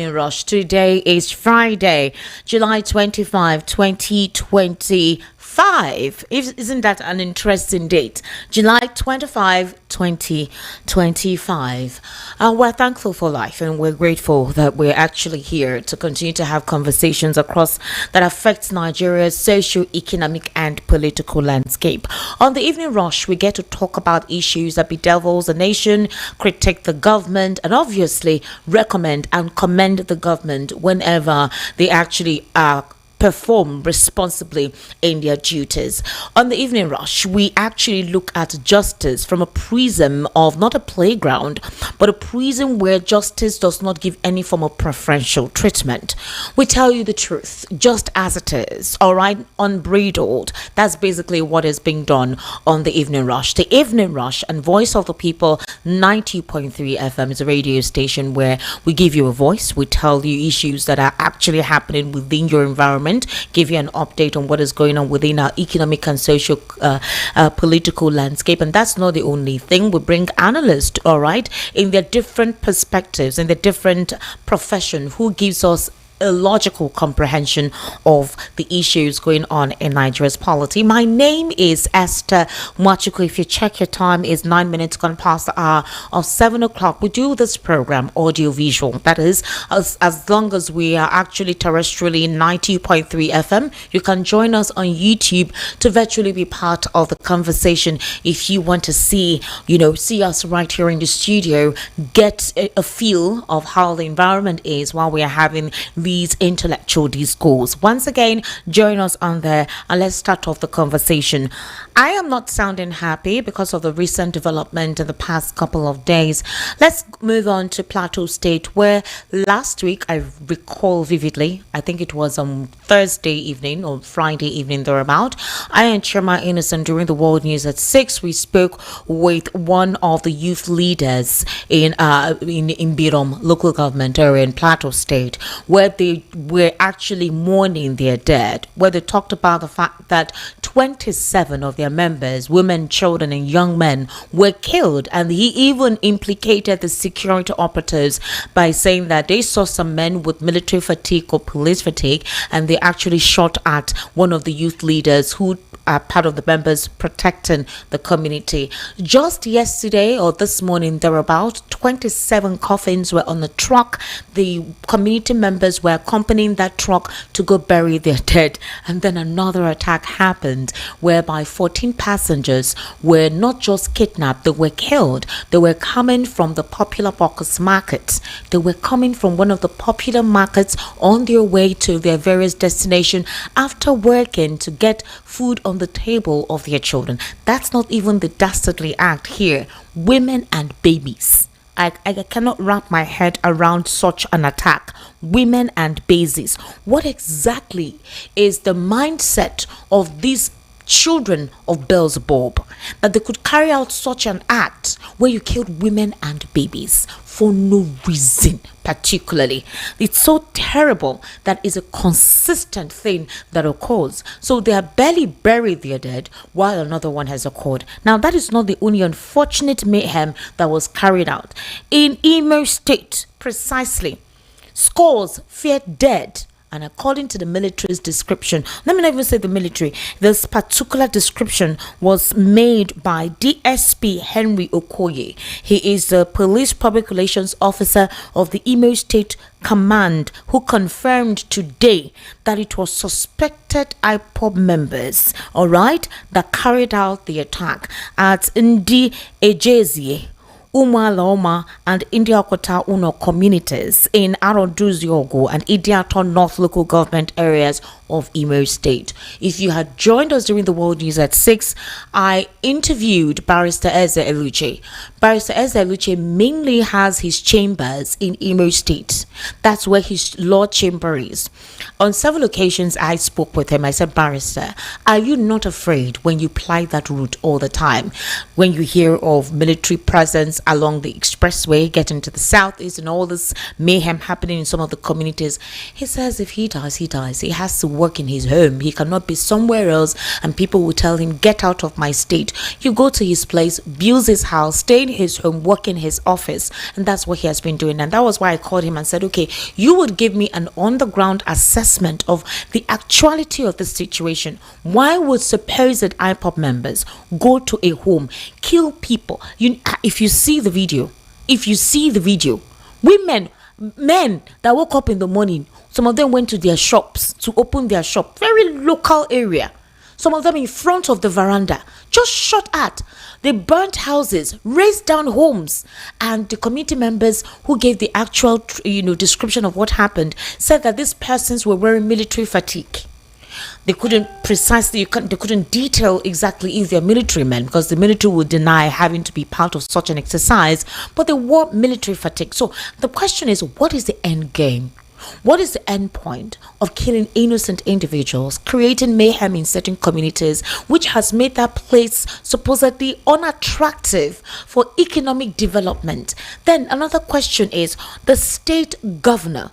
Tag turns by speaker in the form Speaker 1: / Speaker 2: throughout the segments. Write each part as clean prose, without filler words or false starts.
Speaker 1: Rush. Today is Friday, July 25, 2025. Isn't that an interesting date? July 25, 2025. We're thankful for life and we're grateful that we're actually here to continue to have conversations across that affects Nigeria's socio-economic and political landscape. On the Evening Rush, we get to talk about issues that bedevils the nation, critique the government, and obviously recommend and commend the government whenever they actually perform responsibly in their duties. On the Evening Rush, we actually look at justice from a prism of not a playground, but a prism where justice does not give any form of preferential treatment. We tell you the truth, just as it is, all right, unbridled. That's basically what is being done on the Evening Rush. The Evening Rush and Voice of the People 90.3 FM is a radio station where we give you a voice, we tell you issues that are actually happening within your environment, give you an update on what is going on within our economic and social political landscape. And that's not the only thing. We bring analysts, all right, in their different perspectives, in the different profession, who gives us a logical comprehension of the issues going on in Nigeria's polity. My name is Esther Mwachuku. If you check your time, it's 9 minutes gone past the hour of 7 o'clock. We do this program audio visual. That is, as long as we are actually terrestrially 90.3 FM, you can join us on YouTube to virtually be part of the conversation. If you want to see us right here in the studio, get a feel of how the environment is while we are having these intellectual discourse. Once again, join us on there and let's start off the conversation. I am not sounding happy because of the recent development in the past couple of days. Let's move on to Plateau State, where last week, I recall vividly, I think it was on Thursday evening or Friday evening thereabout, I and Chairman Innocent during the World News at 6, we spoke with one of the youth leaders in Birom local government area in Plateau State, where they were actually mourning their dead, where they talked about the fact that 27 of their members, women, children, and young men, were killed. And he even implicated the security operatives by saying that they saw some men with military fatigue or police fatigue, and they actually shot at one of the youth leaders who are part of the members protecting the community. Just yesterday or this morning, there were about 27 coffins were on the truck. The community members were accompanying that truck to go bury their dead. And then another attack happened whereby 14 passengers were not just kidnapped, they were killed. They were coming from the popular Baucus markets. They were coming from one of the popular markets on their way to their various destinations after working to get food on the table of their children. That's not even the dastardly act here. Women and babies. I cannot wrap my head around such an attack. Women and babies. What exactly is the mindset of these children of Beelzebub, that they could carry out such an act where you killed women and babies for no reason particularly? It's so terrible that is a consistent thing that occurs. So they have barely buried their dead while another one has occurred. Now, that is not the only unfortunate mayhem that was carried out. In Imo State, precisely, scores feared dead. And according to the military's description, let me not even say the military, this particular description was made by DSP Henry Okoye. He is the police public relations officer of the Imo State Command, who confirmed today that it was suspected IPOB members, all right, that carried out the attack at Ndi Ejezie, Umalaoma and Indiakota Uno communities in Aroduziogo and Idiaton North local government areas of Imo State. If you had joined us during the World News at 6, I interviewed Barrister Eze Eluche. Barrister Eze Eluche mainly has his chambers in Imo State. That's where his law chamber is. On several occasions, I spoke with him. I said, Barrister, are you not afraid when you ply that route all the time? When you hear of military presence incidents along the expressway getting to the southeast and all this mayhem happening in some of the communities. He says if he dies, he dies. He has to work in his home. He cannot be somewhere else and people will tell him, get out of my state. You go to his place, build his house, stay in his home, work in his office. And that's what he has been doing. And that was why I called him and said, okay, you would give me an on-the-ground assessment of the actuality of the situation. Why would supposed IPOP members go to a home, kill people? If you see the video, women, men that woke up in the morning, some of them went to their shops to open their shop, very local area. Some of them in front of the veranda, just shot at. They burnt houses, razed down homes. And the community members who gave the actual, description of what happened said that these persons were wearing military fatigue. They couldn't detail exactly if they're military men, because the military would deny having to be part of such an exercise, but they wore military fatigue. So the question is, what is the end game? What is the end point of killing innocent individuals, creating mayhem in certain communities, which has made that place supposedly unattractive for economic development? Then another question is, the state governor,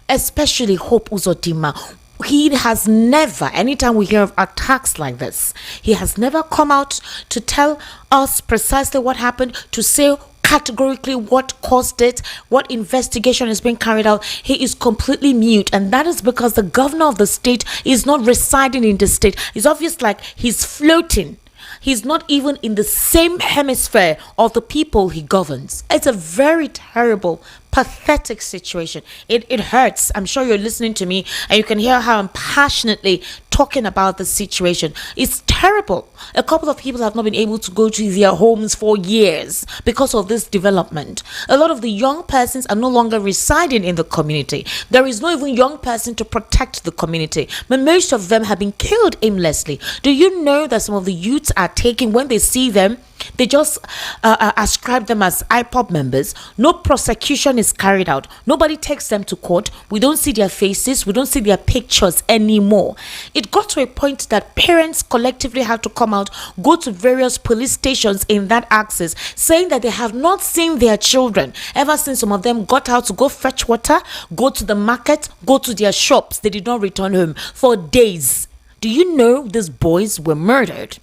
Speaker 1: especially Hope Uzodinma, he has never, anytime we hear of attacks like this, he has never come out to tell us precisely what happened, to say categorically what caused it, what investigation is being carried out. He is completely mute, and that is because the governor of the state is not residing in the state. It's obvious like he's floating. He's not even in the same hemisphere of the people he governs. It's a very terrible, pathetic situation. It hurts. I'm sure you're listening to me and you can hear how I'm passionately talking about the situation. It's terrible. A couple of people have not been able to go to their homes for years because of this development. A lot of the young persons are no longer residing in the community. There is no even young person to protect the community, but most of them have been killed aimlessly. Do you know that some of the youths are taking, when they see them, they just ascribe them as IPOP members? No prosecution is carried out. Nobody takes them to court. We don't see their faces. We don't see their pictures anymore. It got to a point that parents collectively had to come out, go to various police stations in that axis, saying that they have not seen their children ever since some of them got out to go fetch water, go to the market, go to their shops. They did not return home for days. Do you know these boys were murdered?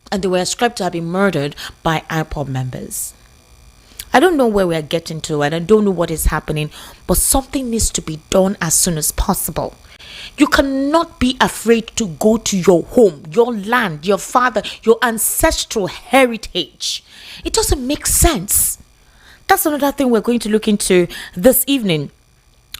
Speaker 1: And they were ascribed to have been murdered by IPOB members. I don't know where we are getting to, and I don't know what is happening, but something needs to be done as soon as possible. You cannot be afraid to go to your home, your land, your father, your ancestral heritage. It doesn't make sense. That's another thing we're going to look into this evening.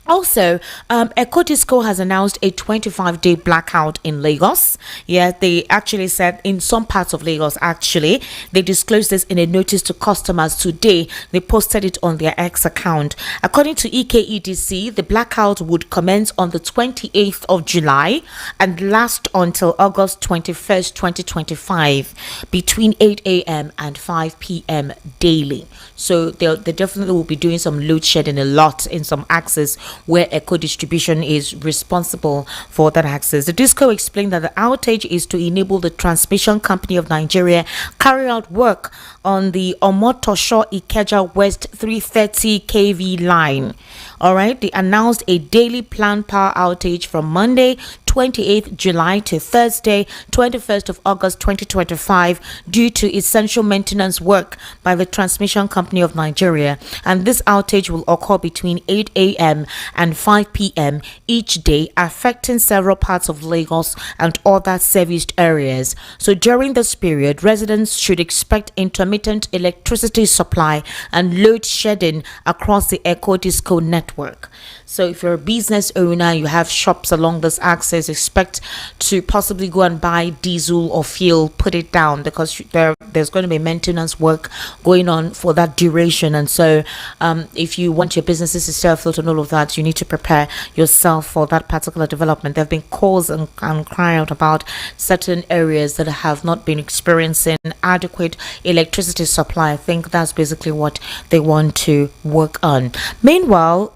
Speaker 1: Also, Ecodisco has announced a 25-day blackout in Lagos. Yeah, they actually said in some parts of Lagos, actually, they disclosed this in a notice to customers today. They posted it on their X account. According to EKEDC, the blackout would commence on the 28th of July and last until August 21st, 2025, between 8 a.m. and 5 p.m. daily. So they definitely will be doing some load shedding a lot in some axes where Eco Distribution is responsible for that access. The disco explained that the outage is to enable the Transmission Company of Nigeria carry out work on the Omotosho Ikeja West 330 kV line. All right, they announced a daily planned power outage from Monday 28th July to Thursday 21st of August 2025 due to essential maintenance work by the Transmission Company of Nigeria, and this outage will occur between 8 a.m. and 5 p.m. each day, affecting several parts of Lagos and other serviced areas. So during this period, residents should expect intermittent electricity supply and load shedding across the Eco Disco network. So if you're a business owner, you have shops along this axis, expect to possibly go and buy diesel or fuel, put it down, because there's going to be maintenance work going on for that duration. And so if you want your businesses to stay afloat and all of that, you need to prepare yourself for that particular development. There have been calls and cry out about certain areas that have not been experiencing adequate electricity supply. I think that's basically what they want to work on. Meanwhile,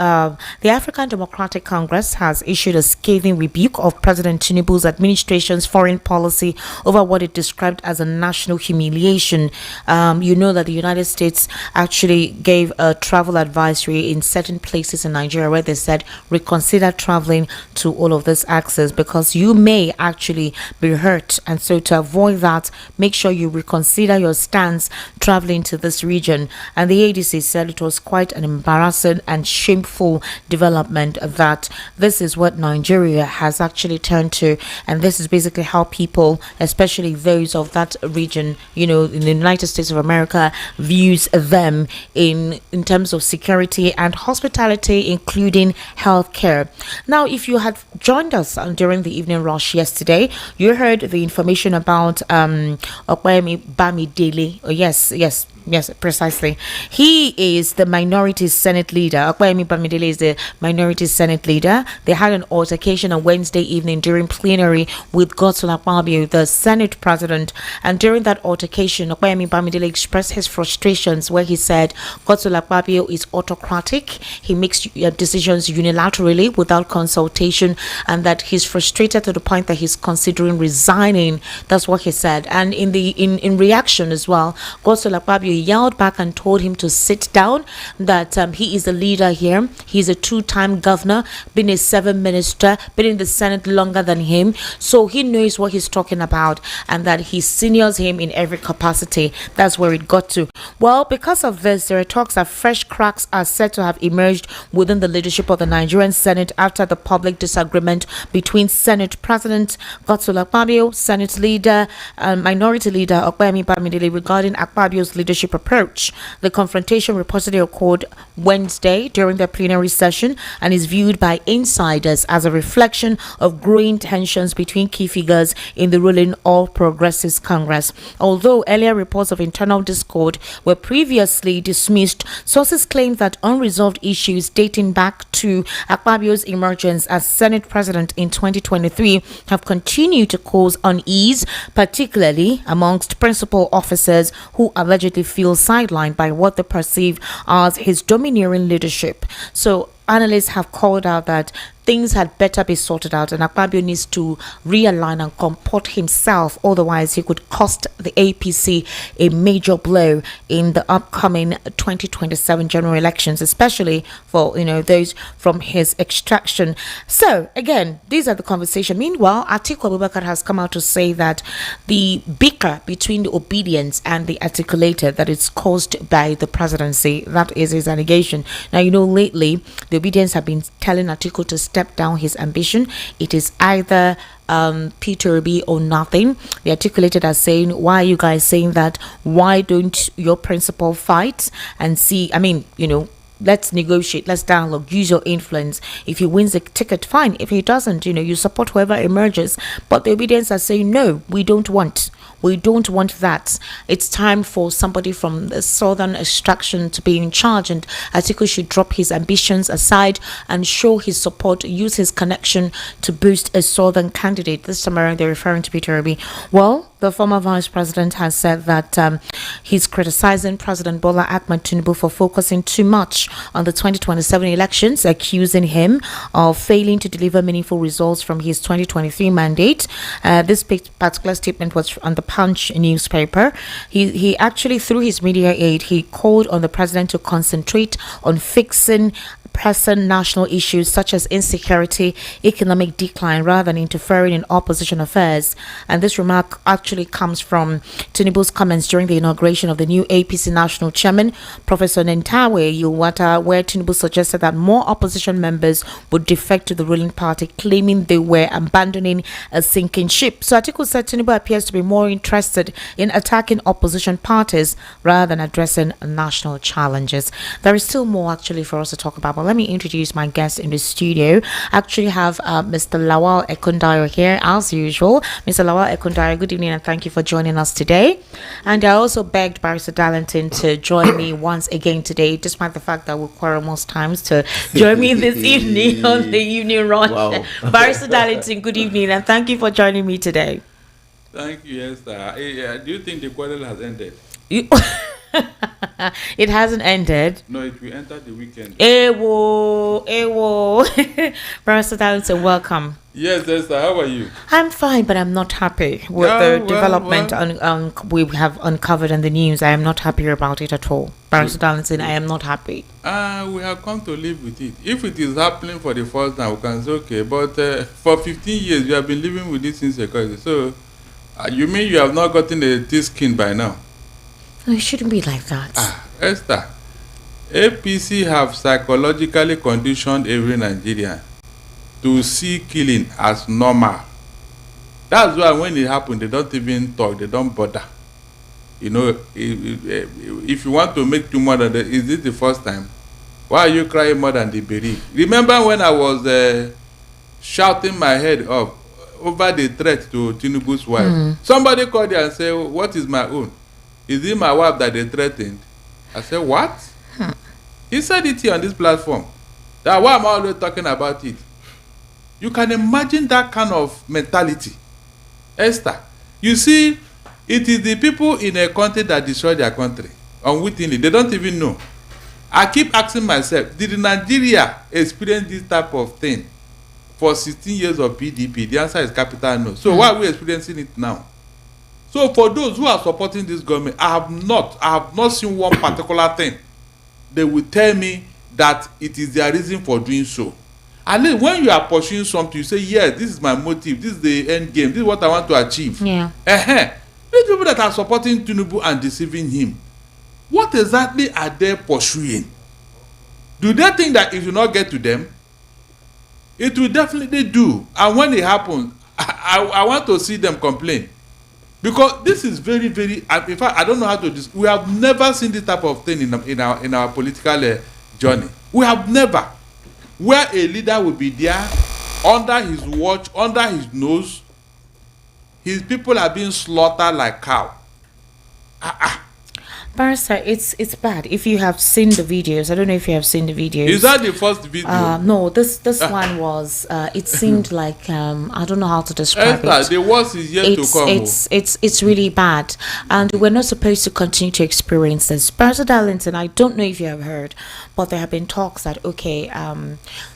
Speaker 1: the African Democratic Congress has issued a scathing rebuke of President Tinubu's administration's foreign policy over what it described as a national humiliation. You know that the United States actually gave a travel advisory in certain places in Nigeria where they said reconsider traveling to all of this access because you may actually be hurt. And so to avoid that, make sure you reconsider your stance traveling to this region. And the ADC said it was quite an embarrassing and shameful development that this is what Nigeria has actually turned to, and this is basically how people, especially those of that region, in the United States of America, views them in terms of security and hospitality, including healthcare. Now, if you had joined us during the evening rush yesterday, you heard the information about Opeyemi Bamidele. Oh, yes, precisely. He is the minority Senate leader. Opeyemi Bamidele is the minority Senate leader. They had an altercation on Wednesday evening during plenary with Godswill Akpabio, the Senate president. And during that altercation, Opeyemi Bamidele expressed his frustrations where he said Godswill Akpabio is autocratic. He makes decisions unilaterally without consultation, and that he's frustrated to the point that he's considering resigning. That's what he said. And in reaction as well, Godswill Akpabio yelled back and told him to sit down, that he is a leader here. He's a two-time governor, been a 7 minister, been in the Senate longer than him, so he knows what he's talking about, and that he seniors him in every capacity. That's where it got to. Well, because of this, there are talks that fresh cracks are said to have emerged within the leadership of the Nigerian Senate after the public disagreement between Senate President Godswill Akpabio, Senate leader, minority leader Opeyemi Bamidele regarding Akpabio's leadership approach. The confrontation reportedly occurred Wednesday during the plenary session and is viewed by insiders as a reflection of growing tensions between key figures in the ruling All Progressives Congress. Although earlier reports of internal discord were previously dismissed, sources claim that unresolved issues dating back to Akpabio's emergence as Senate President in 2023 have continued to cause unease, particularly amongst principal officers who allegedly feel sidelined by what they perceive as his domineering leadership. So analysts have called out that things had better be sorted out, and Akpabio needs to realign and comport himself. Otherwise, he could cost the APC a major blow in the upcoming 2027 general elections, especially for those from his extraction. So again, these are the conversation. Meanwhile, Atiku Abubakar has come out to say that the bicker between the obedience and the articulated that it's caused by the presidency. That is his allegation. Now, lately the obedience have been telling Atiku to step down his ambition. It is either Peter B or nothing. The articulated are saying, why are you guys saying that? Why don't your principal fight and see? Let's negotiate, let's dialogue, use your influence. If he wins the ticket, fine. If he doesn't, you support whoever emerges. But the obedience are saying, no, we don't want that. It's time for somebody from the southern extraction to be in charge, and Atiku should drop his ambitions aside and show his support, use his connection to boost a southern candidate. This time around, they're referring to Peter Obi. Well, the former vice president has said that he's criticizing President Bola Ahmed Tinubu for focusing too much on the 2027 elections, accusing him of failing to deliver meaningful results from his 2023 mandate. This particular statement was on the Punch newspaper. He actually, through his media aide, he called on the president to concentrate on fixing pressing national issues such as insecurity, economic decline, rather than interfering in opposition affairs. And this remark actually comes from Tinubu's comments during the inauguration of the new APC national chairman, Professor Nentawe Yilwata, where Tinubu suggested that more opposition members would defect to the ruling party, claiming they were abandoning a sinking ship. So Atiku said Tinubu appears to be more interested in attacking opposition parties rather than addressing national challenges. There is still more actually for us to talk about. Let me introduce my guest in the studio. I actually have Mr. Lawal Ekundayo here as usual. Mr. Lawal Ekundayo, good evening and thank you for joining us today. And I also begged Barrister Darlington to join me once again today, despite the fact that we quarrel most times, to join me this evening on the evening run. Wow. Barrister Darlington, good evening and thank you for joining me today.
Speaker 2: Thank you, Esther. Do you think the quarrel has ended?
Speaker 1: It hasn't ended.
Speaker 2: No, it will enter the weekend.
Speaker 1: Ewo, ewo. Barrister Darlington, welcome.
Speaker 2: Yes, Esther, how are you?
Speaker 1: I'm fine, but I'm not happy with the development we have uncovered in the news. I am not happy about it at all. Barrister Darlington, I am not happy.
Speaker 2: We have come to live with it. If it is happening for the first time, we can say okay. But for 15 years, we have been living with this insecurity. So, you mean you have not gotten a thick skin by now?
Speaker 1: No, it shouldn't be like that.
Speaker 2: Esther, APC have psychologically conditioned every Nigerian to see killing as normal. That's why when it happens, they don't even talk, they don't bother. You know, if you want to make too much of it, is this the first time? Why are you crying more than the baby? Remember when I was shouting my head up over the threat to Tinubu's wife? Somebody called there and said, what is my own? Is it my wife that they threatened? I said, what? He said it here on this platform. That why am I always talking about it? You can imagine that kind of mentality. Esther, you see, it is the people in a country that destroy their country unwittingly. They don't even know. I keep asking myself, did Nigeria experience this type of thing for 16 years of PDP? The answer is capital no. So why are we experiencing it now? So for those who are supporting this government, I have not seen one particular thing. They will tell me that it is their reason for doing so. And then when you are pursuing something, you say, yes, this is my motive, this is the end game, this is what I want to achieve.
Speaker 1: Yeah.
Speaker 2: These people that are supporting Tinubu and deceiving him, what exactly are they pursuing? Do they think that it will not get to them? It will definitely do. And when it happens, I want to see them complain. Because this is very, very, in fact, I don't know how to do. We have never seen this type of thing in our political journey. We have never. Where a leader will be there, under his watch, under his nose, his people are being slaughtered like cow.
Speaker 1: Barrister, it's bad. If you have seen the videos, I don't know if you have seen the videos.
Speaker 2: Is that the first video?
Speaker 1: No, this one was. It seemed like I don't know how to describe it.
Speaker 2: The worst is yet to come.
Speaker 1: It's really bad, and we're not supposed to continue to experience this. Barrister Darlington, I don't know if you have heard, but there have been talks that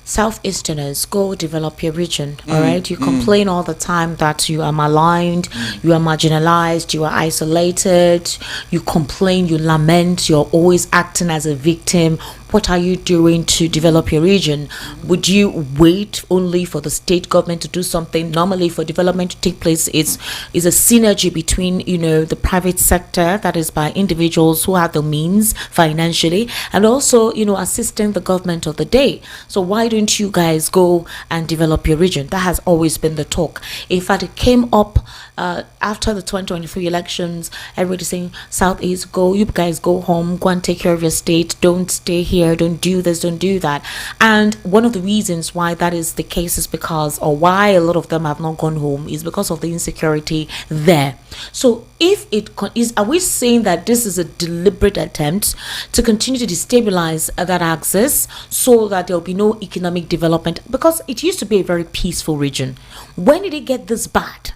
Speaker 1: Southeasterners, go develop your region. All right, you complain all the time that you are maligned, you are marginalized, you are isolated. You complain, you lament, you're always acting as a victim. What are you doing to develop your region? Would you wait only for the state government to do something? Normally, for development to take place, is a synergy between the private sector, that is by individuals who have the means financially, and also assisting the government of the day. So why don't you guys go and develop your region? That has always been the talk. In fact, it came up after the 2023 elections. Everybody saying, Southeast, you guys go home, go and take care of your state, don't stay here, don't do this, don't do that. And one of the reasons why that is the case is because, or why a lot of them have not gone home, is because of the insecurity there. So if it is, are we saying that this is a deliberate attempt to continue to destabilize that axis so that there will be no economic development? Because it used to be a very peaceful region. When did it get this bad?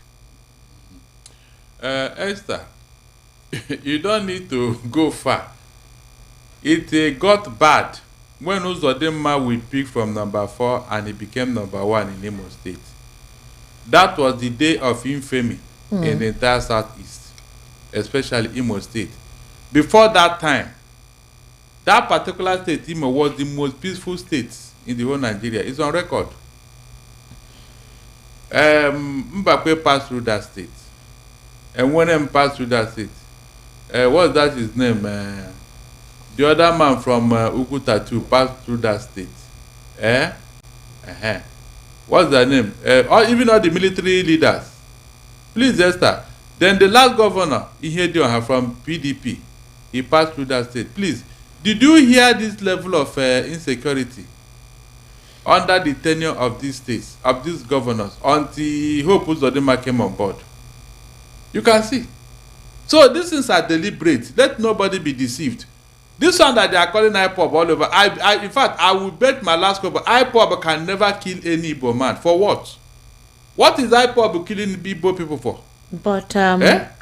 Speaker 2: Esther, you don't need to go far. It got bad when Uzodinma will pick from number 4 and he became number 1 in Imo State. That was the day of infamy in the entire Southeast, especially Imo State. Before that time, that particular state, Imo, was the most peaceful state in the whole Nigeria. It's on record. Mbakwe passed through that state. And when he passed through that state, what's that his name? The other man from Ukuta too passed through that state. What's their name? Even all the military leaders. Please, Esther. Then the last governor, Ihedionha from PDP, he passed through that state. Please, did you hear this level of insecurity under the tenure of these states, of these governors, until Hope Uzodinma came on board? You can see. So these things are deliberate. Let nobody be deceived. This one that they are calling IPOB all over, in fact, I will bet my last couple, IPOB can never kill any Igbo man. For what? What is IPOB killing Igbo people for?
Speaker 1: But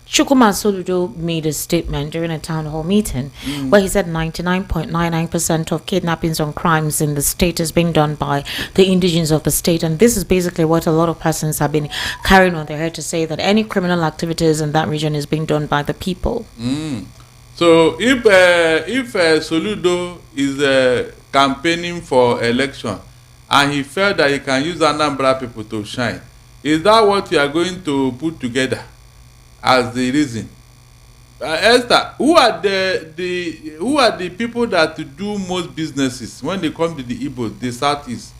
Speaker 1: Chukwuma Soludo made a statement during a town hall meeting where he said 99.99% of kidnappings and crimes in the state is being done by the indigenes of the state. And this is basically what a lot of persons have been carrying on their head to say, that any criminal activities in that region is being done by the people.
Speaker 2: So if Soludo is campaigning for election and he felt that he can use Anambra people to shine, is that what you are going to put together as the reason? Esther, who are the people that do most businesses when they come to the Igbo, the Southeast?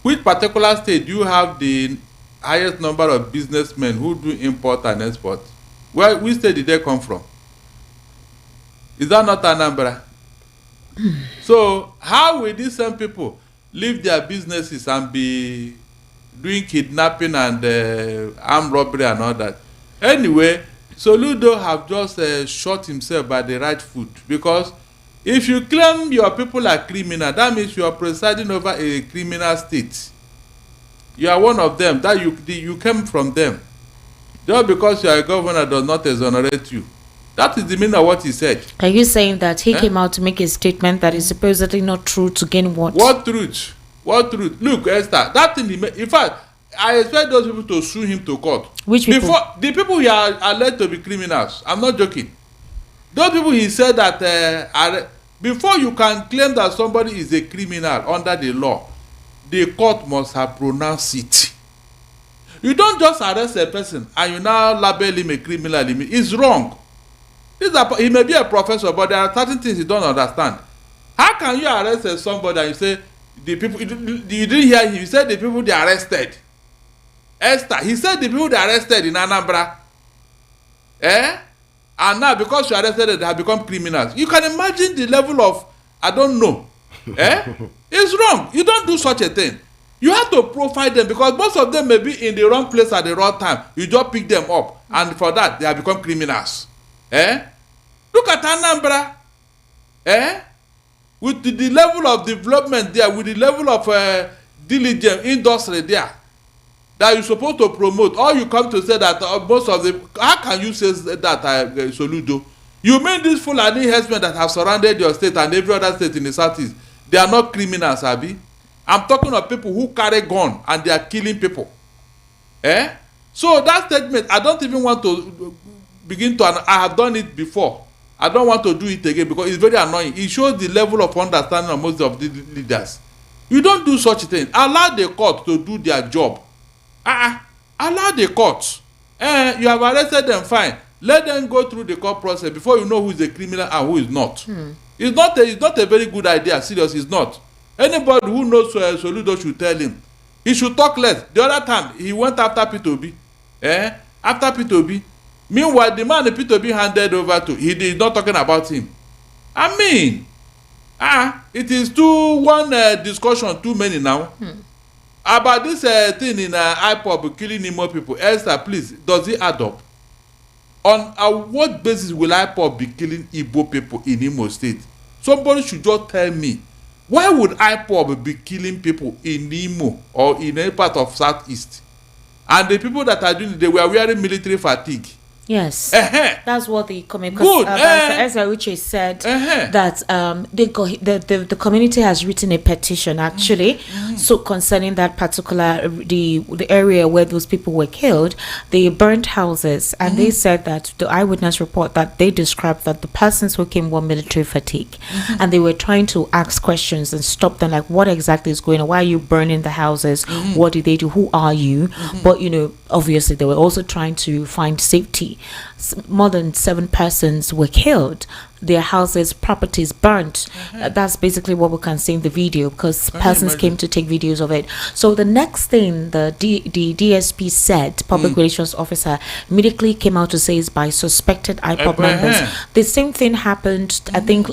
Speaker 2: Which particular state do you have the highest number of businessmen who do import and export? Which state did they come from? Is that not Anambra? So how will these same people leave their businesses and be doing kidnapping and armed robbery and all that? Anyway, Soludo have just shot himself by the right foot, because if you claim your people are criminal, that means you are presiding over a criminal state. You are one of them. That you came from them. Just because you are a governor does not exonerate you. That is the meaning of what he said.
Speaker 1: Are you saying that he came out to make a statement that is supposedly not true to gain what?
Speaker 2: What truth? What truth? Look, Esther, that thing, in fact, I expect those people to sue him to court.
Speaker 1: Which people?
Speaker 2: Before, the people he are alleged to be criminals. I'm not joking. Those people he said that before you can claim that somebody is a criminal under the law, the court must have pronounced it. You don't just arrest a person and you now label him a criminal. It's wrong. He may be a professor, but there are certain things you don't understand. How can you arrest somebody and you say the people? You didn't hear him. He said the people they arrested. Esther, he said the people they arrested in Anambra. And now because you arrested them, they have become criminals. You can imagine the level of, I don't know. It's wrong. You don't do such a thing. You have to profile them, because most of them may be in the wrong place at the wrong time. You just pick them up, and for that they have become criminals. Look at Anambra. With the level of development there, with the level of diligence, industry there, that you're supposed to promote, or you come to say that most of the, how can you say that, Soludo? You mean these Fulani herdsmen that have surrounded your state and every other state in the Southeast, they are not criminals, Abi? I'm talking of people who carry gun and they are killing people. So that statement, I don't even want to begin to, I have done it before. I don't want to do it again because it's very annoying. It shows the level of understanding of most of the leaders. You don't do such a thing. Allow the court to do their job. Allow the court. You have arrested them, fine. Let them go through the court process before you know who is a criminal and who is not. It's not a very good idea. Serious, it's not. Anybody who knows Soludo should tell him. He should talk less. The other time, he went after P2B. After P2B. Meanwhile, the man the P2B handed over to, he is not talking about him. I mean, it is one discussion too many now. About this thing in IPOB killing Imo people. Esther, please, does it add up? On what basis will IPOB be killing Igbo people in Imo State? Somebody should just tell me. Why would IPOB be killing people in Imo or in any part of Southeast? And the people that are doing it, they were wearing military fatigue.
Speaker 1: Yes, that's what the community. Good. Ezra Uche said that the community has written a petition actually, so concerning that particular the area where those people were killed, they burnt houses, and they said that the eyewitness report that they described that the persons who came were military fatigue, and they were trying to ask questions and stop them, like, what exactly is going on? Why are you burning the houses? What did they do? Who are you? But obviously they were also trying to find safety. More than 7 persons were killed, their houses, properties burnt. That's basically what we can see in the video, because persons came to take videos of it. So the next thing the DSP said, public relations officer, immediately came out to say is by suspected IPOB members. The same thing happened, I think,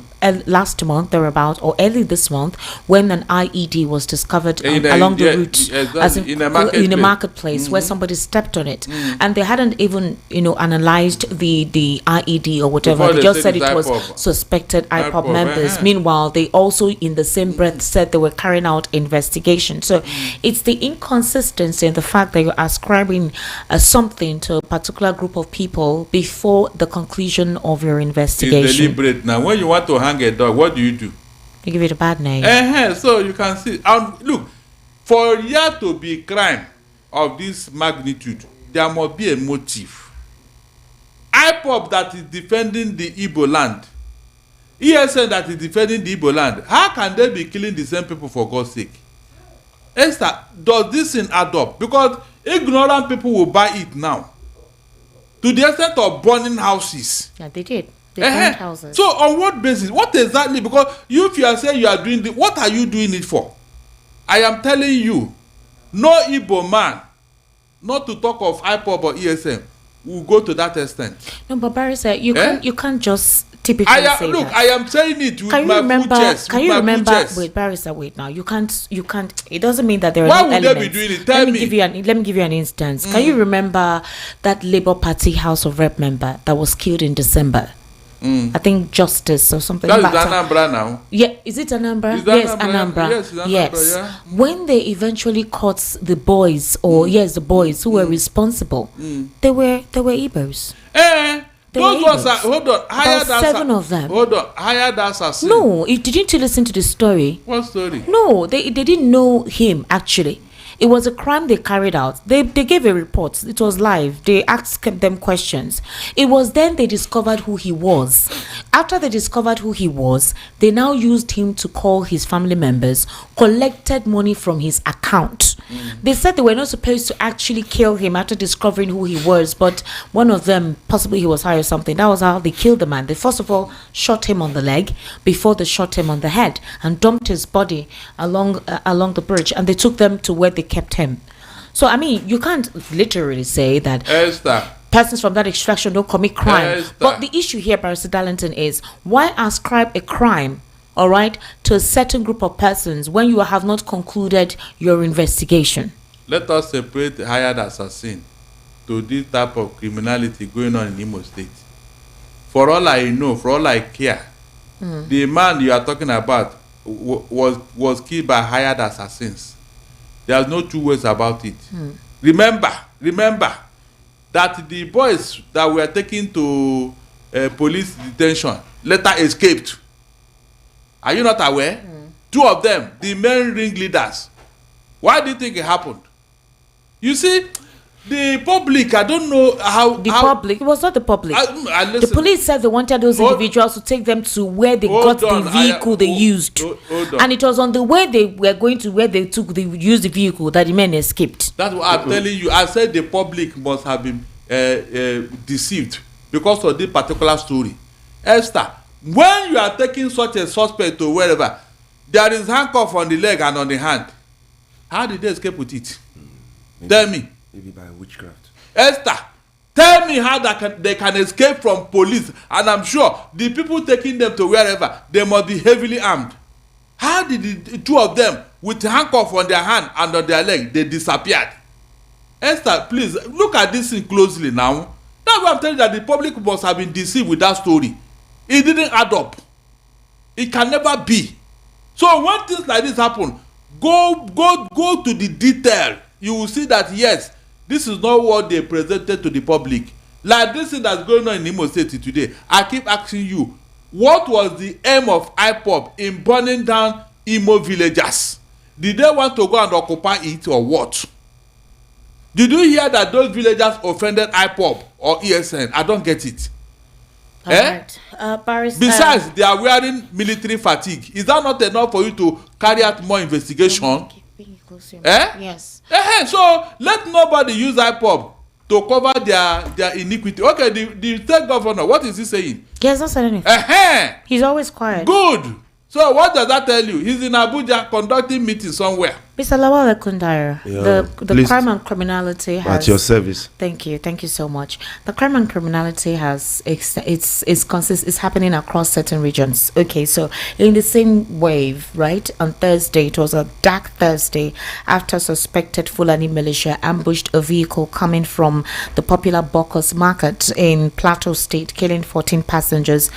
Speaker 1: last month thereabout, or early this month, when an IED was discovered along the route, as in a marketplace where somebody stepped on it, and they hadn't even analyzed the IED or whatever. They just said it was suspected IPOB members.
Speaker 2: Uh-huh.
Speaker 1: Meanwhile, they also in the same breath said they were carrying out investigation. So it's the inconsistency in the fact that you're ascribing something to a particular group of people before the conclusion of your investigation.
Speaker 2: It's deliberate. Now, when you want to hang a dog, what do? You
Speaker 1: give it a bad name.
Speaker 2: So you can see. Look, for there to be crime of this magnitude, there must be a motive. IPOB that is defending the Igbo land, ESN that is defending the Igbo land, how can they be killing the same people for God's sake? Esther, does this thing add up? Because ignorant people will buy it now. To the extent of burning houses.
Speaker 1: Yeah, they did. They burned houses.
Speaker 2: So on what basis? What exactly? Because if you are saying you are doing this, what are you doing it for? I am telling you, no Igbo man, not to talk of IPOB or ESM, will go to that extent.
Speaker 1: No, but Barry said you can't just typically say that.
Speaker 2: I am saying it with my full chest.
Speaker 1: Can you remember? Wait, Barry said, wait now. You can't. It doesn't mean that there are
Speaker 2: why
Speaker 1: no
Speaker 2: would
Speaker 1: elements.
Speaker 2: they be doing it? Let
Speaker 1: me give you an instance. Can you remember that Labour Party House of Rep member that was killed in December? I think Justice or something.
Speaker 2: That is Anambra now.
Speaker 1: Yeah, is it Anambra? Yes, Anambra. Yes, Anambra, yes. Yeah. When they eventually caught the boys, the boys who were responsible, they were Igbos.
Speaker 2: Those ones are, hold on, hired
Speaker 1: about 7 of them.
Speaker 2: Hold on, hired assassin.
Speaker 1: No, didn't you listen to the story?
Speaker 2: What story?
Speaker 1: No, they didn't know him actually. It was a crime they carried out. They gave a report. It was live. They asked them questions. It was then they discovered who he was. After they discovered who he was, they now used him to call his family members, collected money from his account. They said they were not supposed to actually kill him after discovering who he was, but one of them, possibly he was high or something, that was how they killed the man. They first of all shot him on the leg before they shot him on the head and dumped his body along the bridge, and they took them to where they kept him. So I mean, you can't literally say that persons from that extraction don't commit crime. But the issue here, Barrister Darlington, is why ascribe a crime, all right, to a certain group of persons when you have not concluded your investigation?
Speaker 2: Let us separate hired assassin to this type of criminality going on in Imo State. For all I know, for all I care, the man you are talking about was killed by hired assassins. There's no two ways about it. Remember that the boys that were taken to police detention later escaped. Are you not aware? 2 of them, the main ringleaders. Why do you think it happened? You see, the public, I don't know how...
Speaker 1: Public? It was not the public. The police said they wanted those individuals to take them to where they got the vehicle they used. And it was on the way they were going to where they used the vehicle that the men escaped.
Speaker 2: That's what I'm telling you. I said the public must have been deceived because of this particular story. Esther, when you are taking such a suspect to wherever, there is handcuff on the leg and on the hand. How did they escape with it? Tell me.
Speaker 3: Maybe by witchcraft.
Speaker 2: Esther, tell me how they can escape from police. And I'm sure the people taking them to wherever, they must be heavily armed. How did the 2 of them with handcuff on their hand and on their leg, they disappeared? Esther, please look at this thing closely now. That's why I'm telling you that the public must have been deceived with that story. It didn't add up. It can never be. So when things like this happen, go to the detail. You will see that yes, this is not what they presented to the public. Like this thing that's going on in Imo State today, I keep asking you, what was the aim of IPOB in burning down Imo villages? Did they want to go and occupy it or what? Did you hear that those villagers offended IPOB or ESN? I don't get it.
Speaker 1: Right.
Speaker 2: Besides, they are wearing military fatigue. Is that not enough for you to carry out more investigation?
Speaker 1: Yes.
Speaker 2: So let nobody use IPOB to cover their iniquity. Okay, the state governor, what is he saying?
Speaker 1: He has not said anything. He's always quiet.
Speaker 2: Good. So what does that tell you? He's in Abuja conducting meetings somewhere.
Speaker 1: Mr. Lawal Ekundaya, the crime and criminality has...
Speaker 3: At your service.
Speaker 1: Thank you so much. The crime and criminality has... It's happening across certain regions. Okay, so in the same wave, right, on Thursday, it was a dark Thursday, after suspected Fulani militia ambushed a vehicle coming from the popular Bokos market in Plateau State, killing 14 passengers.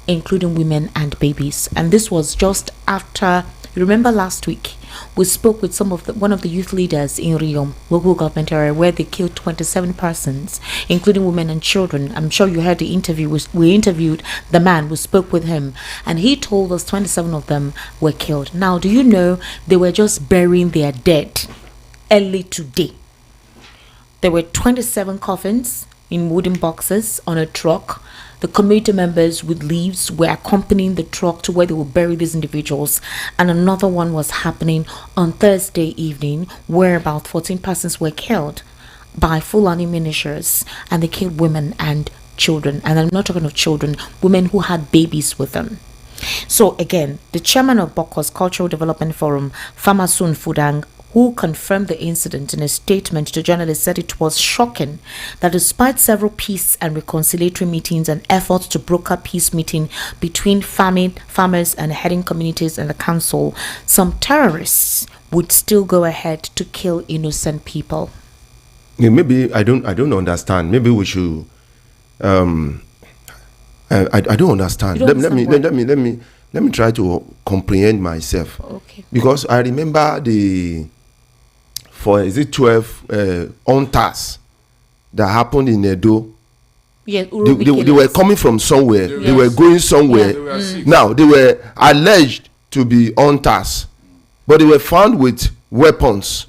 Speaker 1: including women and babies. And this was just after, you remember last week, we spoke with one of the youth leaders in Rio, local government area, where they killed 27 persons, including women and children. I'm sure you heard the interview. We interviewed the man, we spoke with him, and he told us 27 of them were killed. Now, do you know they were just burying their dead early today? There were 27 coffins in wooden boxes on a truck. The committee members with leaves were accompanying the truck to where they would bury these individuals. And another one was happening on Thursday evening, where about 14 persons were killed by Fulani militias, and they killed women and children. And I'm not talking of children, women who had babies with them. So again, the chairman of Boko's Cultural Development Forum, Famasun Fudang, who confirmed the incident in a statement to journalists, said it was shocking that despite several peace and reconciliatory meetings and efforts to broker peace meeting between farmers and herding communities and the council, some terrorists would still go ahead to kill innocent people.
Speaker 3: Yeah, maybe I don't understand. Maybe we should. I don't understand. Let me try to comprehend myself.
Speaker 1: Okay.
Speaker 3: Because I remember is it 12 hunters that happened in Edo?
Speaker 1: Yeah,
Speaker 3: they were coming from somewhere.
Speaker 2: Yes.
Speaker 3: They were going somewhere.
Speaker 2: They were
Speaker 3: Now, they were alleged to be hunters, but they were found with weapons.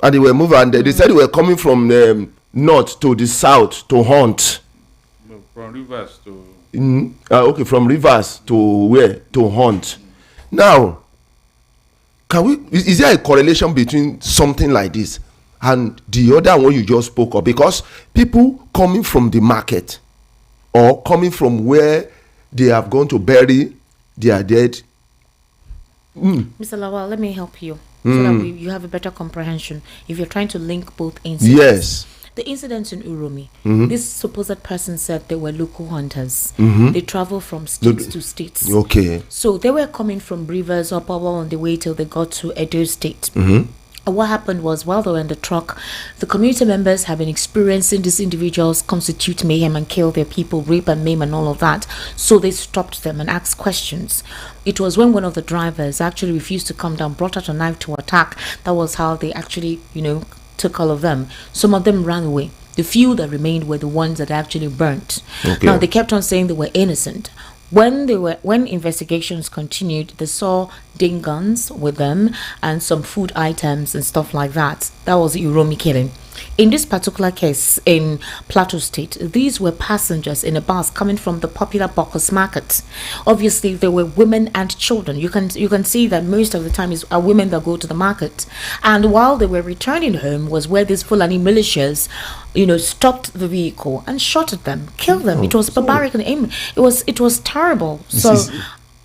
Speaker 3: And they were moving, and they said they were coming from the north to the south to hunt.
Speaker 2: No, from rivers to...
Speaker 3: Okay, from rivers to where? To hunt. Now, is there a correlation between something like this and the other one you just spoke of? Because people coming from the market or coming from where they have gone to bury their dead.
Speaker 1: Mr. Lawal, let me help you so that you have a better comprehension if you're trying to link both incidents.
Speaker 3: Yes.
Speaker 1: The incident in Uromi, this supposed person said they were local hunters. They travel from states to states.
Speaker 3: Okay.
Speaker 1: So they were coming from rivers up on the way till they got to Edo State. And what happened was, while they were in the truck, the community members have been experiencing these individuals constitute mayhem and kill their people, rape and maim and all of that. So they stopped them and asked questions. It was when one of the drivers actually refused to come down, brought out a knife to attack. That was how they actually, took all of them. Some of them ran away. The few that remained were the ones that actually burnt.
Speaker 3: Okay.
Speaker 1: Now they kept on saying they were innocent. When investigations continued, they saw ding guns with them and some food items and stuff like that. That was the Uromi killing. In this particular case in Plateau State, these were passengers in a bus coming from the popular Bokos market. Obviously, there were women and children. You can see that most of the time are women that go to the market. And while they were returning home was where these Fulani militias, stopped the vehicle and shot at them, killed them. It was barbaric and it was terrible. So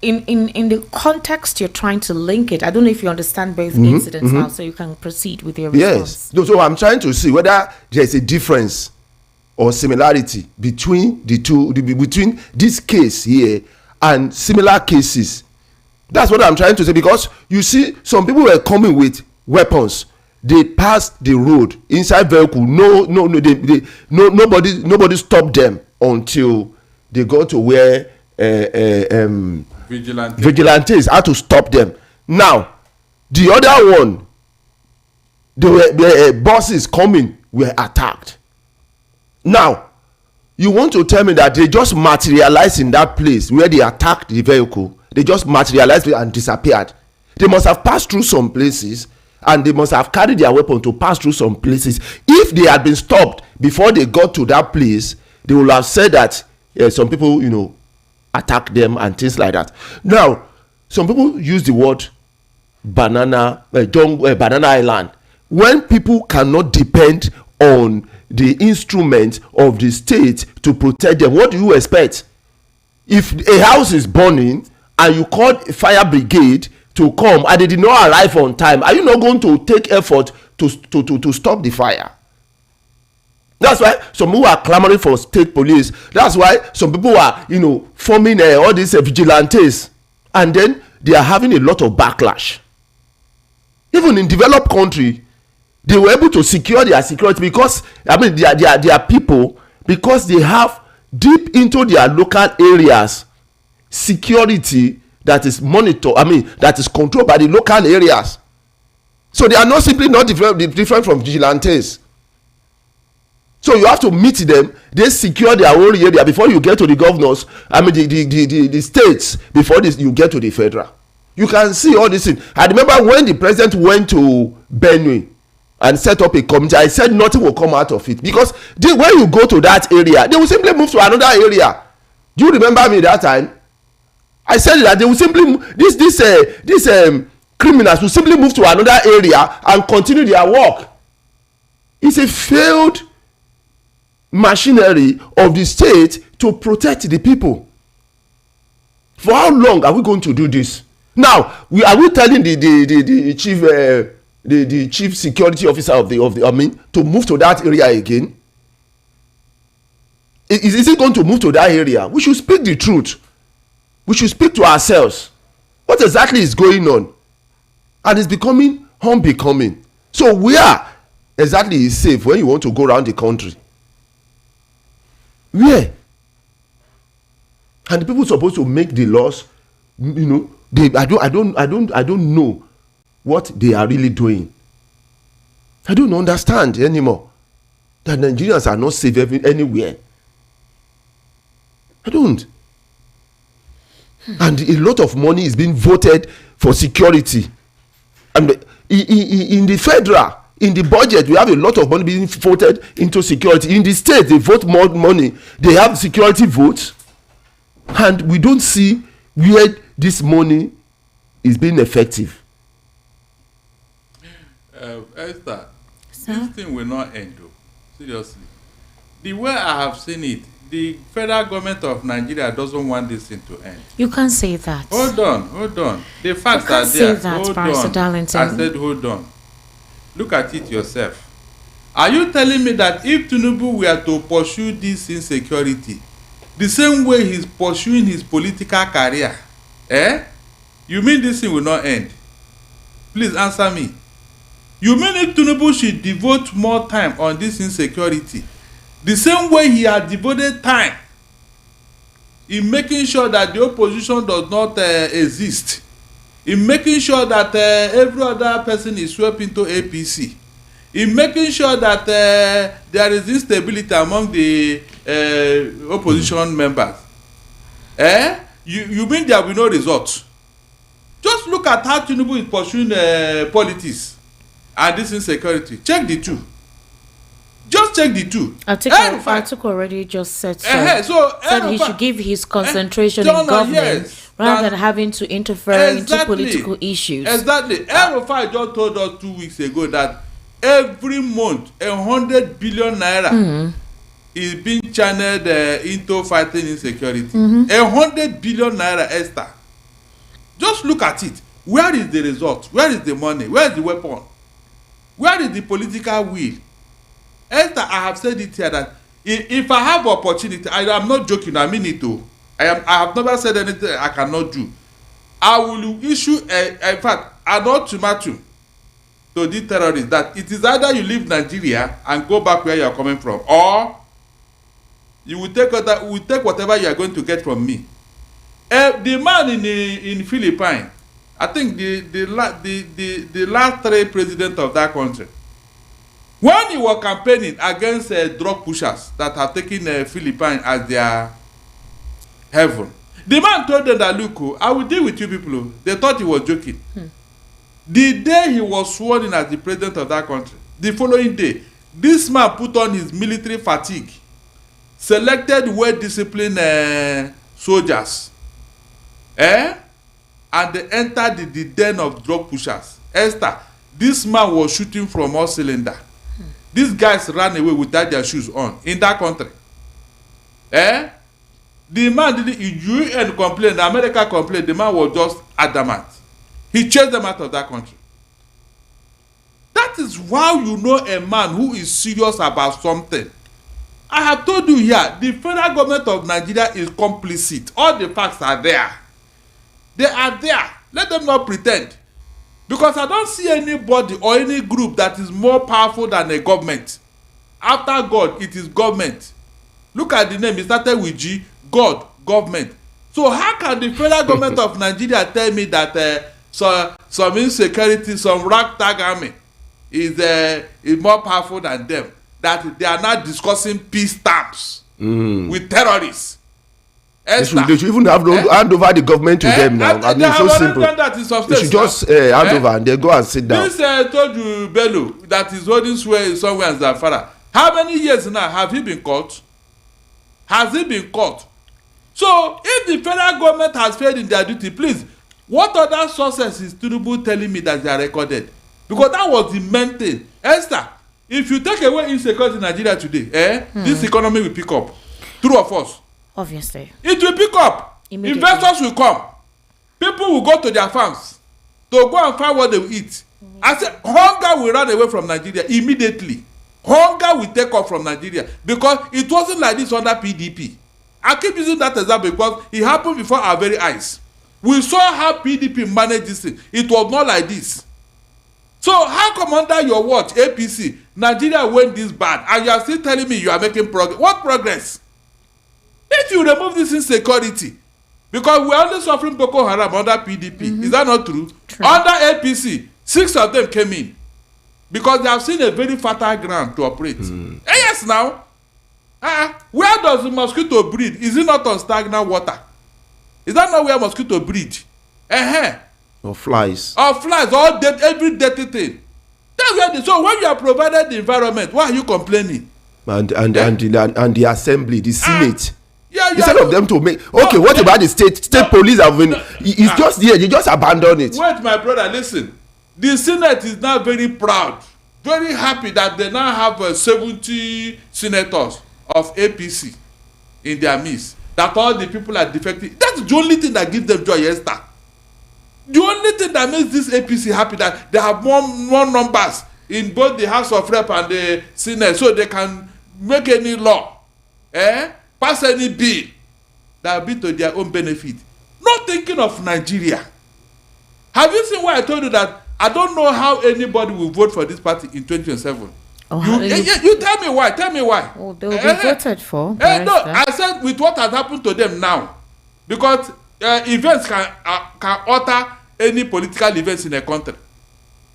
Speaker 1: in the context you're trying to link it, I don't know if you understand both incidents now, so you can proceed with your response.
Speaker 3: Yes. So I'm trying to see whether there's a difference or similarity between the two, between this case here and similar cases. That's what I'm trying to say, because you see, some people were coming with weapons. They passed the road inside vehicle. Nobody stopped them until they got to where vigilantes had to stop them. Now, the other one, the buses coming were attacked. Now, you want to tell me that they just materialized in that place where they attacked the vehicle? They just materialized and disappeared. They must have passed through some places, and they must have carried their weapon to pass through some places. If they had been stopped before they got to that place, they would have said that some people, attack them and things like that. Now, some people use the word banana island. When people cannot depend on the instrument of the state to protect them, what do you expect? If a house is burning and you call a fire brigade to come and they did not arrive on time, are you not going to take effort to stop the fire? That's why some people are clamoring for state police. That's why some people are, forming all these vigilantes, and then they are having a lot of backlash. Even in developed country, they were able to secure their security because their people, because they have deep into their local areas security that is monitored, that is controlled by the local areas. So they are not simply not different from vigilantes. So you have to meet them. They secure their own area before you get to the governors. The states before this you get to the federal. You can see all this thing. I remember when the president went to Benue and set up a committee, I said nothing will come out of it, because when you go to that area, they will simply move to another area. Do you remember me that time? I said that they will simply these criminals will simply move to another area and continue their work. It's a failed machinery of the state to protect the people. For how long are we going to do this? Now, are we telling the chief security officer of the to move to that area again? Is he going to move to that area? We should speak the truth. We should speak to ourselves. What exactly is going on? And it's becoming unbecoming. So where exactly is safe when you want to go around the country? Where? And the people supposed to make the laws, I don't know what they are really doing. I don't understand anymore that Nigerians are not safe anywhere. I don't. And a lot of money is being voted for security. And in the federal, in the budget, we have a lot of money being voted into security. In the state, they vote more money. They have security votes. And we don't see where this money is being effective.
Speaker 2: Esther, this thing will not end, though. Seriously. The way I have seen it, the federal government of Nigeria doesn't want this thing to end.
Speaker 1: You can't say that.
Speaker 2: Hold on. The facts are there.
Speaker 1: Say that,
Speaker 2: hold
Speaker 1: Pastor
Speaker 2: on.
Speaker 1: Darlington.
Speaker 2: I said hold on. Look at it yourself. Are you telling me that if Tinubu were to pursue this insecurity the same way he's pursuing his political career, you mean this thing will not end? Please answer me. You mean if Tinubu should devote more time on this insecurity the same way he had devoted time in making sure that the opposition does not exist, in making sure that every other person is swept into APC, in making sure that there is instability among the opposition members, you mean there will be no result? Just look at how Tinubu is pursuing politics and this insecurity. Check the two. Just check the two.
Speaker 1: Atiku already just said so. Said he should give his concentration in government rather than having to interfere into political issues.
Speaker 2: Exactly. El-Rufai just told us 2 weeks ago that every month 100 billion naira is being channeled into fighting insecurity. 100 billion naira, Esther. Just look at it. Where is the result? Where is the money? Where is the weapon? Where is the political will? Esther, I have said it here that if I have opportunity, I am not joking, I mean it too. I have never said anything I cannot do. I will issue in fact an ultimatum to the terrorists that it is either you leave Nigeria and go back where you are coming from, or you will take whatever you are going to get from me. The man in Philippines, I think the last 3 presidents of that country, when he was campaigning against drug pushers that have taken Philippines as their heaven, the man told them that, look, I will deal with you people. They thought he was joking. The day he was sworn in as the president of that country, the following day, this man put on his military fatigue, selected well-disciplined soldiers, and they entered the den of drug pushers. Esther, this man was shooting from all cylinders. These guys ran away without their shoes on in that country. The man didn't, UN complained, America complained, the man was just adamant. He chased them out of that country. That is how you know a man who is serious about something. I have told you here, the federal government of Nigeria is complicit. All the facts are there. They are there. Let them not pretend. Because I don't see anybody or any group that is more powerful than a government. After God, it is government. Look at the name. It started with G, God, government. So how can the federal government of Nigeria tell me that some insecurity, some ragtag army is more powerful than them? That they are not discussing peace terms with terrorists.
Speaker 3: They should even hand over the government to them now. I mean, so simple. They should just hand over and they go and sit down.
Speaker 2: This told you Bello that is holding sway somewhere in Zamfara. How many years now have he been caught? Has he been caught? So if the federal government has failed in their duty, please, what other sources is Tinubu telling me that they are recorded? Because that was the main thing. Esther, if you take away insecurity in Nigeria today, this economy will pick up. True or false?
Speaker 1: Obviously.
Speaker 2: It will pick up. Investors will come. People will go to their farms to go and find what they will eat. I said hunger will run away from Nigeria immediately. Hunger will take off from Nigeria because it wasn't like this under PDP. I keep using that example because it happened before our very eyes. We saw how PDP managed this thing. It was not like this. So how come under your watch, APC, Nigeria went this bad and you are still telling me you are making progress? What progress? If you remove this insecurity, because we are only suffering Boko Haram under PDP, is that not true? Under APC, 6 of them came in because they have seen a very fertile ground to operate. Yes, now, where does the mosquito breed? Is it not on stagnant water? Is that not where mosquito breed?
Speaker 3: Or flies.
Speaker 2: Or flies, every dirty thing. That's where so when you are provided the environment, why are you complaining?
Speaker 3: And the assembly, the Senate.
Speaker 2: Instead
Speaker 3: of them to make what about the state police have been it's just there, they just abandon it.
Speaker 2: Wait, my brother, listen. The Senate is now very proud, very happy that they now have 70 senators of APC in their midst, that all the people are defective. That's the only thing that gives them joy, Esther. The only thing that makes this APC happy that they have more numbers in both the House of Rep and the Senate, so they can make any law, pass any bill that will be to their own benefit. Not thinking of Nigeria. Have you seen why I told you that I don't know how anybody will vote for this party in 2027? You tell me why. Tell me why.
Speaker 1: Oh, they will be voted for.
Speaker 2: No, I said with what has happened to them now, because events can alter any political events in a country.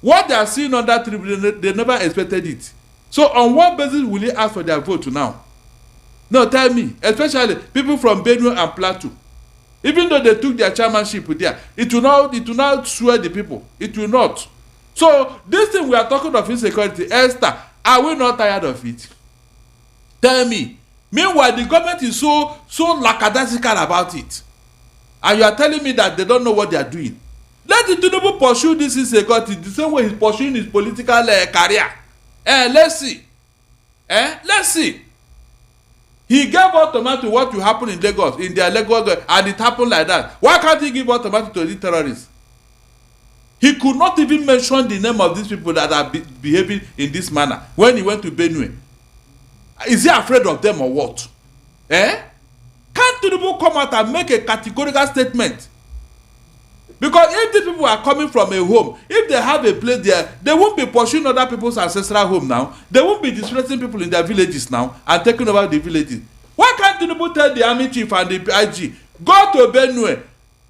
Speaker 2: What they are seeing on that tribune, they never expected it. So on what basis will they ask for their vote now? No, tell me, especially people from Benue and Plateau. Even though they took their chairmanship there, it will not sway the people. It will not. So this thing we are talking of insecurity, Esther, are we not tired of it? Tell me. Meanwhile, the government is so lackadaisical about it. And you are telling me that they don't know what they are doing. Let the Tinubu pursue this insecurity the same way he's pursuing his political career. Let's see. Let's see. He gave automatic to what will happen in Lagos, in their Lagos, and it happened like that. Why can't he give automatic to the terrorists? He could not even mention the name of these people that are behaving in this manner when he went to Benue. Is he afraid of them or what? Can't Tinubu come out and make a categorical statement? Because if these people are coming from a home, if they have a place there, they won't be pursuing other people's ancestral home now. They won't be displacing people in their villages now and taking over the villages. Why can't Tinubu tell the army chief and the IG, go to Benue,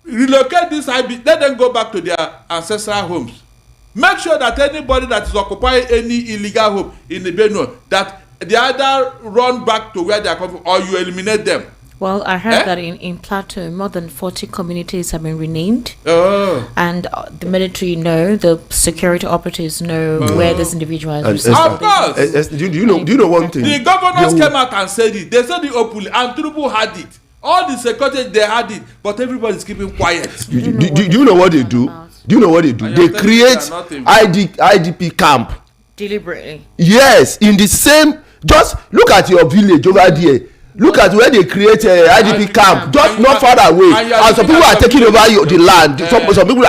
Speaker 2: relocate this IB, let them go back to their ancestral homes. Make sure that anybody that is occupying any illegal home in the Benue, that they either run back to where they are coming or you eliminate them.
Speaker 1: Well, I heard that in Plateau, more than 40 communities have been renamed. And the military know, the security operatives know where this individual is.
Speaker 2: Of course.
Speaker 3: Do you know one thing?
Speaker 2: The governors came out and said it. They said it openly, and Tinubu had it. All the security, they had it, but everybody is keeping quiet.
Speaker 3: Do you know what they do? Do you know what they do? They create IDP camp.
Speaker 1: Deliberately.
Speaker 3: Yes, in the same. Just look at your village over there. Look at where they create IDP camp, just not far away. And some people are taking over the land. Some people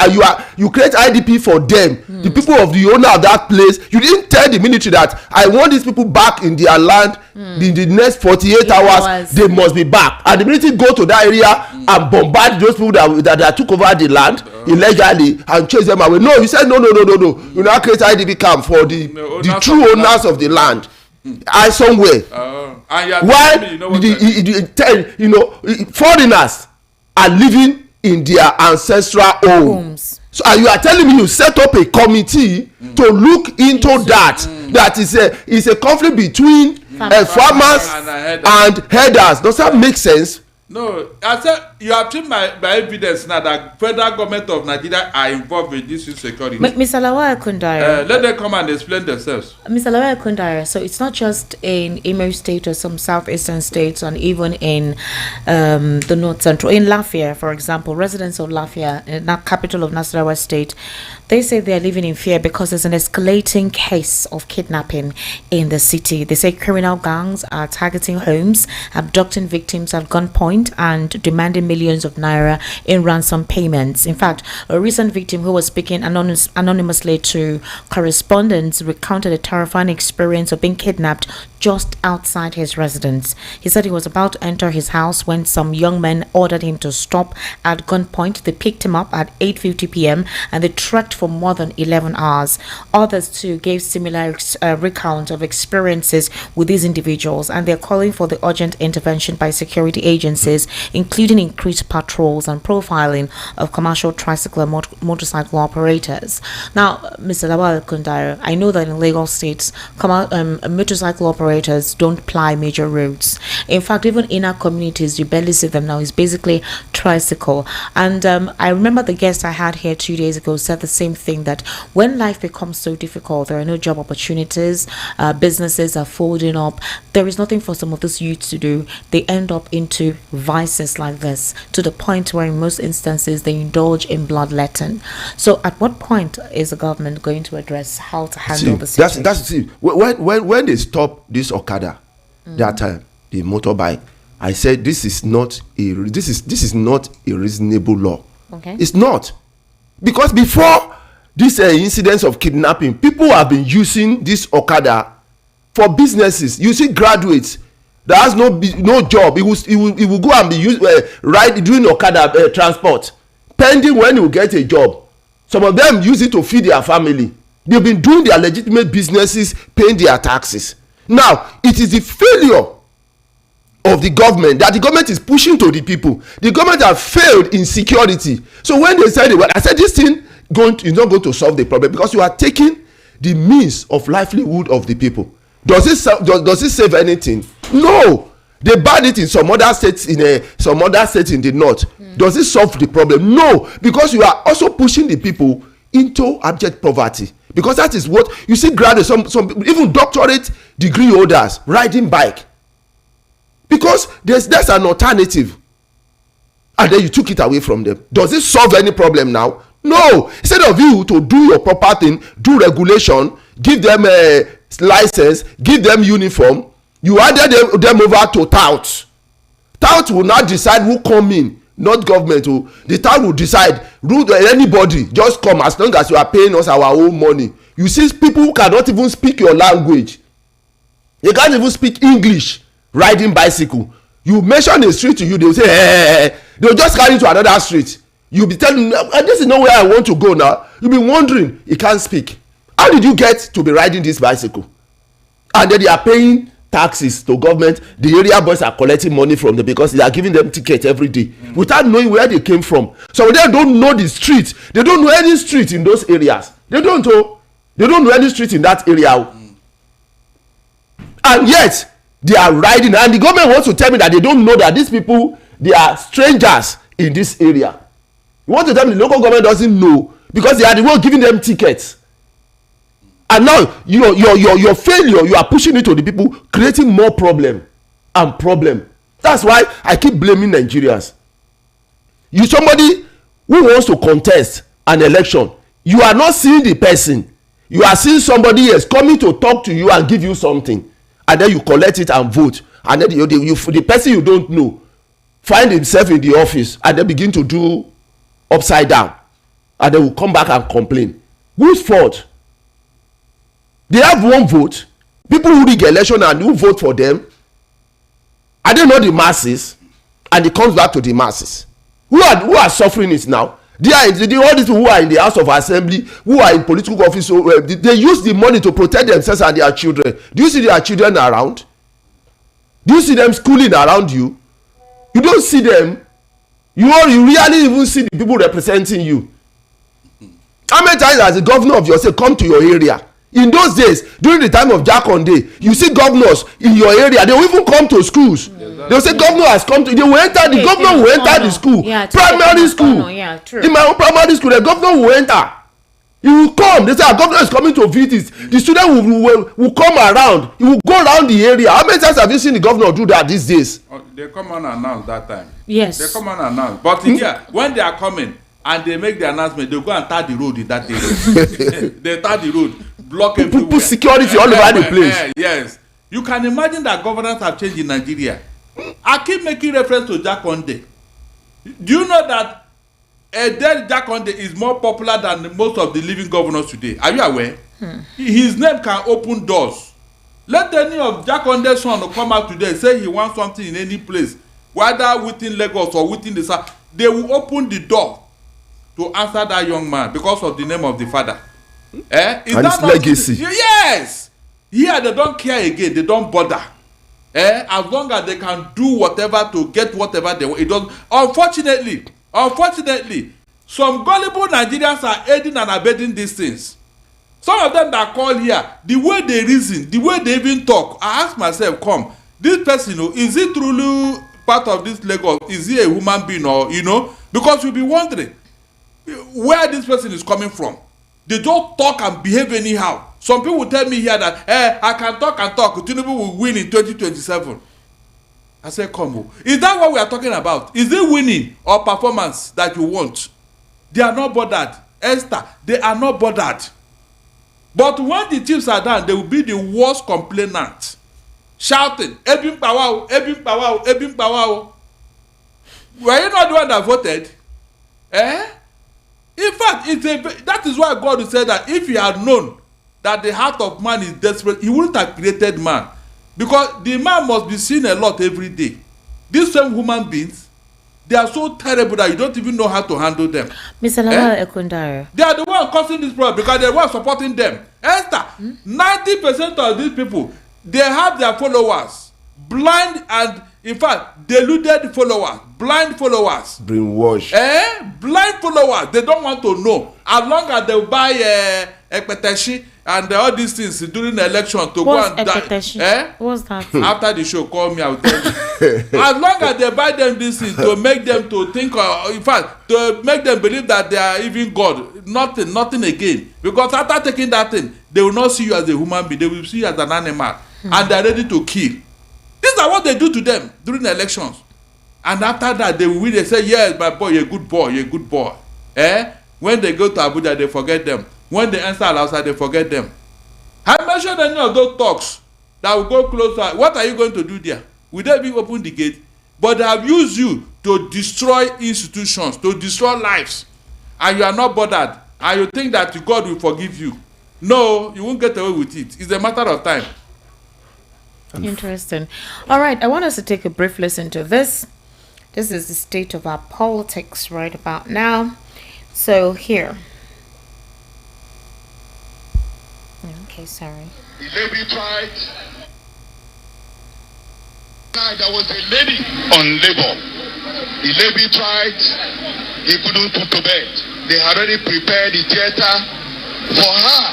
Speaker 3: you create IDP for them. The people of the owner of that place. You didn't tell the military that I want these people back in their land. In the next 48 hours, they must be back. And the military go to that area and bombard those people that took over the land illegally and chase them away. No, you said no. You now create IDP camp for the true owners of the land. Somewhere. Why foreigners are living in their ancestral homes. So you are telling me you set up a committee to look into that. That is a conflict between farmers and herders. Does that make sense?
Speaker 2: No, I said you have seen my evidence now that federal government of Nigeria are involved in this insecurity.
Speaker 1: Mr. Lawal Kundaya.
Speaker 2: Let them come and explain themselves.
Speaker 1: Mr. Lawal Kundaya, so it's not just in Imo State or some southeastern states, and even in the north central. In Lafia, for example, residents of Lafia, capital of Nasarawa State, they say they are living in fear because there's an escalating case of kidnapping in the city. They say criminal gangs are targeting homes, abducting victims at gunpoint, and demanding millions of naira in ransom payments. In fact, a recent victim who was speaking anonymously to correspondents recounted a terrifying experience of being kidnapped just outside his residence. He said he was about to enter his house when some young men ordered him to stop at gunpoint. They picked him up at 8:50 p.m. and they trekked for more than 11 hours. Others too gave similar recount of experiences with these individuals, and they're calling for the urgent intervention by security agencies, including increased patrols and profiling of commercial tricycle and motorcycle operators. Now, Mr. Lawal Kundaya, I know that in Lagos State, motorcycle operators don't ply major roads. In fact, even inner communities, you barely see them now. It's basically tricycle. And I remember the guest I had here 2 days ago said the same thing, that when life becomes so difficult, there are no job opportunities, businesses are folding up, there is nothing for some of these youths to do. They end up into vices like this, to the point where in most instances they indulge in bloodletting. So at what point is the government going to address how to handle the situation?
Speaker 3: That's when they stop this Okada that time, the motorbike, I said this is not a reasonable law.
Speaker 1: Okay.
Speaker 3: It's not, because before this incidents of kidnapping, people have been using this Okada for businesses. You see graduates that has no job, he will go and be doing Okada transport, pending when he will get a job. Some of them use it to feed their family. They've been doing their legitimate businesses, paying their taxes. Now it is the failure of the government that the government is pushing to the people. The government have failed in security. So when they said, I said this thing is not going to solve the problem, because you are taking the means of livelihood of the people. Does it save anything? No. They banned it in some other states in the north. Does it solve the problem? No, because you are also pushing the people into abject poverty. Because that is what you see, graduates, some even doctorate degree holders riding bike, because there's an alternative, and then you took it away from them. Does it solve any problem now? No. Instead of you to do your proper thing, do regulation, give them a license, give them uniform, you added them over to tout. Tout will not decide who come in, not government. The tout will decide. Anybody just come, as long as you are paying us our own money. You see people who cannot even speak your language, they can't even speak English, riding bicycle. You mention a street to you, they will say hey. They'll just carry you to another street. You'll be telling them, this is not where I want to go now. You'll be wondering, he can't speak. How did you get to be riding this bicycle? And then they are paying taxes to government. The area boys are collecting money from them because they are giving them tickets every day without knowing where they came from. So they don't know the street. They don't know any street in those areas. They don't know any street in that area. And yet they are riding, and the government wants to tell me that they don't know that these people, they are strangers in this area. You want to tell me the local government doesn't know because they are the one giving them tickets. And now your failure, you are pushing it to the people, creating more problem. That's why I keep blaming Nigerians. You somebody who wants to contest an election, you are not seeing the person. You are seeing somebody else coming to talk to you and give you something, and then you collect it and vote, and then the person you don't know find himself in the office and then begin to do upside down, and they will come back and complain. Whose fault? They have one vote. People who rig election and who vote for them, are they not the masses? And it comes back to the masses. Who are suffering it now? They are all these people who are in the House of Assembly, who are in political office. They use the money to protect themselves and their children. Do you see their children around? Do you see them schooling around you? You don't see them. You really even see the people representing you. How many times has the governor of your state come to your area? In those days, during the time of Jakonde, you see governors in your area. They will even come to schools. They will say governor has come to. They will enter. The governor will enter the school. Primary school. In my own primary school, the governor will enter. He will come. They say our governor is coming to visit. The student will come around. He will go around the area. How many times have you seen the governor do that these days?
Speaker 2: They come and announce that time.
Speaker 1: Yes.
Speaker 2: They come and announce. But here, when they are coming and they make the announcement, they go and tar the road in that area. They tar the road, block everywhere.
Speaker 3: Put security all over the place.
Speaker 2: Yes. You can imagine that governance have changed in Nigeria. I keep making reference to Jakonde. Do you know that a dead Jakonde is more popular than most of the living governors today? Are you aware? His name can open doors. Let any of Jakonde's son come out today, say he wants something in any place, whether within Lagos or within the south, they will open the door to answer that young man because of the name of the father. Is
Speaker 3: and his legacy.
Speaker 2: Yes. Here they don't care again. They don't bother. As long as they can do whatever to get whatever they want. It does. Unfortunately, some gullible Nigerians are aiding and abetting these things. Some of them that call here, the way they reason, the way they even talk, I ask myself, this person, is he truly part of this Lagos? Is he a human being or, because you'll be wondering where this person is coming from. They don't talk and behave anyhow. Some people will tell me here that, I can talk and talk. Tinubu will win in 2027. I say, is that what we are talking about? Is it winning or performance that you want? They are not bothered. Esther, they are not bothered. But when the chiefs are done, they will be the worst complainant, shouting, Ebim Pawao, Ebim Pawao, Ebim Pawao. Were you not the one that voted? In fact, that is why God said that if he had known that the heart of man is desperate, he wouldn't have created man. Because the man must be seen a lot every day. These same human beings, they are so terrible that you don't even know how to handle them.
Speaker 1: Mr. Lawal Ekundare.
Speaker 2: They are the ones causing this problem because they were supporting them. Esther, 90% of these people, they have their followers. Blind and, in fact, deluded followers. Blind followers.
Speaker 3: Brainwash.
Speaker 2: Blind followers. They don't want to know. As long as they buy a petition and all these things during the election to go and die.
Speaker 1: What's that?
Speaker 2: After the show, call me, I will tell you. As long as they buy them this thing to make them to think, in fact, to make them believe that they are even God, nothing again. Because after taking that thing, they will not see you as a human being, they will see you as an animal. And they are ready to kill. These are what they do to them during the elections. And after that, they will win. They say, yes, my boy, you're a good boy, you're a good boy. When they go to Abuja, they forget them. When they enter outside, they forget them. I mentioned any of those talks that will go closer. What are you going to do there? Will they be open the gate? But they have used you to destroy institutions, to destroy lives. And you are not bothered. And you think that God will forgive you. No, you won't get away with it. It's a matter of time.
Speaker 1: Interesting. All right, I want us to take a brief listen to this. This is the state of our politics right about now. So here. Okay, sorry.
Speaker 4: The lady tried. There was a lady on labor. The lady tried. He couldn't put to bed. They had already prepared the theater for her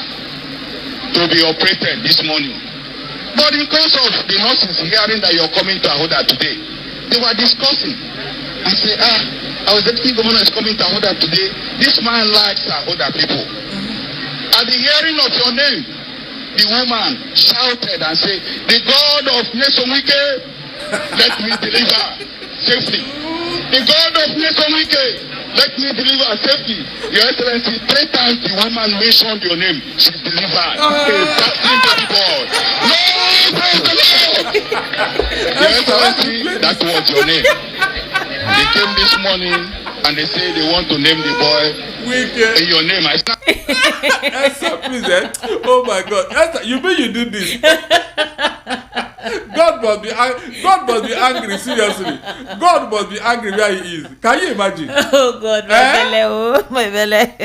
Speaker 4: to be operated this morning. But in case of the nurses hearing that you're coming to Ahoda today, they were discussing. I say, our deputy governor is coming to Ahoda today. This man likes Ahoda people. At the hearing of your name, the woman shouted and said, the God of Nesomike, let me deliver safely. The God of Nesomike, let me deliver safely. Your Excellency, 3 times the woman mentioned your name. She's delivered. Into God. No, praise the Lord. Your Excellency, that was your name. They came this morning and they say they want to name the boy in your name. I said,
Speaker 2: Esther, please, oh my God, Esther, you mean you do this? God must be angry, seriously. God must be angry where he is. Can you imagine?
Speaker 1: Oh God, my belly.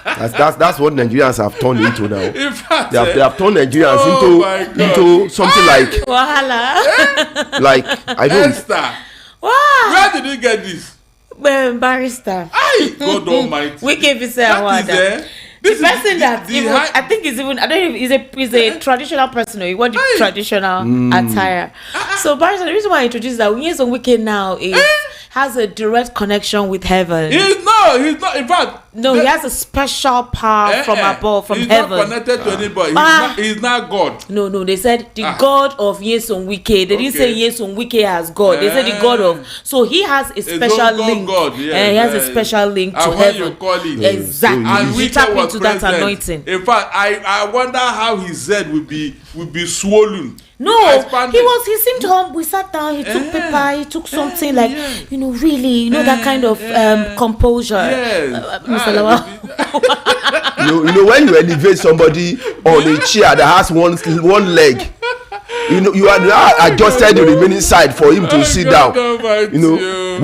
Speaker 3: That's what Nigerians have turned into now.
Speaker 2: In fact,
Speaker 3: they have turned Nigerians into something like
Speaker 1: Wahala.
Speaker 3: like I don't.
Speaker 2: Esther.
Speaker 1: Wow.
Speaker 2: Where did you get this?
Speaker 1: Barrister.
Speaker 2: Aye, God Almighty.
Speaker 1: We gave it
Speaker 2: That is
Speaker 1: the person that even, I think is even, I don't know if he's a traditional person or he wore the traditional attire. So Barrister, the reason why I introduced that Yes on Weekend now is has a direct connection with heaven.
Speaker 2: He's not. In fact,
Speaker 1: no, he has a special power from above, from heaven.
Speaker 2: He's not connected to anybody. He's not God.
Speaker 1: No, they said the God of Yes on Weekend. They didn't say Yes on Weekend as God. They said the God of. So he has a special link.
Speaker 2: God,
Speaker 1: he has a special link to heaven.
Speaker 2: You call it.
Speaker 1: Exactly.
Speaker 2: And
Speaker 1: we tap into that anointing.
Speaker 2: In fact, I wonder how his head will be swollen.
Speaker 1: No, he seemed humble. We sat down, he took paper, he took something like, really, that kind of composure.
Speaker 2: Yes.
Speaker 1: Mr. Lawal.
Speaker 3: When you elevate somebody on a chair that has one leg, you are adjusted the remaining side for him to sit down.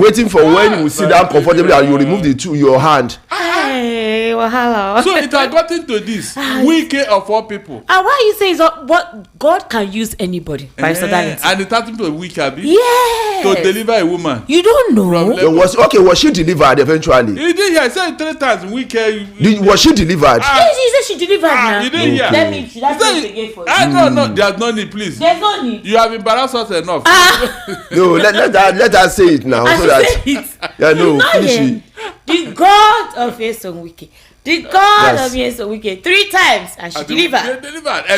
Speaker 3: Waiting for when you will sit down comfortably and you remove your hand.
Speaker 1: Hey, wahala.
Speaker 2: So it has gotten to this. Wicked of all people.
Speaker 1: And why you say is what God can use anybody by Darlington.
Speaker 2: And it happened to a wicked,
Speaker 1: yes,
Speaker 2: to deliver a woman.
Speaker 1: You don't know.
Speaker 3: Was she delivered eventually?
Speaker 2: He did. I said 3 times. Wicked.
Speaker 3: Was she delivered?
Speaker 1: Yes, he said she delivered now.
Speaker 2: You didn't hear.
Speaker 1: Let me. That's it again for you.
Speaker 2: No. There's no need, please.
Speaker 1: There's no need.
Speaker 2: You have embarrassed us enough.
Speaker 3: No, let her say it now. So that finish it.
Speaker 1: The God of Yes on Weekend. The God of Yes on Weekend 3 times and she delivered.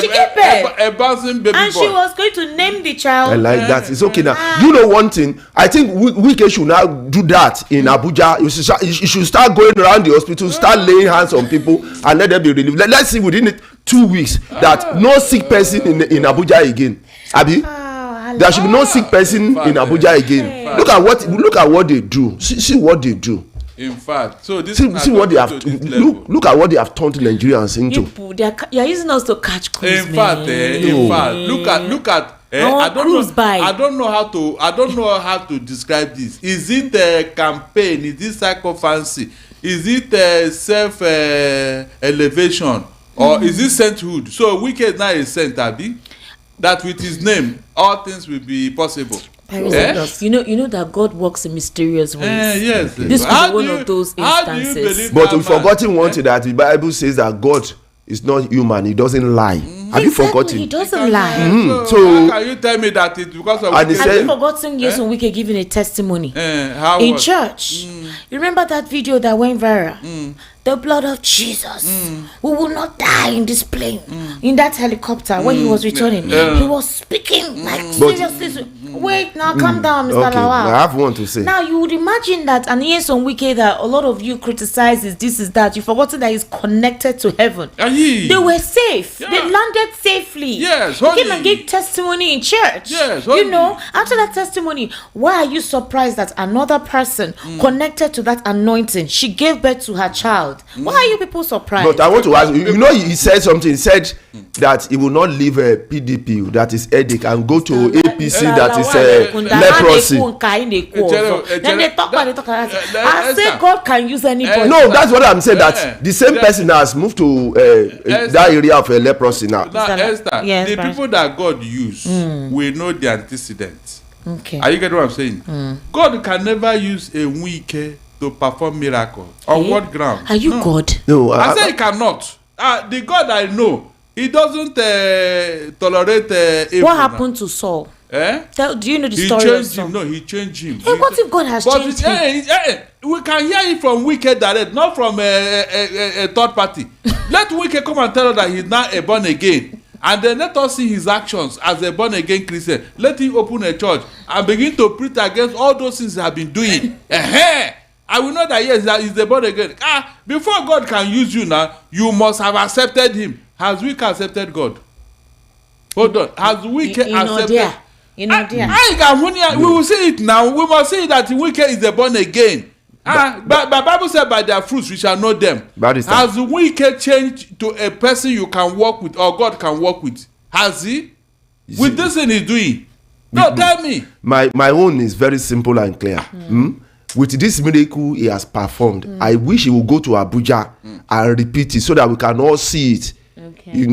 Speaker 1: She gave birth.
Speaker 2: A bouncing baby
Speaker 1: and
Speaker 2: boy.
Speaker 1: she was going to name the child.
Speaker 3: I like that. It's okay now. You know one thing? I think Wike should now do that in Abuja. You should start going around the hospital, start laying hands on people and let them be relieved. Let's see within 2 weeks that no sick person in Abuja again. Abi? There should be no sick person in Abuja again. Look at what they do. See what they do.
Speaker 2: In fact, so this
Speaker 3: see what they have look at what they have turned Nigerians into.
Speaker 1: You're using us to catch cruise.
Speaker 2: In fact, look at I don't know how to describe this. Is it a campaign? Is it psychophancy? Is it self elevation? Or is it sainthood? So Wicked now is saint, Abi, that with his name all things will be possible.
Speaker 1: You know that God works in mysterious ways.
Speaker 2: Yes.
Speaker 1: This could be one of those instances.
Speaker 3: But we've forgotten one thing, that the Bible says that God is not human. He doesn't lie. Have you forgotten?
Speaker 1: He doesn't lie.
Speaker 2: So how can you tell me that it's because of?
Speaker 1: Have you forgotten Yes on Weekend giving a testimony in church? You remember that video that went viral? The blood of Jesus. We will not die in this plane. In that helicopter when he was returning, he was speaking like seriously. Wait, now calm down, Mr.
Speaker 3: Okay,
Speaker 1: Lawal.
Speaker 3: I have one to say.
Speaker 1: Now you would imagine that, and Yes on Weekend that a lot of you criticize is this is that. You forgotten that he's connected to heaven. They were safe. They landed safely.
Speaker 2: Yes,
Speaker 1: he came and gave testimony in church.
Speaker 2: Yes,
Speaker 1: after that testimony, why are you surprised that another person connected to that anointing, she gave birth to her child? Why are you people surprised?
Speaker 3: But I want to ask you, he said something. He said that he will not leave a PDP, that is headache, and go to APC, that is leprosy.
Speaker 1: Then they talk. I say God can use anybody.
Speaker 3: No, that's what I'm saying, that the same person has moved to that area of leprosy now.
Speaker 2: Esther, the people that God use will know the antecedents.
Speaker 1: Okay.
Speaker 2: Are you getting what I'm saying? God can never use a weak to perform miracles. On what ground?
Speaker 1: Are you God?
Speaker 3: No,
Speaker 2: I say he cannot. The God I know, he doesn't tolerate evil.
Speaker 1: What happened to Saul? Do you know the story of Saul?
Speaker 2: He changed him.
Speaker 1: What if God has changed him?
Speaker 2: We can hear it from Wicked direct, not from a third party. Let Wicked come and tell us that he's now a born again. And then let us see his actions as a born again Christian. Let him open a church and begin to preach against all those things he has been doing. I will know that yes, that is the born again. Before God can use you now, you must have accepted him. Has Wicked accepted God? Hold on. Has Wicked accepted? We will see it now. We must see that Wicked is the born again. But Bible said by their fruits we shall know them. Has Wicked changed to a person you can work with or God can work with? Has he? With this thing he's doing? No, tell me.
Speaker 3: My own is very simple and clear. With this miracle he has performed, I wish he will go to Abuja and repeat it so that we can all see it. Okay.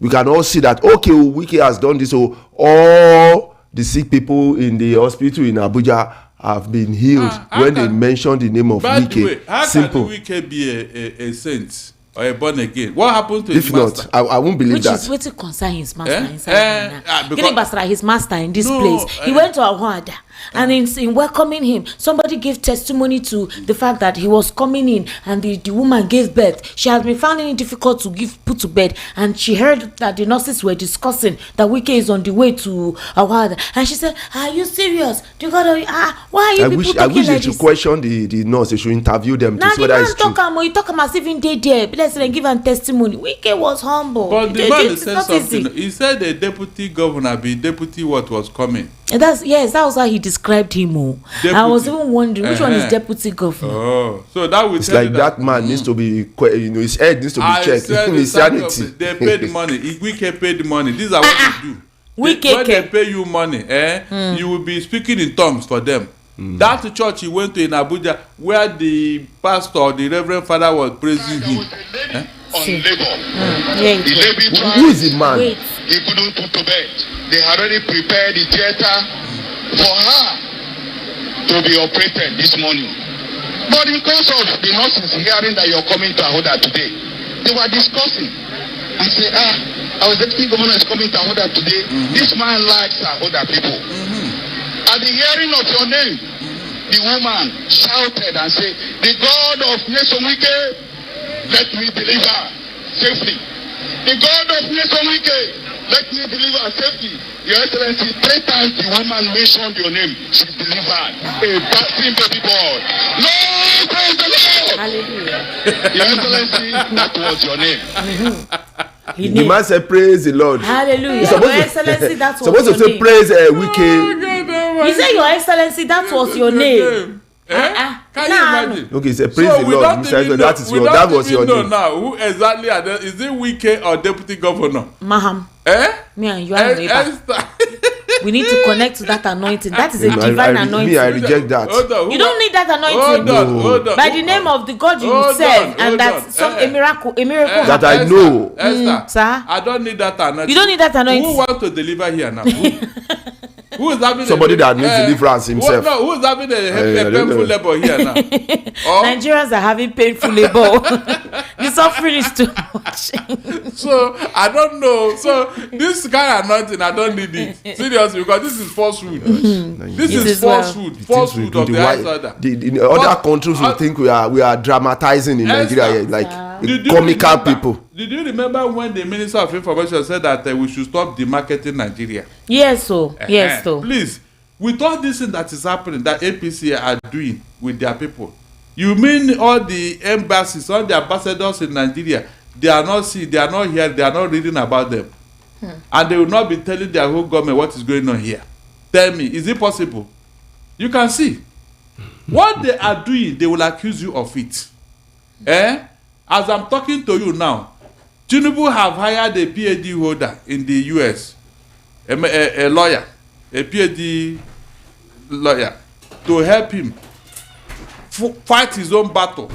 Speaker 3: We can all see that, Wicked has done this. So all the sick people in the hospital in Abuja have been healed when they mentioned the name of Wike.
Speaker 2: Simple. How can Wike be a saint or a born again? What happened to his master?
Speaker 3: If not, I won't believe that.
Speaker 1: Which is what to concern his master inside his master in this place. He went to Awada. And in welcoming him, somebody gave testimony to the fact that he was coming in and the woman gave birth. She has been finding it difficult to put to bed, and she heard that the nurses were discussing that Wike is on the way to Awada, and she said, "Are you serious? Do you gotta why are you people talking like this?" I wish they should
Speaker 3: question the nurse. They should interview them to see whether it's true.
Speaker 1: You talk as even they there. Let's give him testimony. Wike was humble.
Speaker 2: But the man said something. He said the deputy governor, deputy what was coming.
Speaker 1: And that was how he described him. I was even wondering which one is deputy governor.
Speaker 2: Oh, so that would
Speaker 3: it's like that man needs to be, his head needs to be checked. His sanity.
Speaker 2: They paid money. If Wike paid money, these are what they do. When they pay you money, you will be speaking in tongues for them. That's the church he went to in Abuja, where the pastor, the reverend father, was praising him.
Speaker 4: On labor.
Speaker 3: Who is the man?
Speaker 4: He couldn't put to bed. They had already prepared the theater for her to be operated this morning. But in course of the nurses hearing that you're coming to Ahoda today, they were discussing and say, our deputy governor is coming to Ahoda today. This man likes Ahoda people. At the hearing of your name, the woman shouted and said, "The God of Nyesom Wike, let me deliver safely. The God of Nyesom Wike, let me deliver safely." Your Excellency, 3 times the woman mentioned your name. She's delivered. A passing baby boy. No, praise the Lord.
Speaker 1: Hallelujah.
Speaker 4: Your Excellency, that was your name.
Speaker 3: The man said, "Praise the Lord."
Speaker 1: Hallelujah. Your Excellency, that was
Speaker 3: supposed to say, "Praise Wike."
Speaker 1: He said, "Your Excellency, that was your name."
Speaker 2: Can you imagine?
Speaker 3: Okay, he said, "Praise the Lord." That was your name.
Speaker 2: Now, who exactly is it? Wike or deputy governor?
Speaker 1: Maham. Me and you are neighbor. We need to connect to that anointing. That is a divine anointing.
Speaker 3: I reject that.
Speaker 1: You don't need that anointing.
Speaker 2: Hold on.
Speaker 1: By the name of the God you serve, and that's a miracle
Speaker 3: that I know.
Speaker 2: Esther,
Speaker 1: sir,
Speaker 2: I don't need that anointing.
Speaker 1: You don't need that anointing.
Speaker 2: Who wants to deliver here now? Who is having
Speaker 3: somebody that needs deliverance himself?
Speaker 2: Who is having a painful labor here now?
Speaker 1: Nigerians are having painful labor. The suffering is too much.
Speaker 2: So I don't know. So this kind of anointing, I don't need it. Seriously, because this is falsehood. This is falsehood. Falsehood of the outsider.
Speaker 3: In other countries, we think we are dramatizing in Nigeria, like comical people.
Speaker 2: Did you remember when the Minister of Information said that we should stop demarketing Nigeria?
Speaker 1: Yes, so. Yes, so.
Speaker 2: Please, with all this thing that is happening, that APC are doing with their people, you mean all the embassies, all the ambassadors in Nigeria, they are not here, they are not reading about them, and they will not be telling their whole government what is going on here? Tell me, is it possible? You can see what they are doing. They will accuse you of it. As I'm talking to you now, Tinubu have hired a PhD holder in the US, a lawyer, a PhD lawyer, to help him fight his own battle.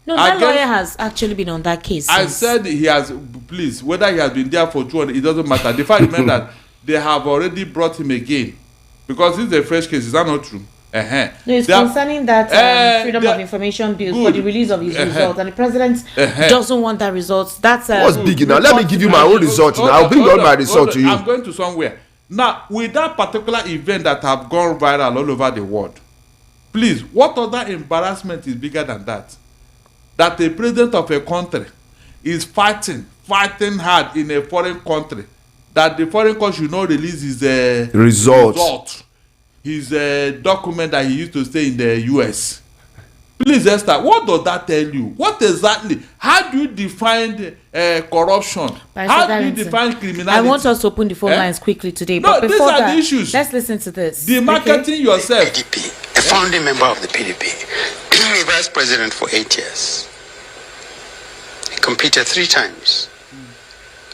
Speaker 1: No, that lawyer has actually been on that case.
Speaker 2: I said he has, please, whether he has been there for 200, it doesn't matter. The fact remains that they have already brought him again, because this is a fresh case. Is that not true?
Speaker 1: No, it's concerning that freedom of information bill for the release of his results, and the president doesn't want that results. That's
Speaker 3: what's big now. Let me give you my own result now. I'll bring all my result to you.
Speaker 2: I'm going to somewhere now with that particular event that have gone viral all over the world. Please, what other embarrassment is bigger than that? That the president of a country is fighting hard in a foreign country, that the foreign country should not release his result. His document that he used to stay in the US. Please, Esther, what does that tell you? What exactly? How do you define corruption? How do you define criminality?
Speaker 1: I want us to open the phone lines quickly today.
Speaker 2: No,
Speaker 1: but before
Speaker 2: these are the issues.
Speaker 1: Let's listen to this.
Speaker 2: Demarketing yourself.
Speaker 5: PDP, a founding member of the PDP, vice president for 8 years. He competed 3 times,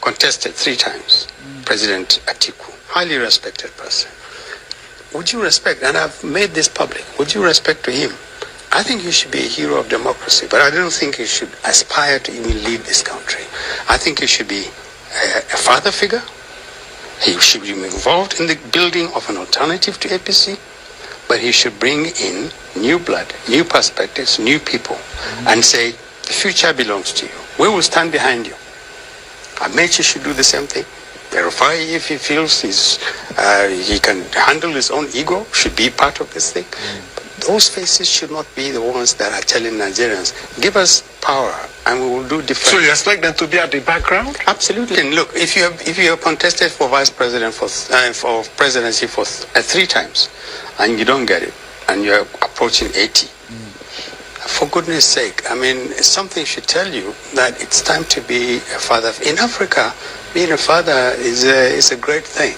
Speaker 5: contested 3 times. President Atiku, highly respected person. Would you respect, and I've made this public, would you respect to him? I think he should be a hero of democracy, but I don't think he should aspire to even lead this country. I think he should be a father figure. He should be involved in the building of an alternative to APC. But he should bring in new blood, new perspectives, new people, and say, the future belongs to you. We will stand behind you. Amechi should do the same thing. Verify if he feels he can handle his own ego, should be part of this thing. But those faces should not be the ones that are telling Nigerians, give us power and we will do different.
Speaker 6: So you expect them to be at the background?
Speaker 5: Absolutely. And look, if you have contested for vice president for presidency for 3 times and you don't get it and you're approaching 80, for goodness sake, I mean, something should tell you that it's time to be a father. In Africa, being a father is a great thing.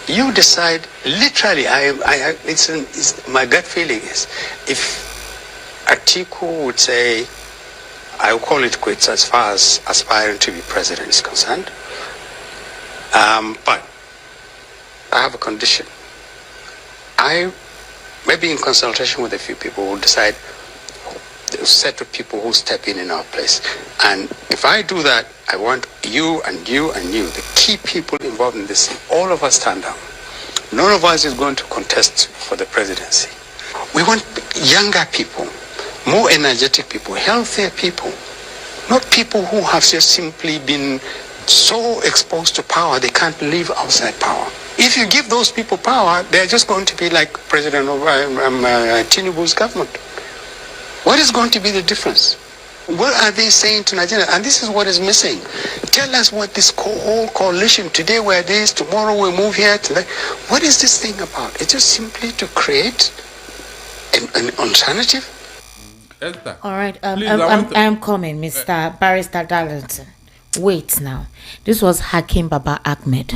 Speaker 5: You decide, literally, my gut feeling is, if Atiku would say, I will call it quits as far as aspiring to be president is concerned, but I have a condition. I, maybe in consultation with a few people, will decide a set of people who step in our place. And if I do that, I want you and you and you, the key people involved in this thing, all of us stand down. None of us is going to contest for the presidency. We want younger people, more energetic people, healthier people, not people who have just simply been so exposed to power they can't live outside power. If you give those people power, they're just going to be like President Tinubu's government. What is going to be the difference? What are they saying to Nigeria? And this is what is missing. Tell us what this whole coalition, today we're this, tomorrow we move here, today. What is this thing about? It's just simply to create an alternative.
Speaker 2: Esther,
Speaker 1: All right,
Speaker 2: please,
Speaker 1: I'm coming, Mr. Barrister Darlington. Wait now. This was Hakim Baba Ahmed.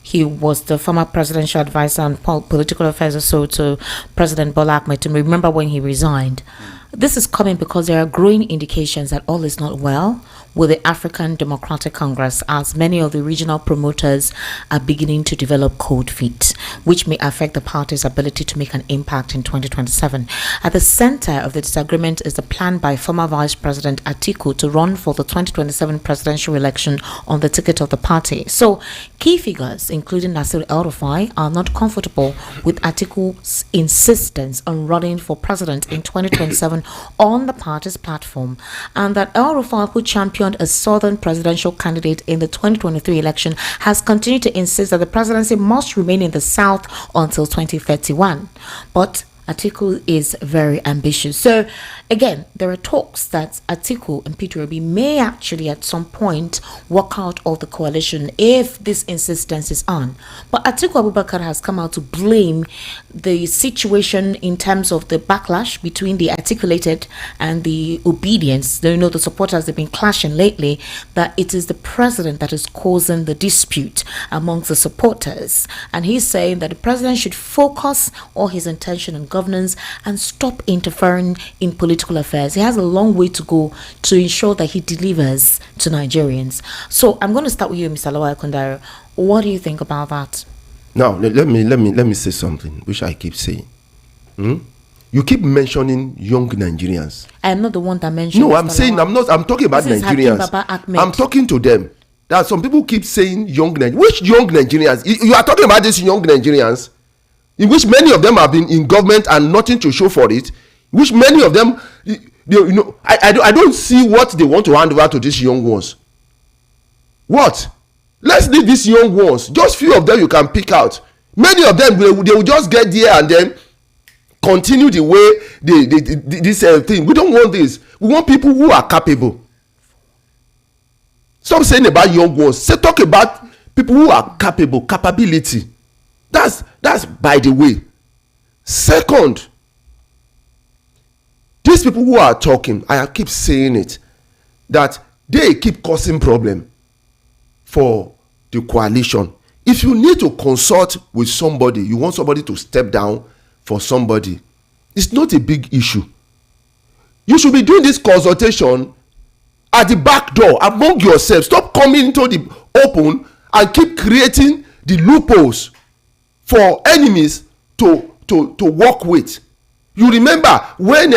Speaker 1: He was the former presidential advisor on political affairs also to President Bola Ahmed. To remember when he resigned. This is coming because there are growing indications that all is not well with the African Democratic Congress, as many of the regional promoters are beginning to develop cold feet, which may affect the party's ability to make an impact in 2027. At the center of the disagreement is the plan by former Vice President Atiku to run for the 2027 presidential election on the ticket of the party. So, key figures, including Nasir El-Rufai, are not comfortable with Atiku's insistence on running for president in 2027 on the party's platform, and that El-Rufai, who championed a southern presidential candidate in the 2023 election, has continued to insist that the presidency must remain in the south until 2031. But Atiku is very ambitious. So, again, there are talks that Atiku and Peter Obi may actually at some point work out of the coalition if this insistence is on. But Atiku Abubakar has come out to blame the situation in terms of the backlash between the articulated and the obedience. You know, the supporters have been clashing lately, that it is the president that is causing the dispute amongst the supporters. And he's saying that the president should focus all his attention on governance and stop interfering in political affairs. He has a long way to go to ensure that he delivers to Nigerians. So I'm going to start with you, Mr. Lawal Kondaro. What do you think about that?
Speaker 3: Now let me say something which I keep saying. You keep mentioning young Nigerians.
Speaker 1: I am not the one that mentioned.
Speaker 3: No, I'm saying I'm talking about
Speaker 1: This is
Speaker 3: Nigerians.
Speaker 1: Hakim Baba Ahmed.
Speaker 3: I'm talking to them. There are some people keep saying young Nigerians. Which young Nigerians? You are talking about these young Nigerians, in which many of them have been in government and nothing to show for it. Which many of them, I don't see what they want to hand over to these young ones. What? Let's leave these young ones. Just few of them you can pick out. Many of them they will just get there and then continue the way this thing. We don't want this. We want people who are capable. Stop saying about young ones. Talk about people who are capable, capability. That's by the way. Second, these people who are talking, I keep saying it, that they keep causing problem for the coalition. If you need to consult with somebody, you want somebody to step down for somebody, it's not a big issue. You should be doing this consultation at the back door among yourselves. Stop coming into the open and keep creating the loopholes for enemies to work with. You remember when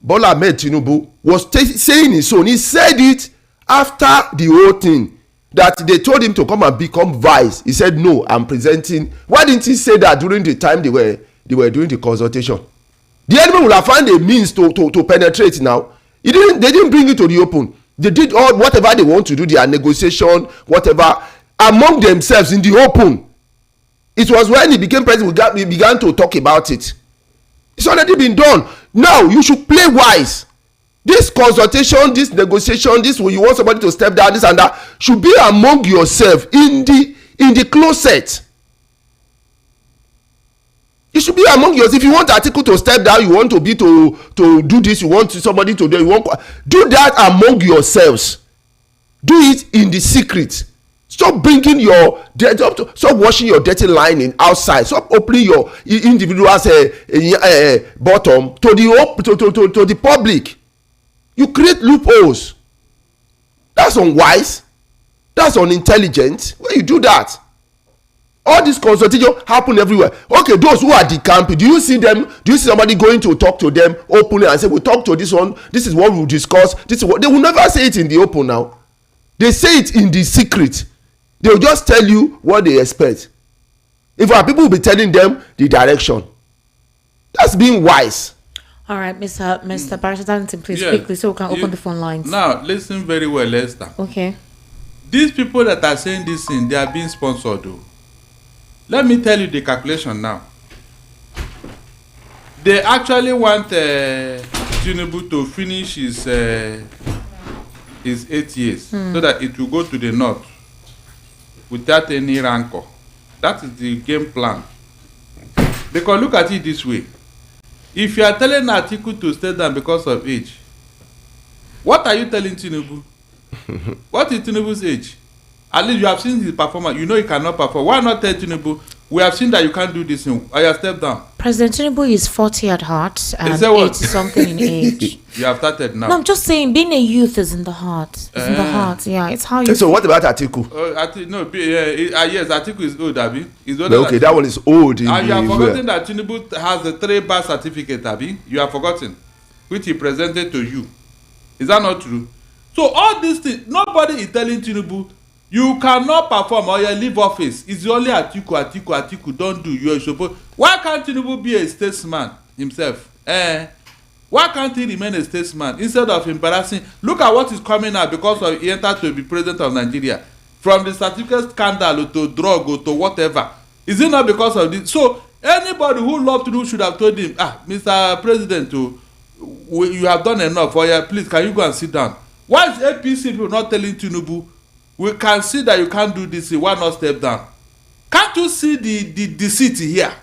Speaker 3: Bola Ahmed Tinubu was saying his own, he said it after the whole thing, that they told him to come and become vice. He said, no, I'm presenting. Why didn't he say that during the time they they were doing the consultation. The enemy will have found a means to penetrate now. They didn't bring it to the open. They did all whatever they want to do, their negotiation, whatever, among themselves in the open. It was when he became president we began to talk about it. It's already been done. Now you should play wise. This consultation, this negotiation, this when you want somebody to step down, this and that, should be among yourself in the closet. It should be among yours. If you want Atiku to step down, you want to do this, you want somebody to do, do that among yourselves. Do it in the secret. Stop bringing your stop washing your dirty lining outside. Stop opening your individual's bottom to the public. You create loopholes. That's unwise. That's unintelligent. When you do that, all this consultation happen everywhere. Okay, those who are the camp, do you see them? Do you see somebody going to talk to them openly and say, "We talk to this one. This is what we'll discuss." This is what they will never say it in the open. Now, they say it in the secret. They will just tell you what they expect. If our people will be telling them the direction, that's being wise.
Speaker 1: All right, Mr. President, please quickly so we can open the phone lines.
Speaker 2: Now, listen very well, Lester.
Speaker 1: Okay.
Speaker 2: These people that are saying this thing, they are being sponsored, though. Let me tell you the calculation now. They actually want Tinubu to finish his 8 years so that it will go to the north without any rancor. That is the game plan. Because look at it this way. If you are telling Atiku to stay down because of age, what are you telling Tinubu? What is Tinubu's age? At least you have seen his performance. You know he cannot perform. Why not tell Tinubu, we have seen that you can't do this thing. I have stepped down.
Speaker 1: President Tinubu is 40 at heart and 80 something in age.
Speaker 2: You have started now.
Speaker 1: No, I'm just saying, being a youth is in the heart. It's in the heart. Yeah, it's how you.
Speaker 3: So what about Atiku?
Speaker 2: Yes, Atiku is old, Abi. He's older.
Speaker 3: Okay, that one is old.
Speaker 2: And you have forgotten that Tinubu has a 3-bar certificate, Abi. You have forgotten, which he presented to you. Is that not true? So all these things, nobody is telling Tinubu, you cannot perform or you leave office. It's only Atiku. Don't do. You are supposed. Why can't Tinubu be a statesman himself? Why can't he remain a statesman instead of embarrassing? Look at what is coming out because of he entered to be president of Nigeria. From the certificate scandal to drug or to whatever. Is it not because of this? So anybody who loved Tinubu should have told him, Mr. President, you have done enough. Or please, can you go and sit down? Why is APC people not telling Tinubu, we can see that you can't do this, why not step down? Can't you see the deceit here?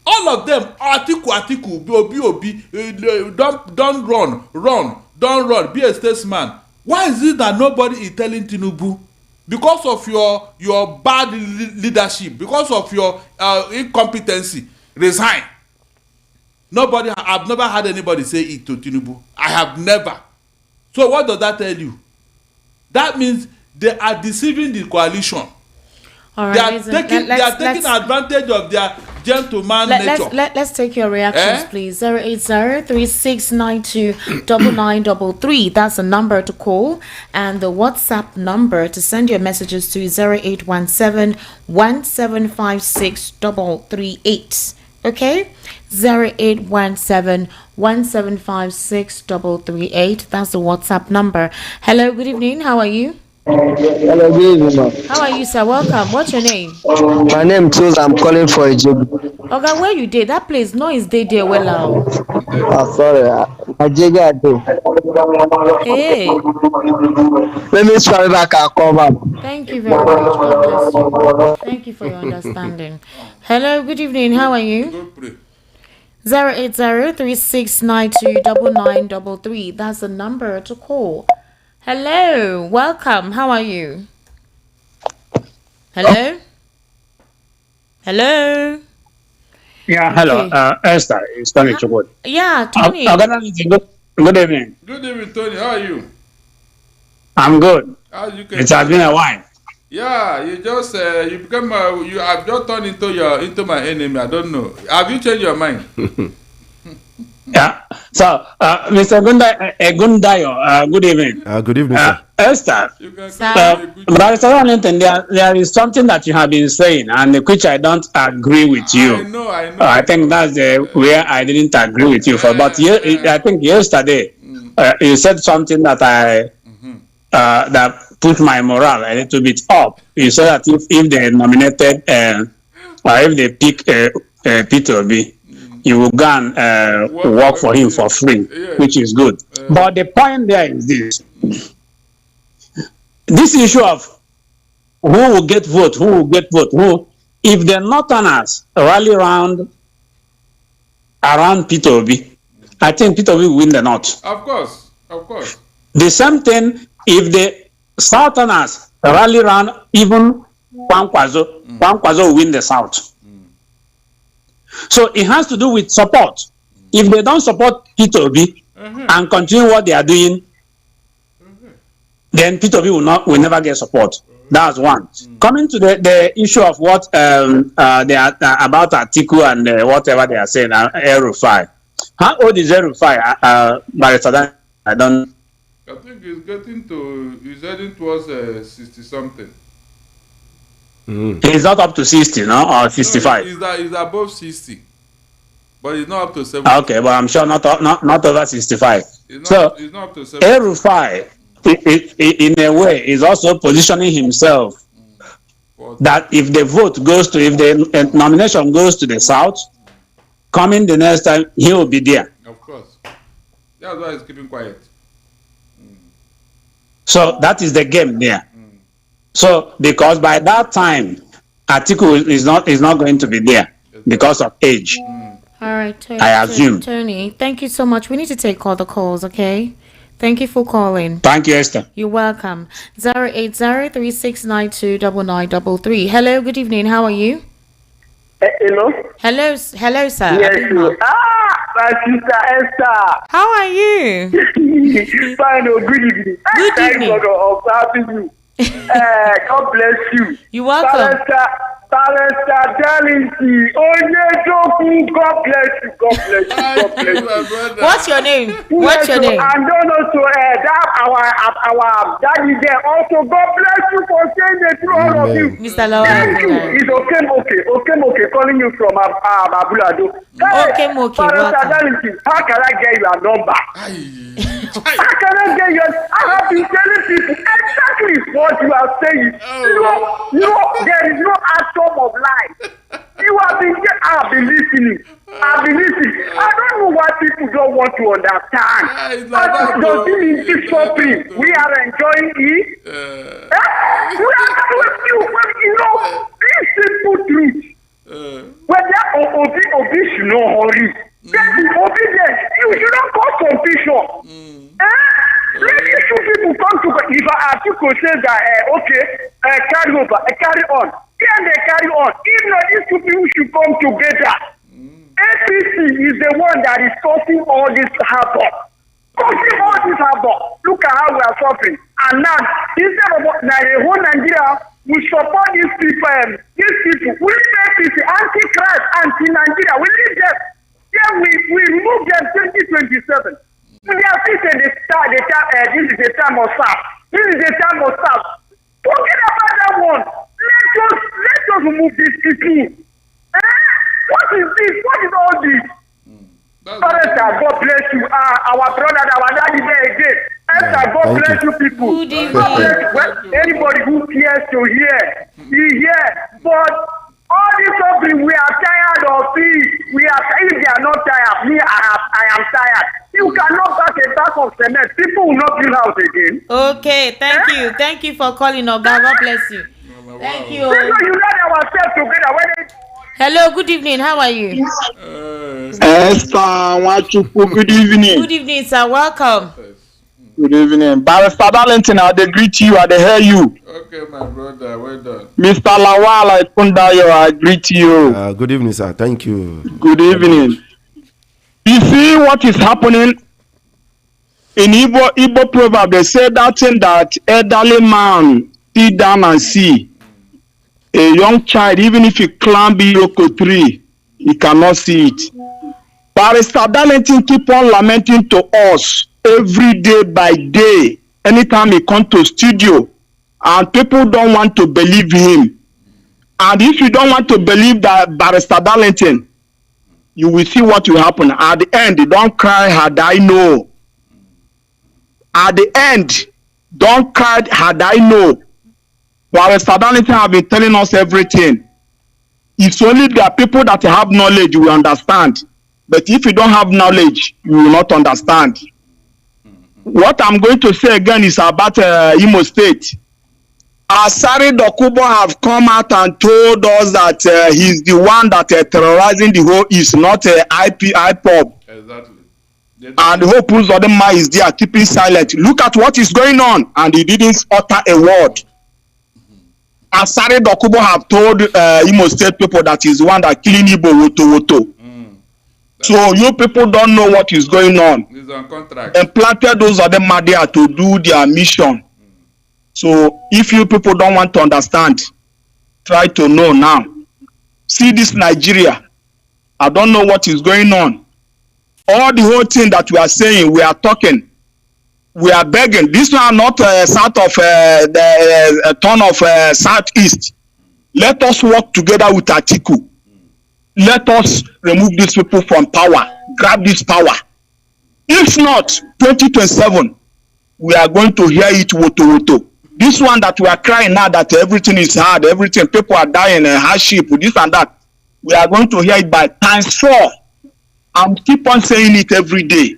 Speaker 2: All of them, Atiku, Obi, don't run, be a statesman. Why is it that nobody is telling Tinubu? Because of your bad leadership, because of your incompetency, resign. I've never had anybody say it to Tinubu. I have never. So what does that tell you? That means they are deceiving the coalition. All right, they are taking advantage of their gentleman nature.
Speaker 1: Let's take your reactions, please. 080-3692-9933. That's the number to call, and the WhatsApp number to send your messages to 0817-1756-338. Okay, 0817-1756-338. That's the WhatsApp number. Hello, good evening. How are you?
Speaker 7: Hello, good evening, ma'am.
Speaker 1: How are you, sir? Welcome. What's your name?
Speaker 7: My name is I'm calling for a job.
Speaker 1: Okay, where you did? That place noise they there well now.
Speaker 7: Sorry, I jigga do.
Speaker 1: Hey.
Speaker 7: Let me try back. I'll come back.
Speaker 1: Thank you very much. God bless you. Thank you for your understanding. Hello, good evening. How are you? 080-3692-9933. That's the number to call. Hello, welcome. How are you? Hello? Hello?
Speaker 8: Yeah, hello.
Speaker 1: Okay.
Speaker 8: Esther, it's Tony Chukwu.
Speaker 1: Yeah, Tony.
Speaker 8: Good evening.
Speaker 2: Good evening, Tony. How are you?
Speaker 8: I'm good.
Speaker 2: It
Speaker 8: has been a while.
Speaker 2: Yeah, you just you become you have just turned into my enemy. I don't know. Have you changed your mind?
Speaker 8: Yeah. So, Mr. Gundayo, good evening.
Speaker 3: Good evening, sir.
Speaker 8: Esther,
Speaker 2: You can
Speaker 1: Sir?
Speaker 2: call me a good
Speaker 8: Barrister Darlington, there is something that you have been saying, and which I don't agree with you.
Speaker 2: I know.
Speaker 8: I think that's where I didn't agree with you for. But I think yesterday you said something that that put my morale a little bit up. You said that if they nominated or if they pick Peter Obi, you will go and work for him for free, which is good. But the point there is this. This issue of who will get vote, if the Northerners rally around Peter Obi, I think Peter Obi will win the North.
Speaker 2: Of course.
Speaker 8: The same thing if the Southerners rally around even Kwankwaso will win the South. So it has to do with support. If they don't support Peter Obi and continue what they are doing, then Peter Obi will never get support. That's one. Coming to the issue of what they are about Atiku and whatever they are saying, El-Rufai. How old is El-Rufai? Barrister, I don't.
Speaker 2: I think he's heading towards 60 something.
Speaker 8: He's not up to 60, no, or 65.
Speaker 2: No, he's above 60, but he's not up to 70.
Speaker 8: Okay, but I'm sure not over 65.
Speaker 2: He's not up to 70.
Speaker 8: El-Rufai, in a way, is also positioning himself that if the nomination goes to the South, coming the next time, he will be there.
Speaker 2: Of course. That's why he's keeping quiet.
Speaker 8: So that is the game there. So because by that time, Atiku is not going to be there because of age.
Speaker 1: All right, Tony,
Speaker 8: I assume.
Speaker 1: Tony, thank you so much. We need to take all the calls, okay? Thank you for calling.
Speaker 8: Thank you, Esther.
Speaker 1: You're welcome. 08036929933. Hello, good evening. How are you?
Speaker 7: Hello?
Speaker 1: Hello, sir.
Speaker 7: Yes, you. My sister Esther.
Speaker 1: How are you?
Speaker 7: Fine, good evening.
Speaker 1: Good
Speaker 7: Thank
Speaker 1: evening.
Speaker 7: God for having you. God bless you.
Speaker 1: You're welcome.
Speaker 7: Barrister Darlington. God bless you.
Speaker 1: What's your name? What's your name?
Speaker 7: And don't also that our daddy there also. God bless you for saying the truth, all of you.
Speaker 1: Mr. Lawa.
Speaker 7: Thank you. It's okay. Calling you from Abulado.
Speaker 1: Okay,
Speaker 7: Barrister
Speaker 1: welcome.
Speaker 7: Darlington, how can I get your number? How can I get your? I have been telling people exactly what you are saying. There is no atom of life. You have been. I have been listening. I don't know why people don't want to understand. Does it mean this suffering? We are enjoying it. We are this simple truth. When that Obi should not hurry. Then be obedient. You should not cause confusion. Let these two people come together. If Atiku says that, carry over, carry on. Then they carry on. If not, these two people should come together. APC is the one that is causing all this havoc. Look at how we are suffering. And now, instead of the whole Nigeria, we support these people. We leave APC, anti-Christ, anti-Nigeria. We leave them. Then we remove them 2027. We are saying this is the time of SAF. This is the time of SAF. Forget about that one. Let us remove this people. What is this? What is all this? God bless you. Our brother, our daddy there again. God bless you people.
Speaker 1: Good evening.
Speaker 7: Anybody who cares to hear, he hear. But all this suffering, we are tired of it. If they are not tired, I am tired. You cannot back a back of cement. People will not build house again.
Speaker 1: Okay, thank you. Thank you for calling, Oga. God bless you. Thank you.
Speaker 7: You let ourselves together.
Speaker 1: Hello, good evening. How are you?
Speaker 9: Esther, good evening.
Speaker 1: Good evening, sir. Welcome.
Speaker 9: Good evening. Barrister Darlington, I greet you, I hear you.
Speaker 2: Okay, my brother, well done.
Speaker 9: Mr. Lawal, I greet you.
Speaker 3: Good evening, sir. Thank you.
Speaker 9: Good evening. You see what is happening in Igbo proverb? They say that thing that elderly man sit down and see. A young child, even if you climb the Yoko tree, he cannot see it. Barrister Darlington keep on lamenting to us every day by day anytime he come to studio, and people don't want to believe him. And if you don't want to believe that Barrister Darlington, you will see what will happen. At the end, don't cry had I know. At the end, don't cry had I know. Barrister Darlington have been telling us everything. It's only the people that have knowledge will understand. But if you don't have knowledge, you will not understand. What I'm going to say again is about Imo State. Asari Dokubo have come out and told us that he's the one that terrorizing the whole East, not IPOB.
Speaker 2: Exactly.
Speaker 9: And Hope Uzodinma is there keeping silent. Look at what is going on, and he didn't utter a word. Asari Dokubo have told Imo State people that he's the one that killing Igbo woto. So you people don't know what is going on.
Speaker 2: He's on contract.
Speaker 9: And planted those of them there to do their mission. So if you people don't want to understand, try to know now. See this Nigeria. I don't know what is going on. All the whole thing that we are saying, we are talking, we are begging. This one not south of the turn of southeast. Let us work together with Atiku. Let us remove these people from power. Grab this power. If not, 2027, we are going to hear it woto. This one that we are crying now that everything is hard, everything, people are dying, hardship, this and that. We are going to hear it by times 4. And keep on saying it every day.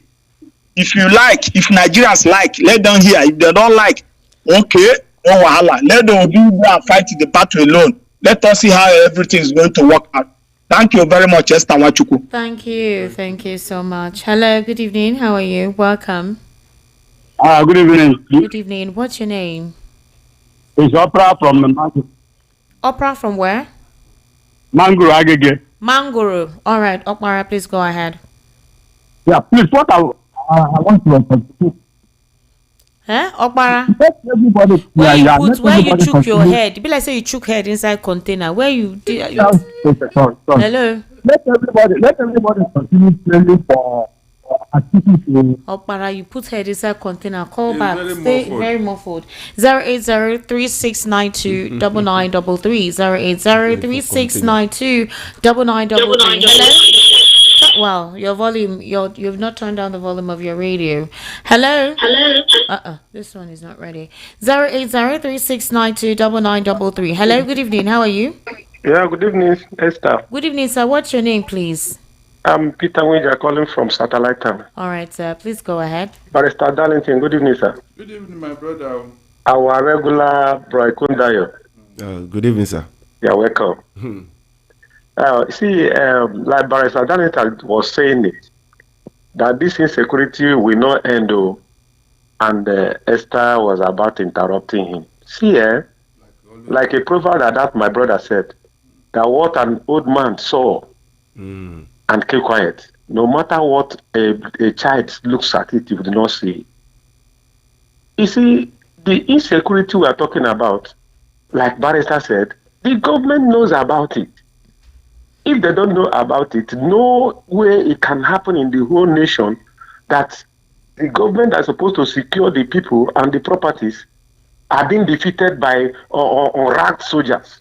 Speaker 9: If you like, if Nigerians like, let them hear. If they don't like, okay, no wahala. Let them do and fight the battle alone. Let us see how everything is going to work out. Thank you very much, Esther Wachuku.
Speaker 1: Thank you so much. Hello, good evening. How are you? Welcome.
Speaker 9: Good evening.
Speaker 1: Good evening. What's your name?
Speaker 9: It's Opera from Manguru.
Speaker 1: Opera from where?
Speaker 9: Manguru Agege.
Speaker 1: Manguru. All right, Opera, please go ahead.
Speaker 9: Yeah, please, what I want to contribute.
Speaker 1: Opera?
Speaker 9: Everybody,
Speaker 1: Where you chook your head. It be like say you chook head inside container. Where you did
Speaker 9: sorry.
Speaker 1: Hello?
Speaker 9: Let everybody continue praying for activity.
Speaker 1: Opera, you put head inside container. Call
Speaker 2: It's
Speaker 1: back.
Speaker 2: very
Speaker 1: Stay
Speaker 2: muffled.
Speaker 1: very muffled. 08036929933. 08036929933. Hello? Well, your volume, you've not turned down the volume of your radio. Hello? This one is not ready. 08036929933. Hello, good evening. How are you?
Speaker 6: Yeah, good evening, Esther.
Speaker 1: Good evening, sir. What's your name, please?
Speaker 6: I'm Peter Winja calling from Satellite Town.
Speaker 1: All right, sir. Please go ahead.
Speaker 6: Barrister Darlington, good evening, sir.
Speaker 2: Good evening, my brother.
Speaker 6: Our regular Bro Kundayo.
Speaker 3: Good evening, sir.
Speaker 6: You're welcome. Like Barrister Darlington was saying it, that this insecurity will not end, and Esther was about interrupting him. See, like a proverb that my brother said, that what an old man saw and keep quiet, no matter what a child looks at it, you do not see it. You see, the insecurity we are talking about, like Barrister said, the government knows about it. If they don't know about it, no way it can happen in the whole nation that the government that's supposed to secure the people and the properties are being defeated by unragged soldiers.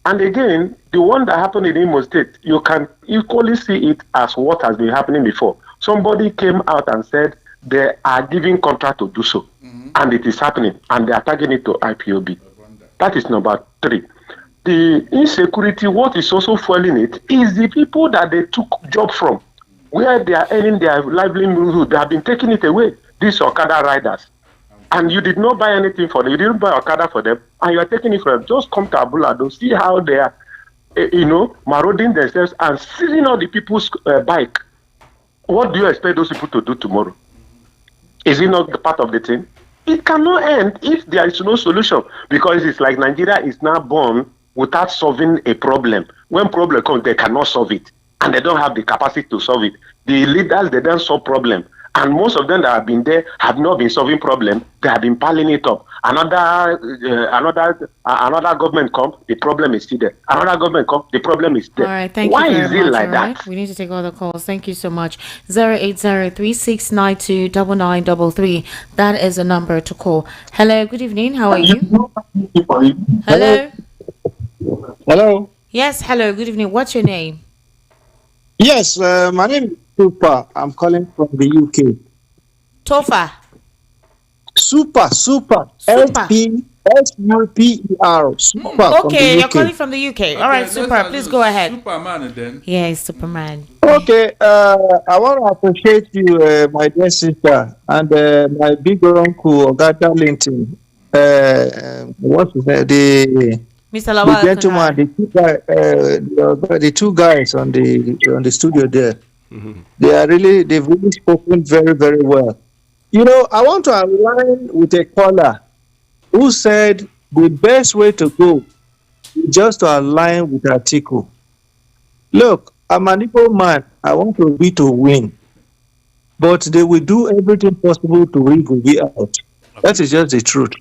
Speaker 6: And again, the one that happened in Imo State, you can equally see it as what has been happening before. Somebody came out and said they are giving contract to do so, and it is happening, and they are tagging it to IPOB. That is number 3. The insecurity, what is also fueling it, is the people that they took job from, where they are earning their livelihood. They have been taking it away. These Okada riders. And you did not buy anything for them. You didn't buy Okada for them, and you are taking it from them. Just come to Abulado, see how they are, marauding themselves and stealing all the people's bike. What do you expect those people to do tomorrow? Is it not part of the thing? It cannot end if there is no solution, because it's like Nigeria is now born without solving a problem. When problem comes, they cannot solve it, and they don't have the capacity to solve it. The leaders, they don't solve problem, And most of them that have been there have not been solving problem. They have been piling it up. Another government come, the problem is still there. Another government come, the problem is there.
Speaker 1: All right, thank
Speaker 6: Why
Speaker 1: you very
Speaker 6: is it
Speaker 1: much.
Speaker 6: like
Speaker 1: All
Speaker 6: that?
Speaker 1: right, we need to take all the calls. Thank you so much. 08036929933. That is a number to call. Hello, good evening. How are you? Hello.
Speaker 10: Hello.
Speaker 1: Yes, hello. Good evening. What's your name?
Speaker 10: Yes, my name is Super. I'm calling from the UK.
Speaker 1: Tofa.
Speaker 10: Super.
Speaker 1: Super.
Speaker 10: SPSUPER. Super.
Speaker 1: Okay, you're calling from the UK.
Speaker 2: Okay,
Speaker 1: All right, Super. Please go ahead.
Speaker 2: Superman then.
Speaker 1: Yes, Superman.
Speaker 10: Okay, I want to appreciate you, my dear sister, and my big uncle, Ogata Linton. What's his name?
Speaker 1: Mr.
Speaker 10: The
Speaker 1: Lawal
Speaker 10: gentleman, the two guys on the studio there. They've really spoken very, very well. You know, I want to align with a caller who said the best way to go is just to align with Atiku. Look, I'm an Igbo man. I want Obi to win, but they will do everything possible to rig Obi out. That is just the truth.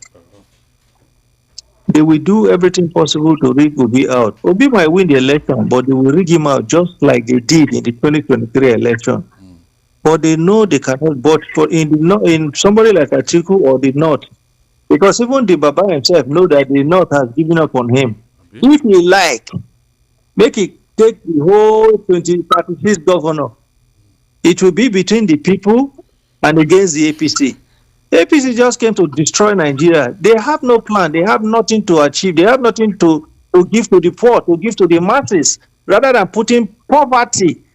Speaker 10: They will do everything possible to rig Obi out. Obi might win the election, but they will rig him out just like they did in the 2023 election. But they know they cannot. But in somebody like Atiku or the North, because even the Baba himself know that the North has given up on him. If he like, make it take the whole 2036 governor. It will be between the people and against the APC. The APC just came to destroy Nigeria. They have no plan. They have nothing to achieve. They have nothing to give to the poor, to give to the masses, rather than putting poverty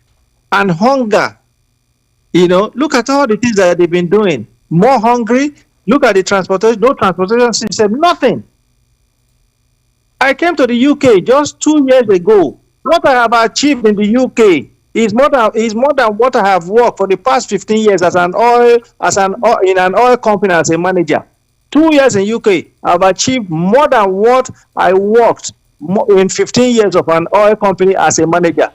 Speaker 10: and hunger. You know, look at all the things that they've been doing. More hungry. Look at the transportation, no transportation system, nothing. I came to the UK just 2 years ago. What I have achieved in the UK is more than what I have worked for the past 15 years in an oil company as a manager. 2 years in UK, I've achieved more than what I worked in 15 years of an oil company as a manager.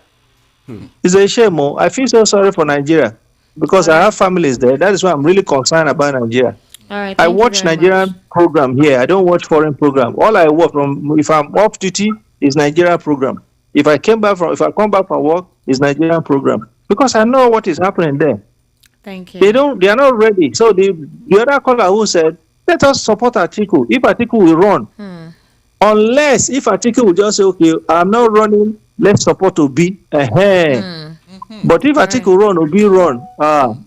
Speaker 10: It's a shame. I feel so sorry for Nigeria because I have families there. That is why I'm really concerned about Nigeria.
Speaker 1: All right,
Speaker 10: I watch Nigerian program here. I don't watch foreign program. All I watch if I'm off duty is Nigerian program. If I come back from work, is Nigerian program because I know what is happening there.
Speaker 1: Thank you.
Speaker 10: They are not ready. So the other caller who said, let us support Atiku. If Atiku will run, unless if Atiku will just say, okay, I'm not running, let's support Obi. But if Atiku run, Obi run,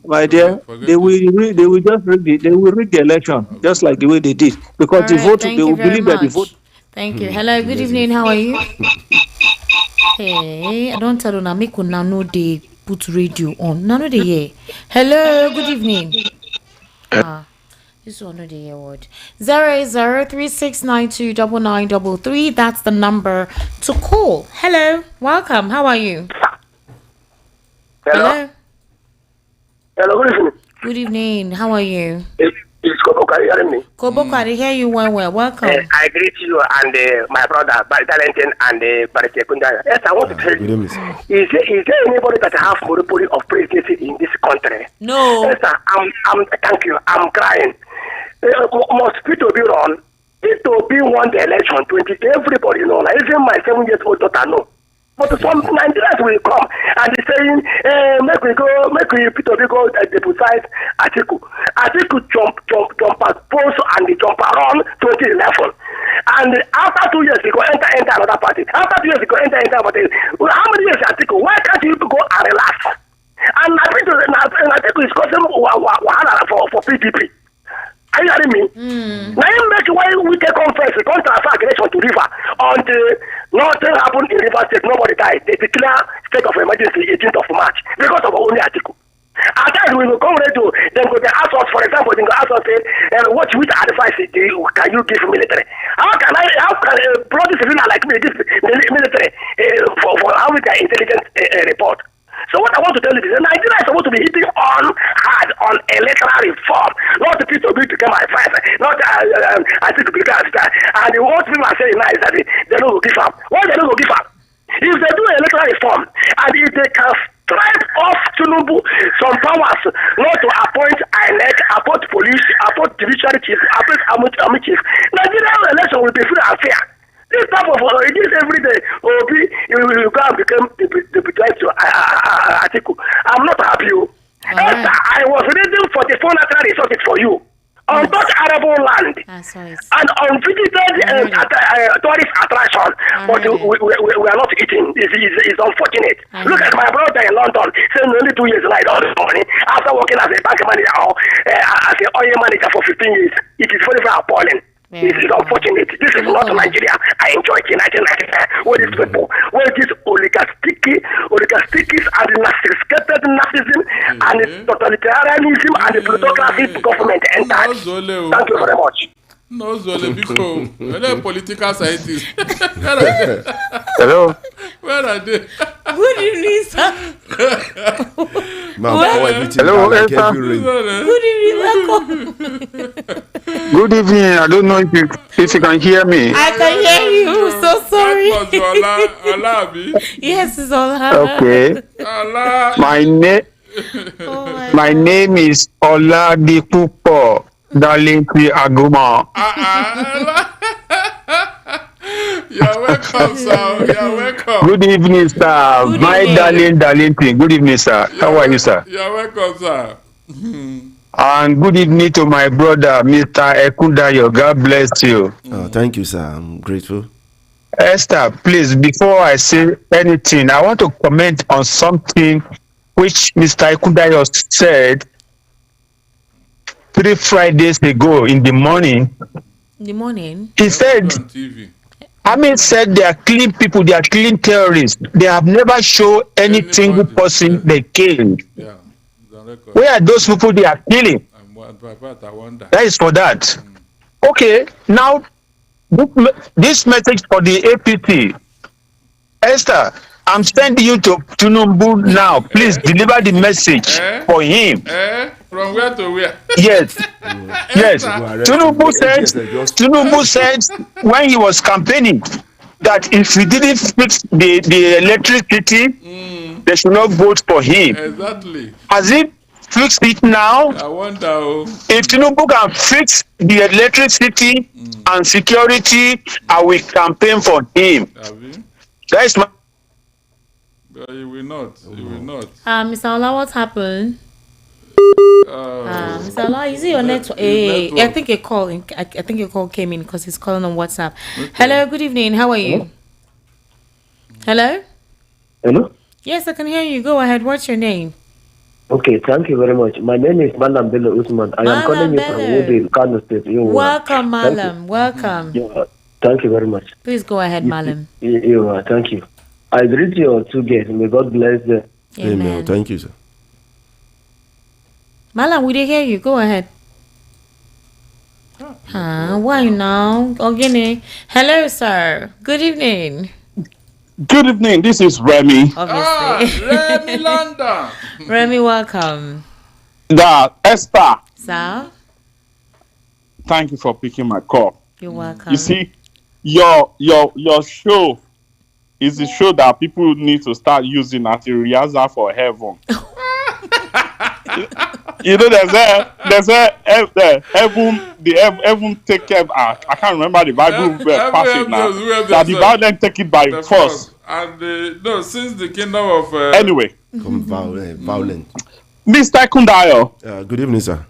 Speaker 10: my dear, they will rig the election just like the way they did because the vote they will believe that the vote.
Speaker 1: Thank you. Hello, good evening. How are you? Hey, I don't tell you now. Make una know they put radio on. None of the year. Hello, good evening. This one of the year word 08036929933. That's the number to call. Hello, welcome. How are you?
Speaker 11: Hello. Hello, good evening.
Speaker 1: Good evening. How are you?
Speaker 11: It's Kobokari, hearing me?
Speaker 1: Kobokari, hear you well. Welcome.
Speaker 11: I greet you and my brother, Valentin and Barike Kundaya. Yes, I want to tell you. Is there anybody that have monopoly of presidency in this country?
Speaker 1: No.
Speaker 11: Yes, sir. Thank you. I'm crying. Must Peter be run? Peter be won the election 20. Everybody know. Like, even my 7-year-old daughter know. But some Nigerians will come and they're saying, make we Peter Obi go deputize Atiku. Atiku jump as post and the jump around 2011. And after 2 years, he go enter another party. After 2 years, he go enter another party. How many years Atiku? Why can't you go and relax? And Atiku is causing wahala for PDP. Are you hearing me? Now you make why we take conference, we can't transfer aggression to river until nothing happened in River State, nobody died. They declare state of emergency 18th of March because of only Atiku. At times we will come to then go to ask us, for example, they go ask us which advice can you give military? How can bloody civilian like me give military for how we can intelligence report? So what I want to tell you is that Nigeria is supposed to be hitting on hard on electoral reform, not the people to become my friends, not I think to become and what people are saying now is that they don't give up. Why they don't give up? If they do electoral reform and if they can stripe off Tinubu some powers not to appoint INEC, appoint police, appoint judiciary chief, appoint army chief. Nigerian election will be free and fair. This type of this every day, Obi, you will go and become deputy to Atiku. I'm not happy. I was reading for the four natural resources for you. Untouched arable land and unvisited tourist attraction, but we are not eating. It's unfortunate. Look at my brother in London, saying only 2 years and I don't have money. After working as a bank manager or as an oil manager for 15 years, it is very, very appalling. This is unfortunate. This is not Nigeria. I enjoyed it in 1995 when these people, when these oligarchies and the narcissism and the totalitarianism and the plutocracy government entered. Thank you very much.
Speaker 2: No, Zole, because they're political scientists.
Speaker 12: Hello.
Speaker 2: Where are they?
Speaker 1: Good evening, sir.
Speaker 12: Hello, Esther.
Speaker 1: Good evening,
Speaker 12: Good evening. I don't know if you can hear me.
Speaker 1: I can hear you. So sorry.
Speaker 2: That was Ola.
Speaker 1: Yes, it's Ola.
Speaker 12: Okay.
Speaker 2: Ola.
Speaker 12: My name is Oladipupo Dalinki Aguma.
Speaker 2: You're welcome, sir. You're welcome.
Speaker 12: Good evening, sir.
Speaker 1: Good
Speaker 12: My
Speaker 1: evening.
Speaker 12: darling. Good evening, sir. How are you, sir?
Speaker 2: You're welcome, sir.
Speaker 12: And good evening to my brother, Mr. Ekundayo. God bless you.
Speaker 3: Oh, thank you, sir. I'm grateful.
Speaker 12: Esther, please, before I say anything, I want to comment on something which Mr. Ekundayo said 3 Fridays ago in the morning.
Speaker 1: In the morning?
Speaker 12: He said,
Speaker 2: On TV.
Speaker 12: Amin said they are clean people, they are clean terrorists. They have never shown any single person they killed.
Speaker 2: Yeah. The record.
Speaker 12: Where are those people they are killing?
Speaker 2: I wonder.
Speaker 12: That is for that. Okay, now this message for the APT. Esther, I'm sending you to Tinubu now. Please deliver the message for him.
Speaker 2: From where to where?
Speaker 12: Yes. Yes. Tinubu said when he was campaigning that if he didn't fix the electricity, they should not vote for him.
Speaker 2: Exactly.
Speaker 12: Has he fixed it now?
Speaker 2: I wonder.
Speaker 12: If Tinubu can fix the electricity and security, I will campaign for him. That is my.
Speaker 2: But he will not. He will not.
Speaker 1: Mr. Ola, what happened? Mr. Ola, is it your network? I think a call. I think a call came in because he's calling on WhatsApp. Okay. Hello, good evening. How are you? Hello.
Speaker 13: Hello.
Speaker 1: Yes, I can hear you. Go ahead. What's your name?
Speaker 13: Okay, thank you very much. My name is Malam Bello Usman. I am calling you from Woodville, Kano State.
Speaker 1: Welcome, Malam. Welcome.
Speaker 13: Thank you very much.
Speaker 1: Please go ahead, Malam.
Speaker 13: Thank you. I greet your two guests. May God bless them.
Speaker 3: Amen. Thank you, sir.
Speaker 1: Malam, we didn't hear you. Go ahead. Why now? Ogene. Hello, sir. Good evening.
Speaker 9: Good evening. This is Remy.
Speaker 1: Obviously.
Speaker 2: Remy London.
Speaker 1: Remy, welcome.
Speaker 9: Esther.
Speaker 1: Sir.
Speaker 9: Thank you for picking my call.
Speaker 1: You're welcome.
Speaker 9: You see, your show is a show that people need to start using as a rehearsal for heaven. You know, there's a heaven take care. I can't remember the Bible passage now. That the violent take it by force.
Speaker 2: And no, since the kingdom of
Speaker 9: anyway,
Speaker 3: violent.
Speaker 9: Mr. Kundayo.
Speaker 3: Good evening, sir.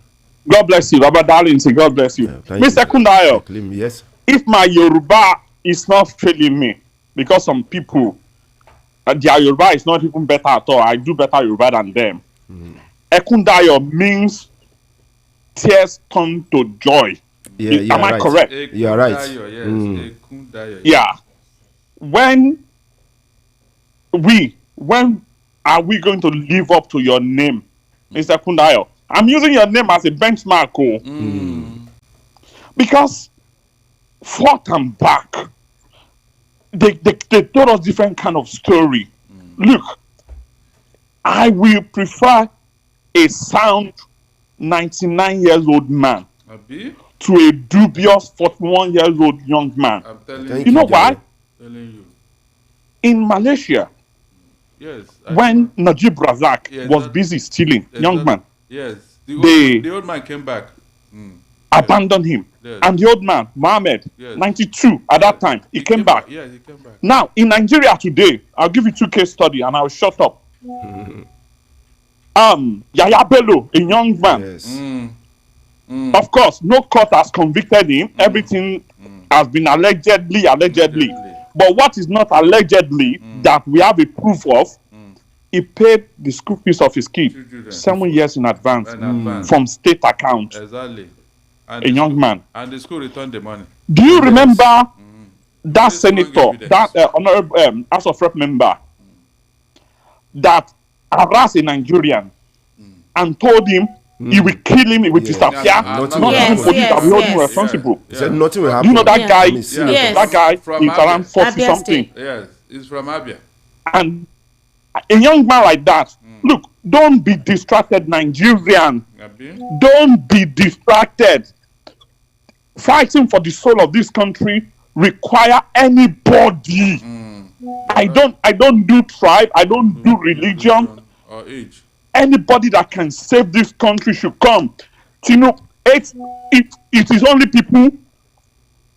Speaker 9: God bless you, Robert Darlington. God bless you, Mr. Kundayo.
Speaker 3: Yes.
Speaker 9: If my Yoruba is not failing me, because some people, their Yoruba is not even better at all. I do better Yoruba than them. Ekundayo means tears turn to joy.
Speaker 3: Yeah,
Speaker 9: am I correct?
Speaker 3: You are right.
Speaker 9: Yeah. When are we going to live up to your name, Mr. Kundayo? I'm using your name as a benchmark, because forth and back, they told us different kind of story. Look, I will prefer a sound 99-year-old man to a dubious 41-year-old young man.
Speaker 2: I'm telling
Speaker 9: you know why? In Malaysia,
Speaker 2: Yes.
Speaker 14: When Najib Razak was busy stealing, young man.
Speaker 2: Yes.
Speaker 14: The
Speaker 2: old man came back.
Speaker 14: Abandoned him.
Speaker 2: Yes.
Speaker 14: And the old man, Mohammed, 92 at that time, he came back.
Speaker 2: Yeah, he came back.
Speaker 14: Now, in Nigeria today, I'll give you 2 case studies and I'll shut up. Yaya Bello, a young man.
Speaker 3: Yes.
Speaker 14: Of course, no court has convicted him. Everything has been allegedly. But what is not allegedly that we have a proof of, he paid the school fees of his kid 7 years in advance from state account.
Speaker 2: Exactly.
Speaker 14: And a young man.
Speaker 2: And the school returned the money.
Speaker 14: Do you remember that senator, that honorable House of Rep member, that harassed a Nigerian and told him he will kill him with disappear? Not even police that will hold him responsible.
Speaker 3: He said nothing will happen.
Speaker 14: You know that guy?
Speaker 3: Yes.
Speaker 14: That guy is around 40
Speaker 2: Abia
Speaker 14: something.
Speaker 2: State. Yes, he's from Abia.
Speaker 14: And a young man like that, look, don't be distracted, Nigerian. Don't be distracted. Fighting for the soul of this country require anybody. I don't do tribe, I don't do religion
Speaker 2: or age.
Speaker 14: Anybody that can save this country should come. You know, it is only people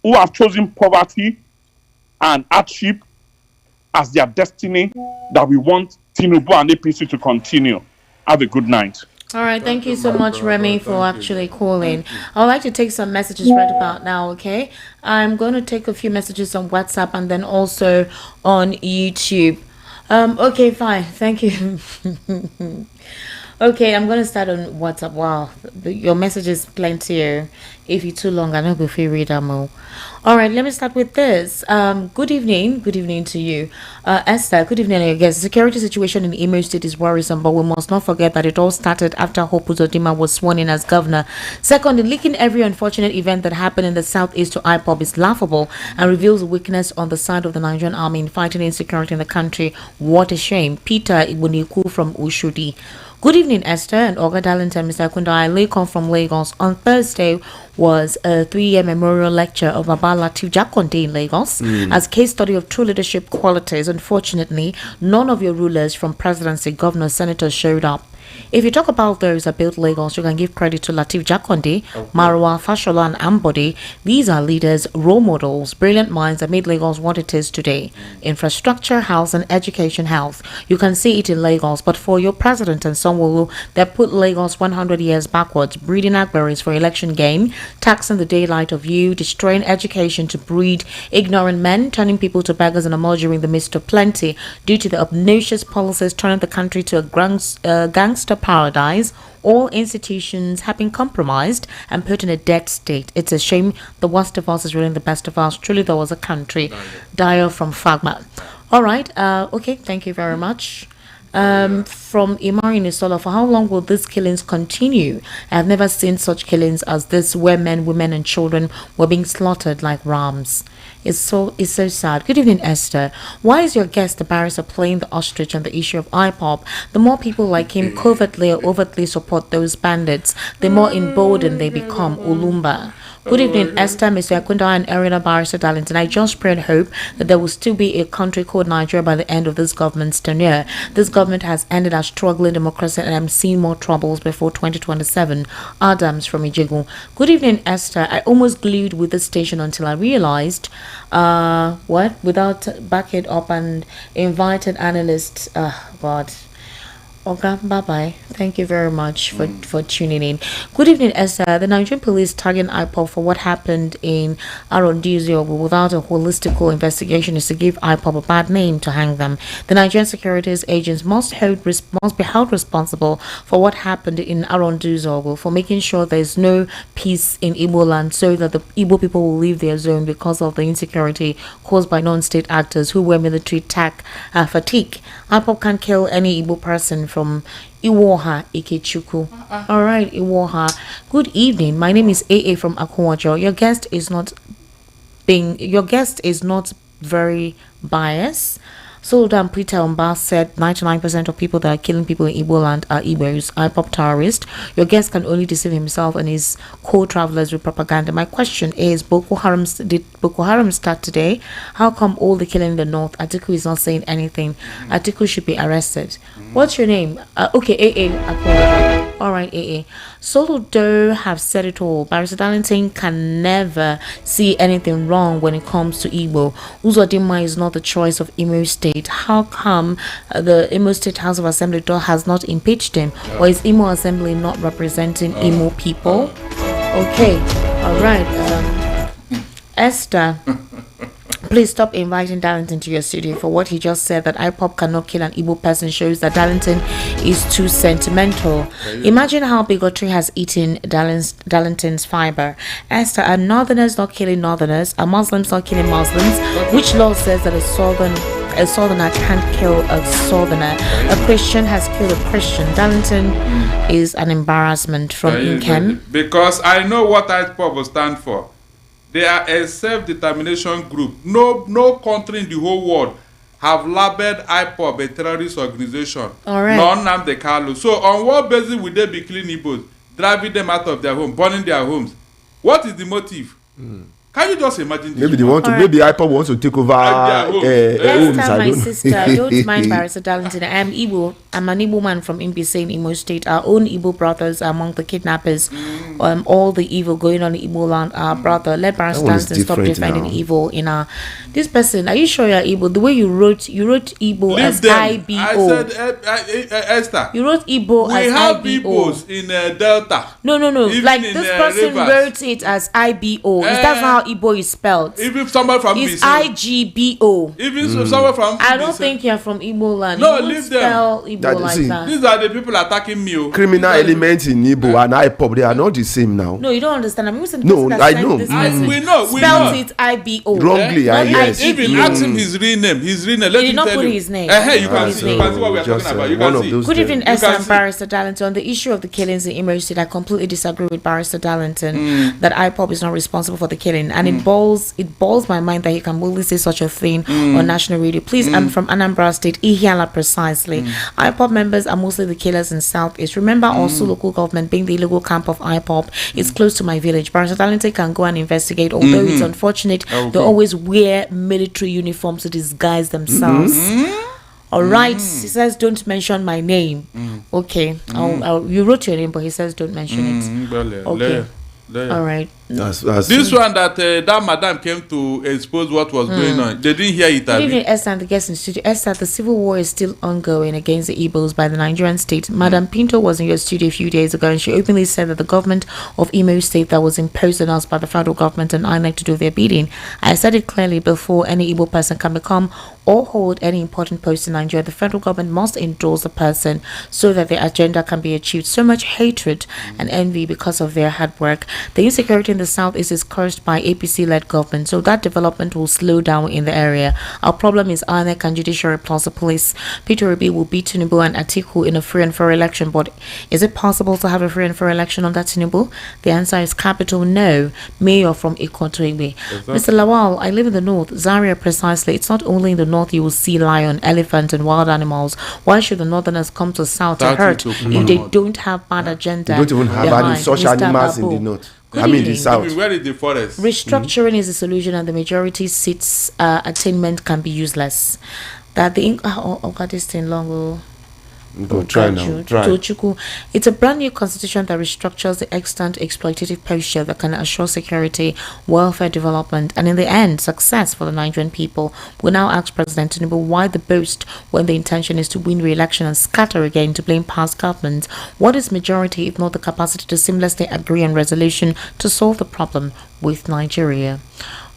Speaker 14: who have chosen poverty and hardship as their destiny that we want Tinubu and APC to continue. Have a good night.
Speaker 1: All right, thank you so much, Remy, for actually calling. I would like to take some messages right about now, okay? I'm going to take a few messages on WhatsApp and then also on YouTube. Okay, fine. Thank you. Okay, I'm going to start on WhatsApp. Wow, your message is plenty. If you're too long, I know if you read them all. All right, let me start with this. Good evening. Good evening to you. Esther, good evening, I guess. The security situation in Imo State is worrisome, but we must not forget that it all started after Hope Uzodinma was sworn in as governor. Second, linking every unfortunate event that happened in the southeast to IPOB is laughable and reveals weakness on the side of the Nigerian army in fighting insecurity in the country. What a shame. Peter Ibuniku from Ushudi. Good evening, Esther and Olga Darlington, Mr. Kunda. I come from Lagos. On Thursday was a 3-year memorial lecture of Baba Lateef Jakonde in Lagos as case study of true leadership qualities. Unfortunately, none of your rulers from presidency, governors, senators showed up. If you talk about those that built Lagos, you can give credit to Lateef Jakonde, Marwa, Fashola, and Ambode. These are leaders, role models, brilliant minds that made Lagos what it is today. Infrastructure, housing, education, health. You can see it in Lagos, but for your president and Sanwo-Olu, that put Lagos 100 years backwards, breeding Agberis for election gain, taxing the daylight of you, destroying education to breed ignorant men, turning people to beggars and emulgering the midst of plenty due to the obnoxious policies turning the country to a gangster paradise. All institutions have been compromised and put in a dead state. It's a shame the worst of us is ruling the best of us. Truly, there was a country. Dyer from Fagma. All right. Okay. Thank you very much. From Imari Nisola, for how long will these killings continue? I have never seen such killings as this, where men, women, and children were being slaughtered like rams. It's so sad. Good evening, Esther. Why is your guest, the barrister, playing the ostrich on the issue of IPOB? The more people like him covertly or overtly support those bandits, the more emboldened they become. Ulumba. Good evening, Esther, Mr. Akunda, and Arena Barrister Darlington. I just pray and hope that there will still be a country called Nigeria by the end of this government's tenure. This government has ended our struggling democracy, and I'm seeing more troubles before 2027. Adams from Ijegun. Good evening, Esther. I almost glued with this station until I realized, without back it up and invited analysts. God. Okay, bye-bye. Thank you very much for tuning in. Good evening, Esther. The Nigerian police targeting IPOB for what happened in Arondizio without a holistical investigation is to give IPOB a bad name to hang them. The Nigerian securities agents must be held responsible for what happened in Arondizio for making sure there is no peace in Igbo land, so that the Igbo people will leave their zone because of the insecurity caused by non-state actors who were military fatigue. IPOB can kill any Igbo person from Iwoha Ikechukwu. All right, Iwoha. Good evening. My name is AA from Akwajo. Your guest is not very biased. Sultan Peter Umba said 99% of people that are killing people in Igbo land are Igbos, IPOP terrorists. Your guest can only deceive himself and his co-travelers with propaganda. My question is, did Boko Haram start today? How come all the killing in the north? Atiku is not saying anything. Atiku should be arrested. What's your name? Okay, AA. Alright, AA. Soludo have said it all. Barrister Darlington can never see anything wrong when it comes to Igbo. Uzodinma is not the choice of Imo State. How come the Imo State House of Assembly has not impeached him? Or is Imo Assembly not representing Imo people? Okay, alright. Esther, please stop inviting Darlington to your studio. For what he just said, that IPOP cannot kill an Igbo person, shows that Darlington is too sentimental. Imagine how bigotry has eaten Darlington's fiber. Esther, are Northerners not killing Northerners? Are Muslims not killing Muslims? Which law says that a Southerner can't kill a Southerner? A Christian has killed a Christian. Darlington is an embarrassment from Inkem.
Speaker 2: Because I know what IPOP will stand for. They are a self-determination group. No country in the whole world have labeled IPOB a terrorist organization.
Speaker 1: All right.
Speaker 2: Non-Nnamdi Kanu. So on what basis would they be killing Igbos, driving them out of their home, burning their homes? What is the motive? Can you just imagine?
Speaker 3: Maybe they want to. Maybe IPOB wants to take over homes.
Speaker 1: My sister, I don't mind Barrister Darlington. I am Igbo. I'm an Igbo man from Mbise in Imo State. Our own Igbo brothers are among the kidnappers. All the evil going on in Igbo land. Our brother, let Barrister Darlington stop defending evil in our. This person, are you sure you're Igbo? The way you wrote Igbo as IBO.
Speaker 2: I said, Esther.
Speaker 1: You wrote Igbo as IBO.
Speaker 2: We have Igbos in Delta.
Speaker 1: No.
Speaker 2: Even
Speaker 1: like this person wrote it as IBO. That's not how Igbo is spelled.
Speaker 2: Even somebody from
Speaker 1: It's IGBO.
Speaker 2: Even someone from
Speaker 1: I don't think you're from Igbo land.
Speaker 2: No,
Speaker 1: you
Speaker 2: leave
Speaker 1: spell
Speaker 2: them.
Speaker 1: Igbo like that.
Speaker 2: These are the people attacking me.
Speaker 3: Criminal elements in Igbo and IPOB, they are not the same now.
Speaker 1: No, you don't understand. I'm using
Speaker 3: no, I know.
Speaker 2: We know.
Speaker 1: Spelled it IBO.
Speaker 3: Wrongly, yes.
Speaker 2: Even ask him his real name. His real name. Let him
Speaker 1: not
Speaker 2: tell
Speaker 1: put
Speaker 2: you.
Speaker 1: his name.
Speaker 2: You can see what we are talking about. You can see.
Speaker 1: Good evening, Esther and Barrister Darlington. On the issue of the killings in Imo State, I completely disagree with Barrister Darlington that IPOB is not responsible for the killing, and it boils my mind that he can boldly say such a thing on national radio. Please, I'm from Anambra State, Ihiala precisely. IPOB members are mostly the killers in Southeast. Remember, also local government being the illegal camp of IPOB is close to my village. Barrister Darlington can go and investigate, although it's unfortunate they always wear military uniforms to disguise themselves. All right, he says don't mention my name. Okay, you wrote your name, but he says don't mention it. Okay. All right.
Speaker 2: This one that madam came to expose what was going on. They didn't hear it.
Speaker 1: Good evening, Esther and the guests in studio. Esther, the civil war is still ongoing against the Igbos by the Nigerian state. Madam Pinto was in your studio a few days ago, and she openly said that the government of Imo State that was imposed on us by the federal government and INEC to do their bidding. I said it clearly before any Igbo person can become or hold any important post in Nigeria. The federal government must endorse the person so that their agenda can be achieved. So much hatred and envy because of their hard work. The insecurity in the south is caused by APC-led government, so that development will slow down in the area. Our problem is INEC and judiciary plus the police. Peter Obi will beat Tinubu and Atiku in a free and fair election, but is it possible to have a free and fair election under Tinubu? The answer is capital no. Mayor from Ikotoigbe. Mr. Lawal, I live in the north, Zaria precisely. It's not only in the north you will see lion, elephant and wild animals. Why should the northerners come to south to hurt if they don't have bad agenda?
Speaker 3: They don't even have any such animals in the north. The south.
Speaker 2: Where is the forest?
Speaker 1: Restructuring is the solution, and the majority seats attainment can be useless. That the this thing long.
Speaker 3: Go try now. Try.
Speaker 1: It's a brand new constitution that restructures the extant exploitative posture that can assure security, welfare, development, and in the end, success for the Nigerian people. We now ask President Tinubu why the boast when the intention is to win re-election and scatter again to blame past governments. What is majority if not the capacity to seamlessly agree on resolution to solve the problem with Nigeria?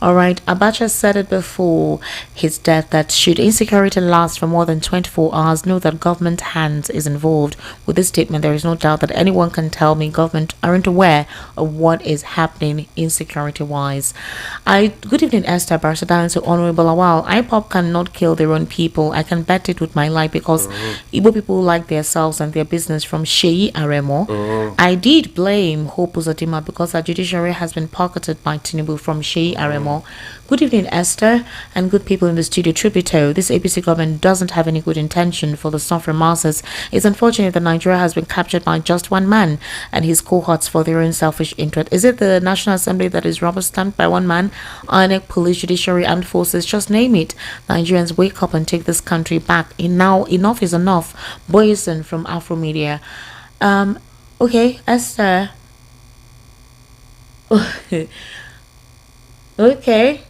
Speaker 1: All right, Abacha said it before his death that should insecurity last for more than 24 hours, know that government hands is involved. With this statement, there is no doubt that anyone can tell me government aren't aware of what is happening insecurity-wise. Good evening, Esther, Barrister Darlington, Honorable Awal. IPOP cannot kill their own people. I can bet it with my life because Igbo people like themselves and their business from Sheyi Aremo. I did blame Hope Uzodinma because our judiciary has been pocketed by Tinubu from Sheyi Aremo. more. Good evening, Esther, and good people in the studio. Truth be told, this APC government doesn't have any good intention for the suffering masses. It's unfortunate that Nigeria has been captured by just one man and his cohorts for their own selfish interest. Is it the National Assembly that is rubber stamped by one man? INEC, police, judiciary, armed forces, just name it. Nigerians, wake up and take this country back. Enough is enough. Boyson from Afro Media. Okay, Esther. Okay.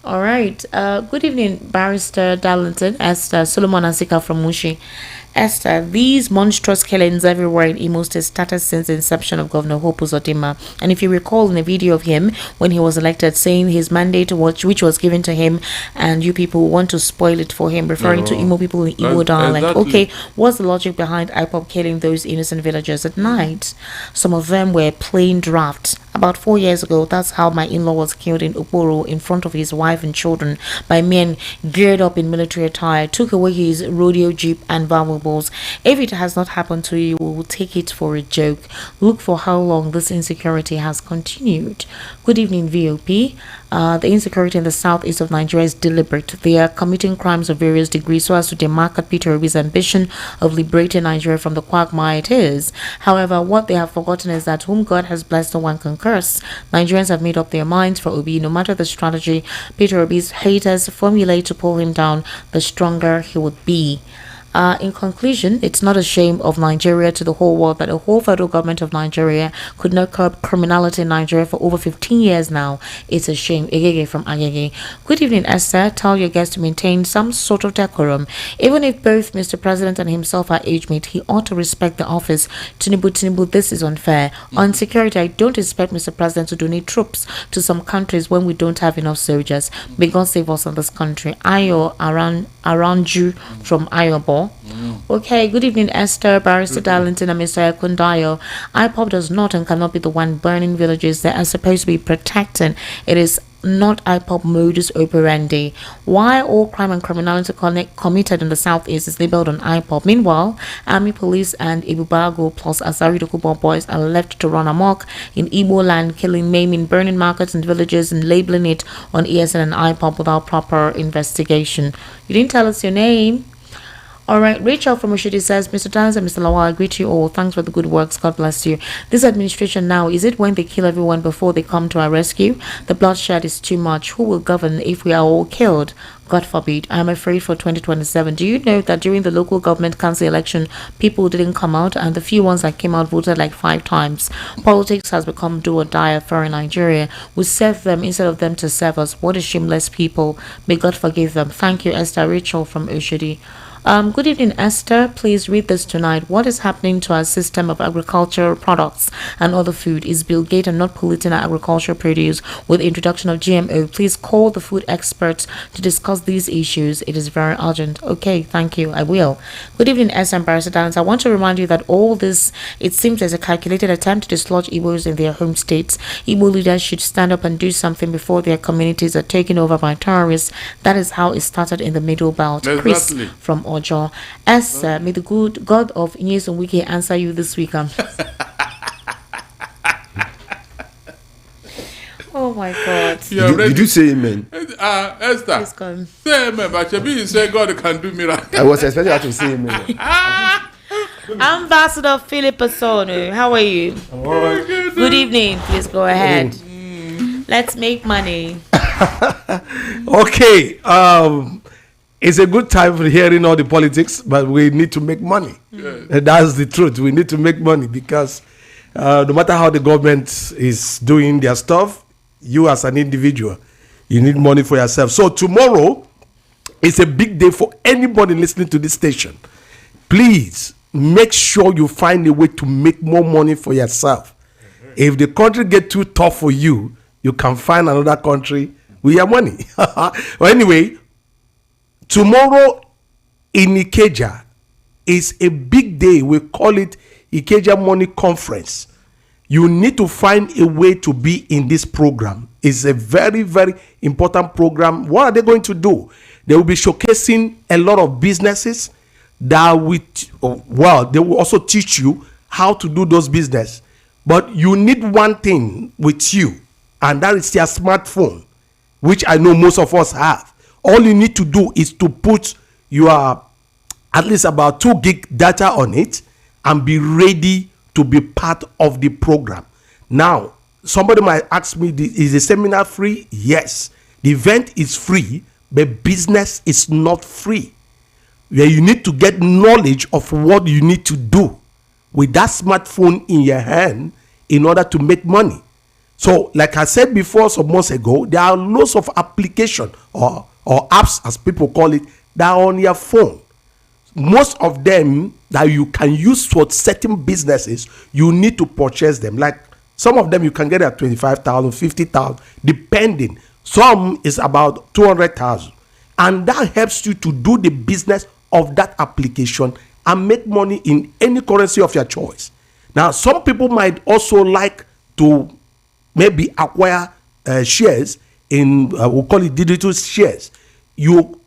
Speaker 1: All right. Good evening, Barrister Darlington, Esther, Solomon Asika from Mushi. Esther, these monstrous killings everywhere in Imo State started since the inception of Governor Hope Uzodinma. And if you recall in a video of him when he was elected saying his mandate which was given to him and you people want to spoil it for him, referring to Imo people in Imo dialect. Exactly. Okay, what's the logic behind IPOP killing those innocent villagers at night? Some of them were plain drafts. About 4 years ago, that's how my in-law was killed in Okporo in front of his wife and children by men geared up in military attire, took away his rodeo jeep and valuables. If it has not happened to you, we will take it for a joke. Look for how long this insecurity has continued. Good evening, VOP. The insecurity in the southeast of Nigeria is deliberate. They are committing crimes of various degrees so as to demarcate Peter Obi's ambition of liberating Nigeria from the quagmire it is. However, what they have forgotten is that whom God has blessed, no one can curse. Nigerians have made up their minds for Obi. No matter the strategy Peter Obi's haters formulate to pull him down, the stronger he would be. In conclusion, it's not a shame of Nigeria to the whole world that the whole federal government of Nigeria could not curb criminality in Nigeria for over 15 years now. It's a shame. Egege from Agege. Good evening, Esther. Tell your guests to maintain some sort of decorum. Even if both Mr. President and himself are age mate, he ought to respect the office. Tinubu, this is unfair. On security, I don't expect Mr. President to donate troops to some countries when we don't have enough soldiers. May God save us in this country. Ayo around you from Ayobo. Okay, good evening, Esther, Barrister Darlington, and Mr. Ekundayo. IPOP does not and cannot be the one burning villages that are supposed to be protecting. It is not IPOP modus operandi. Why all crime and criminality committed in the southeast is labeled on IPOP. Meanwhile, army, police, and Ibubago plus Asari Dokubo boys are left to run amok in Igbo land, killing, maiming, burning markets and villages, and labeling it on ESN and IPOP without proper investigation. You didn't tell us your name. Alright, Rachel from Oshodi says, Mr. Dance and Mr. Lawal, I greet you all. Thanks for the good works. God bless you. This administration now, is it when they kill everyone before they come to our rescue? The bloodshed is too much. Who will govern if we are all killed? God forbid. I am afraid for 2027. Do you know that during the local government council election, people didn't come out, and the few ones that came out voted like 5 times? Politics has become do or die affair in Nigeria. We serve them instead of them to serve us. What a shameless people. May God forgive them. Thank you, Esther. Rachel from Oshodi. Good evening, Esther. Please read this tonight. What is happening to our system of agricultural products and other food? Is Bill Gates not polluting our agricultural produce with the introduction of GMO? Please call the food experts to discuss these issues. It is very urgent. Okay, thank you. I will. Good evening, Esther and Barrister Dance. I want to remind you that all this, it seems as a calculated attempt to dislodge Igbos in their home states. Igbo leaders should stand up and do something before their communities are taken over by terrorists. That is how it started in the Middle Belt.
Speaker 2: Exactly.
Speaker 1: Chris from Ojo. Esther, may the good God of Inyesun Wiki answer you this week. Oh my God.
Speaker 3: Did you say amen?
Speaker 2: Esther.
Speaker 1: Please come.
Speaker 2: Say amen, but you say God can do miracles.
Speaker 3: I was expecting her to say amen.
Speaker 1: Ambassador Philip Asonu, how are you?
Speaker 2: Oh,
Speaker 1: good evening. Please go ahead. Let's make money.
Speaker 15: Okay. It's a good time for hearing all the politics, but we need to make money. That's the truth. We need to make money because no matter how the government is doing their stuff, you as an individual, you need money for yourself. So tomorrow is a big day for anybody listening to this station. Please make sure you find a way to make more money for yourself. If the country get too tough for you, you can find another country with your money. Well, anyway, tomorrow in Ikeja is a big day. We call it Ikeja Money Conference. You need to find a way to be in this program. It's a very, very important program. What are they going to do? They will be showcasing a lot of businesses that they will also teach you how to do those business. But you need one thing with you and that is your smartphone, which I know most of us have. All you need to do is to put your at least about 2 gig data on it and be ready to be part of the program. Now, somebody might ask me, is the seminar free? Yes. The event is free, but business is not free. Where you need to get knowledge of what you need to do with that smartphone in your hand in order to make money. So, like I said before some months ago, there are lots of applications or apps, as people call it, that are on your phone. Most of them that you can use for certain businesses, you need to purchase them. Like some of them you can get at 25,000, 50,000, depending. Some is about 200,000, and that helps you to do the business of that application and make money in any currency of your choice. Now, some people might also like to maybe acquire shares in we'll call it digital shares. You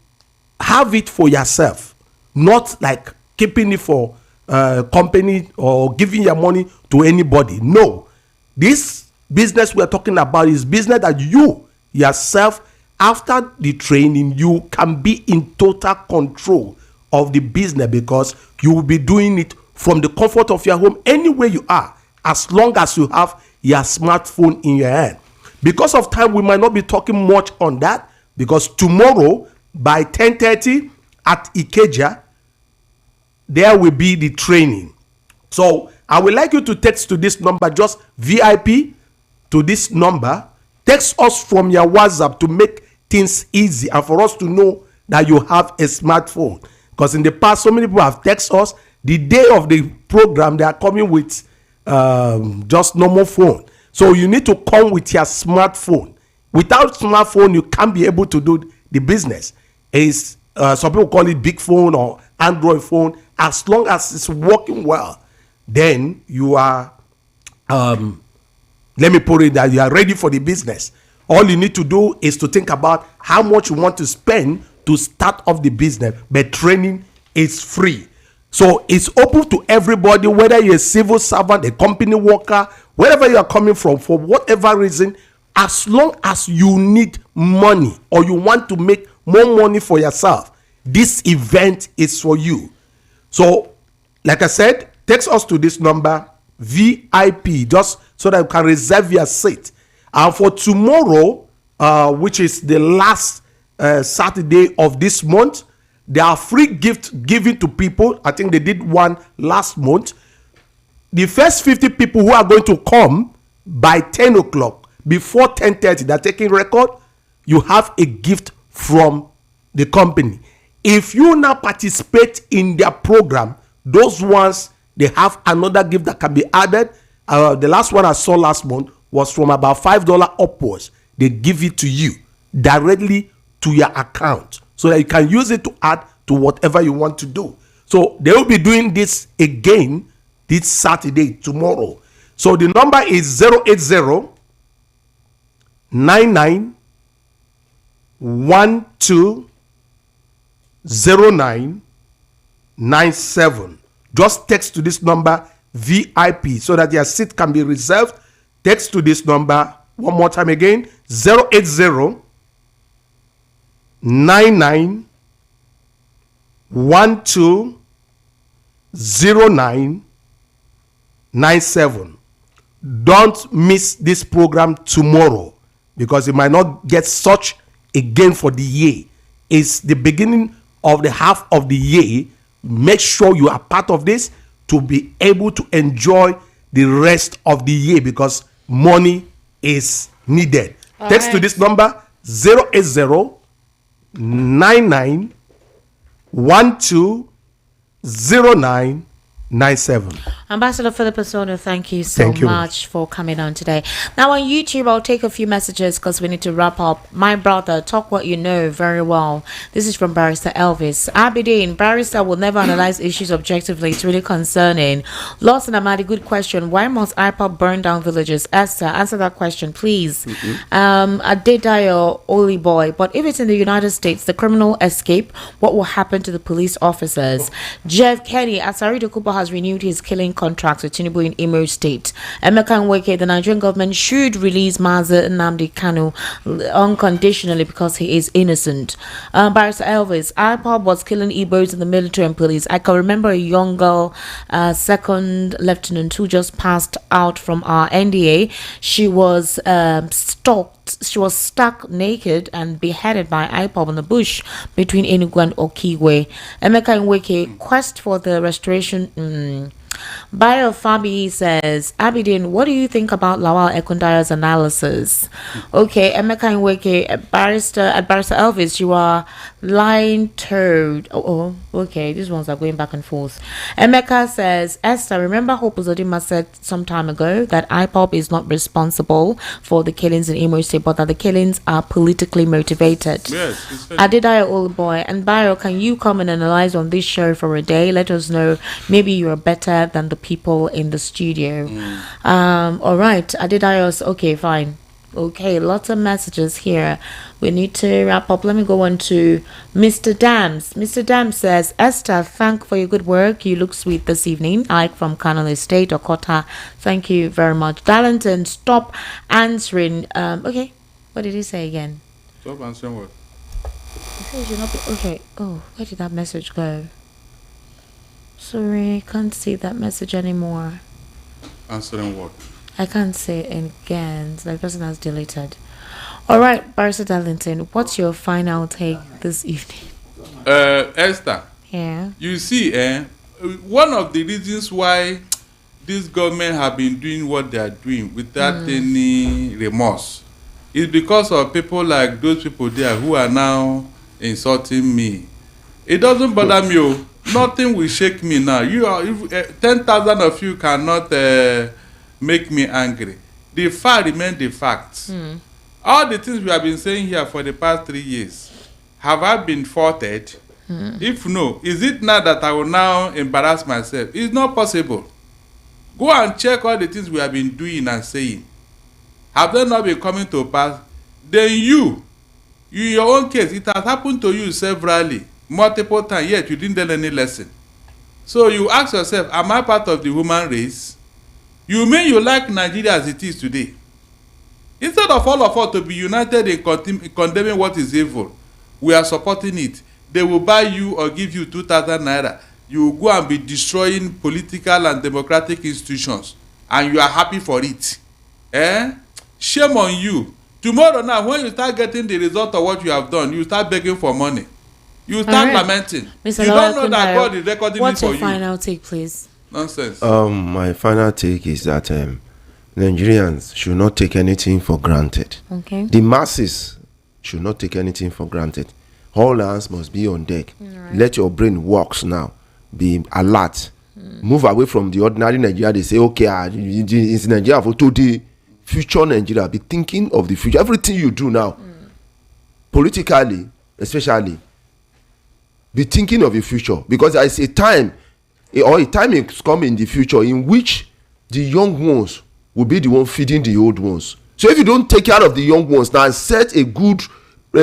Speaker 15: have it for yourself, not like keeping it for company or giving your money to anybody. No, this business we're talking about is business that you yourself, after the training, you can be in total control of the business, because you will be doing it from the comfort of your home anywhere you are, as long as you have your smartphone in your hand. Because of time, we might not be talking much on that, because tomorrow by 10:30 at Ikeja, there will be the training. So I would like you to text to this number, just VIP to this number. Text us from your WhatsApp to make things easy and for us to know that you have a smartphone. Because in the past, so many people have texted us. The day of the program, they are coming with just normal phone. So you need to come with your smartphone. Without smartphone, you can't be able to do the business. It's, some people call it big phone or Android phone. As long as it's working well, then you are, let me put it that you are ready for the business. All you need to do is to think about how much you want to spend to start off the business. But training is free. So it's open to everybody, whether you're a civil servant, a company worker, wherever you are coming from, for whatever reason, as long as you need money or you want to make more money for yourself, this event is for you. So, like I said, text us to this number, VIP, just so that you can reserve your seat. And for tomorrow, which is the last Saturday of this month, there are free gifts given to people. I think they did one last month. The first 50 people who are going to come by 10 o'clock, before 10:30, they're taking record, you have a gift from the company. If you now participate in their program, those ones, they have another gift that can be added. The last one I saw last month was from about $5 upwards. They give it to you directly to your account so that you can use it to add to whatever you want to do. So they will be doing this again this Saturday, tomorrow. So the number is 080 99 12 0997. Just text to this number VIP so that your seat can be reserved. Text to this number one more time again, 080 99 12 0997. Don't miss this program tomorrow, because you might not get such again for the year. It's the beginning of the half of the year. Make sure you are part of this to be able to enjoy the rest of the year, because money is needed. Text to this number 080 99 12 0997.
Speaker 1: Ambassador Philip Osono, thank you so much for coming on today. Now on YouTube, I'll take a few messages because we need to wrap up. My brother, talk what you know very well. This is from Barrister Elvis. Abidin, Barrister will never analyze issues objectively. It's really concerning. Lawson Amadi, good question. Why must IPOP burn down villages? Esther, answer that question, please. Adedayo Oliboy, but if it's in the United States, the criminal escape, what will happen to the police officers? Jeff Kenny, Asari Dokubo has renewed his killing contracts with Tinubu in Imo State. Emeka Nweke, the Nigerian government should release Mazi Nnamdi Kanu unconditionally because he is innocent. Barrister Elvis, IPOB was killing Igbos in the military and police. I can remember a young girl, second lieutenant, who just passed out from our NDA. She was stuck naked and beheaded by IPOB in the bush between Enugu and Okigwe. Emeka Nweke, quest for the restoration. Bio Fabi says, Abidin, what do you think about Lawal Ekundayo's analysis? Okay, Emeka Nweke, Barrister Elvis, you are lying turd. Oh, okay, these ones are going back and forth. Emeka says, Esther, remember Hope Uzodinma said some time ago that IPOB is not responsible for the killings in Imo State, but that the killings are politically motivated.
Speaker 2: Yes.
Speaker 1: Adidayo old boy and Bio, can you come and analyze on this show for a day? Let us know. Maybe you're better than the people in the studio. All right, Adidayos. Okay, fine. Okay, lots of messages here. We need to wrap up. Let me go on to Mr. Dams. Mr. Dams says, Esther, thank for your good work. You look sweet this evening. Ike from Canal Estate, Okota. Thank you very much. Darlington, stop answering. Okay, what did he say again?
Speaker 2: Stop answering what?
Speaker 1: He said you should not be. Okay. Oh, where did that message go? Sorry, can't see that message anymore.
Speaker 2: Answering what?
Speaker 1: I can't say it again. The person has deleted. All right, Barrister Darlington, what's your final take this evening?
Speaker 2: Esther.
Speaker 1: Yeah.
Speaker 2: You see, one of the reasons why this government have been doing what they are doing without any remorse is because of people like those people there who are now insulting me. It doesn't bother me. Oh. Nothing will shake me now. 10,000 of you cannot make me angry. The fact remains the fact. All the things we have been saying here for the past 3 years, have I been faulted? If no, is it now that I will now embarrass myself? It's not possible. Go and check all the things we have been doing and saying. Have they not been coming to pass? Then you in your own case, it has happened to you severally, multiple times, yet you didn't learn any lesson. So you ask yourself, am I part of the human race? You mean you like Nigeria as it is today? Instead of all of us to be united in condemning what is evil, we are supporting it. They will buy you or give you 2,000 naira. You will go and be destroying political and democratic institutions, and you are happy for it. Shame on you. Tomorrow now, when you start getting the result of what you have done, you start begging for money. You start lamenting.
Speaker 1: Mr.
Speaker 2: You don't know that God is recording it for you.
Speaker 1: What's your final take, please?
Speaker 2: Nonsense.
Speaker 3: My final take is that Nigerians should not take anything for granted.
Speaker 1: Okay.
Speaker 3: The masses should not take anything for granted. All hands must be on deck. Right. Let your brain work now. Be alert. Move away from the ordinary Nigeria. They say, okay, it's Nigeria for today. Future Nigeria. Be thinking of the future. Everything you do now, politically, especially, be thinking of the future, because there is a time, or a time is coming in the future in which the young ones will be the one feeding the old ones. So if you don't take care of the young ones now and set a good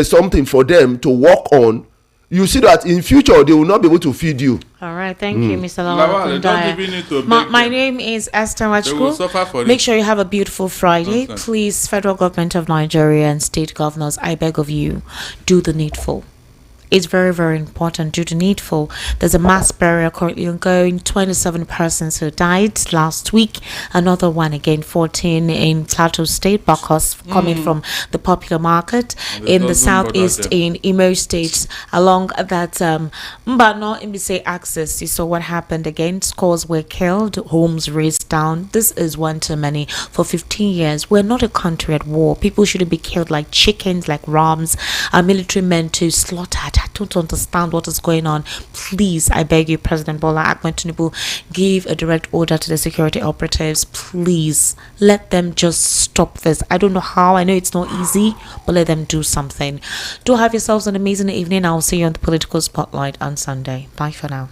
Speaker 3: something for them to work on, you see that in future they will not be able to feed you.
Speaker 1: All right, thank you, Mr. Lawal. My name is Esther Wachku. Make sure you have a beautiful Friday. Please, federal government of Nigeria and state governors, I beg of you, do the needful. It's very, very important. Do the needful. There's a mass burial currently ongoing. 27 persons who died last week. Another one again, 14 in Plateau State, Bokos, coming from the popular market in the southeast in Imo State, along that Mbano Mbise axis. You saw what happened again. Scores were killed, homes razed down. This is one too many. For 15 years, we're not a country at war. People shouldn't be killed like chickens, like rams. Our military men to slaughter. I don't understand what is going on. Please, I beg you, President Bola Ahmed Tinubu, give a direct order to the security operatives. Please, let them just stop this. I don't know how. I know it's not easy, but let them do something. Do have yourselves an amazing evening. I'll see you on the Political Spotlight on Sunday. Bye for now.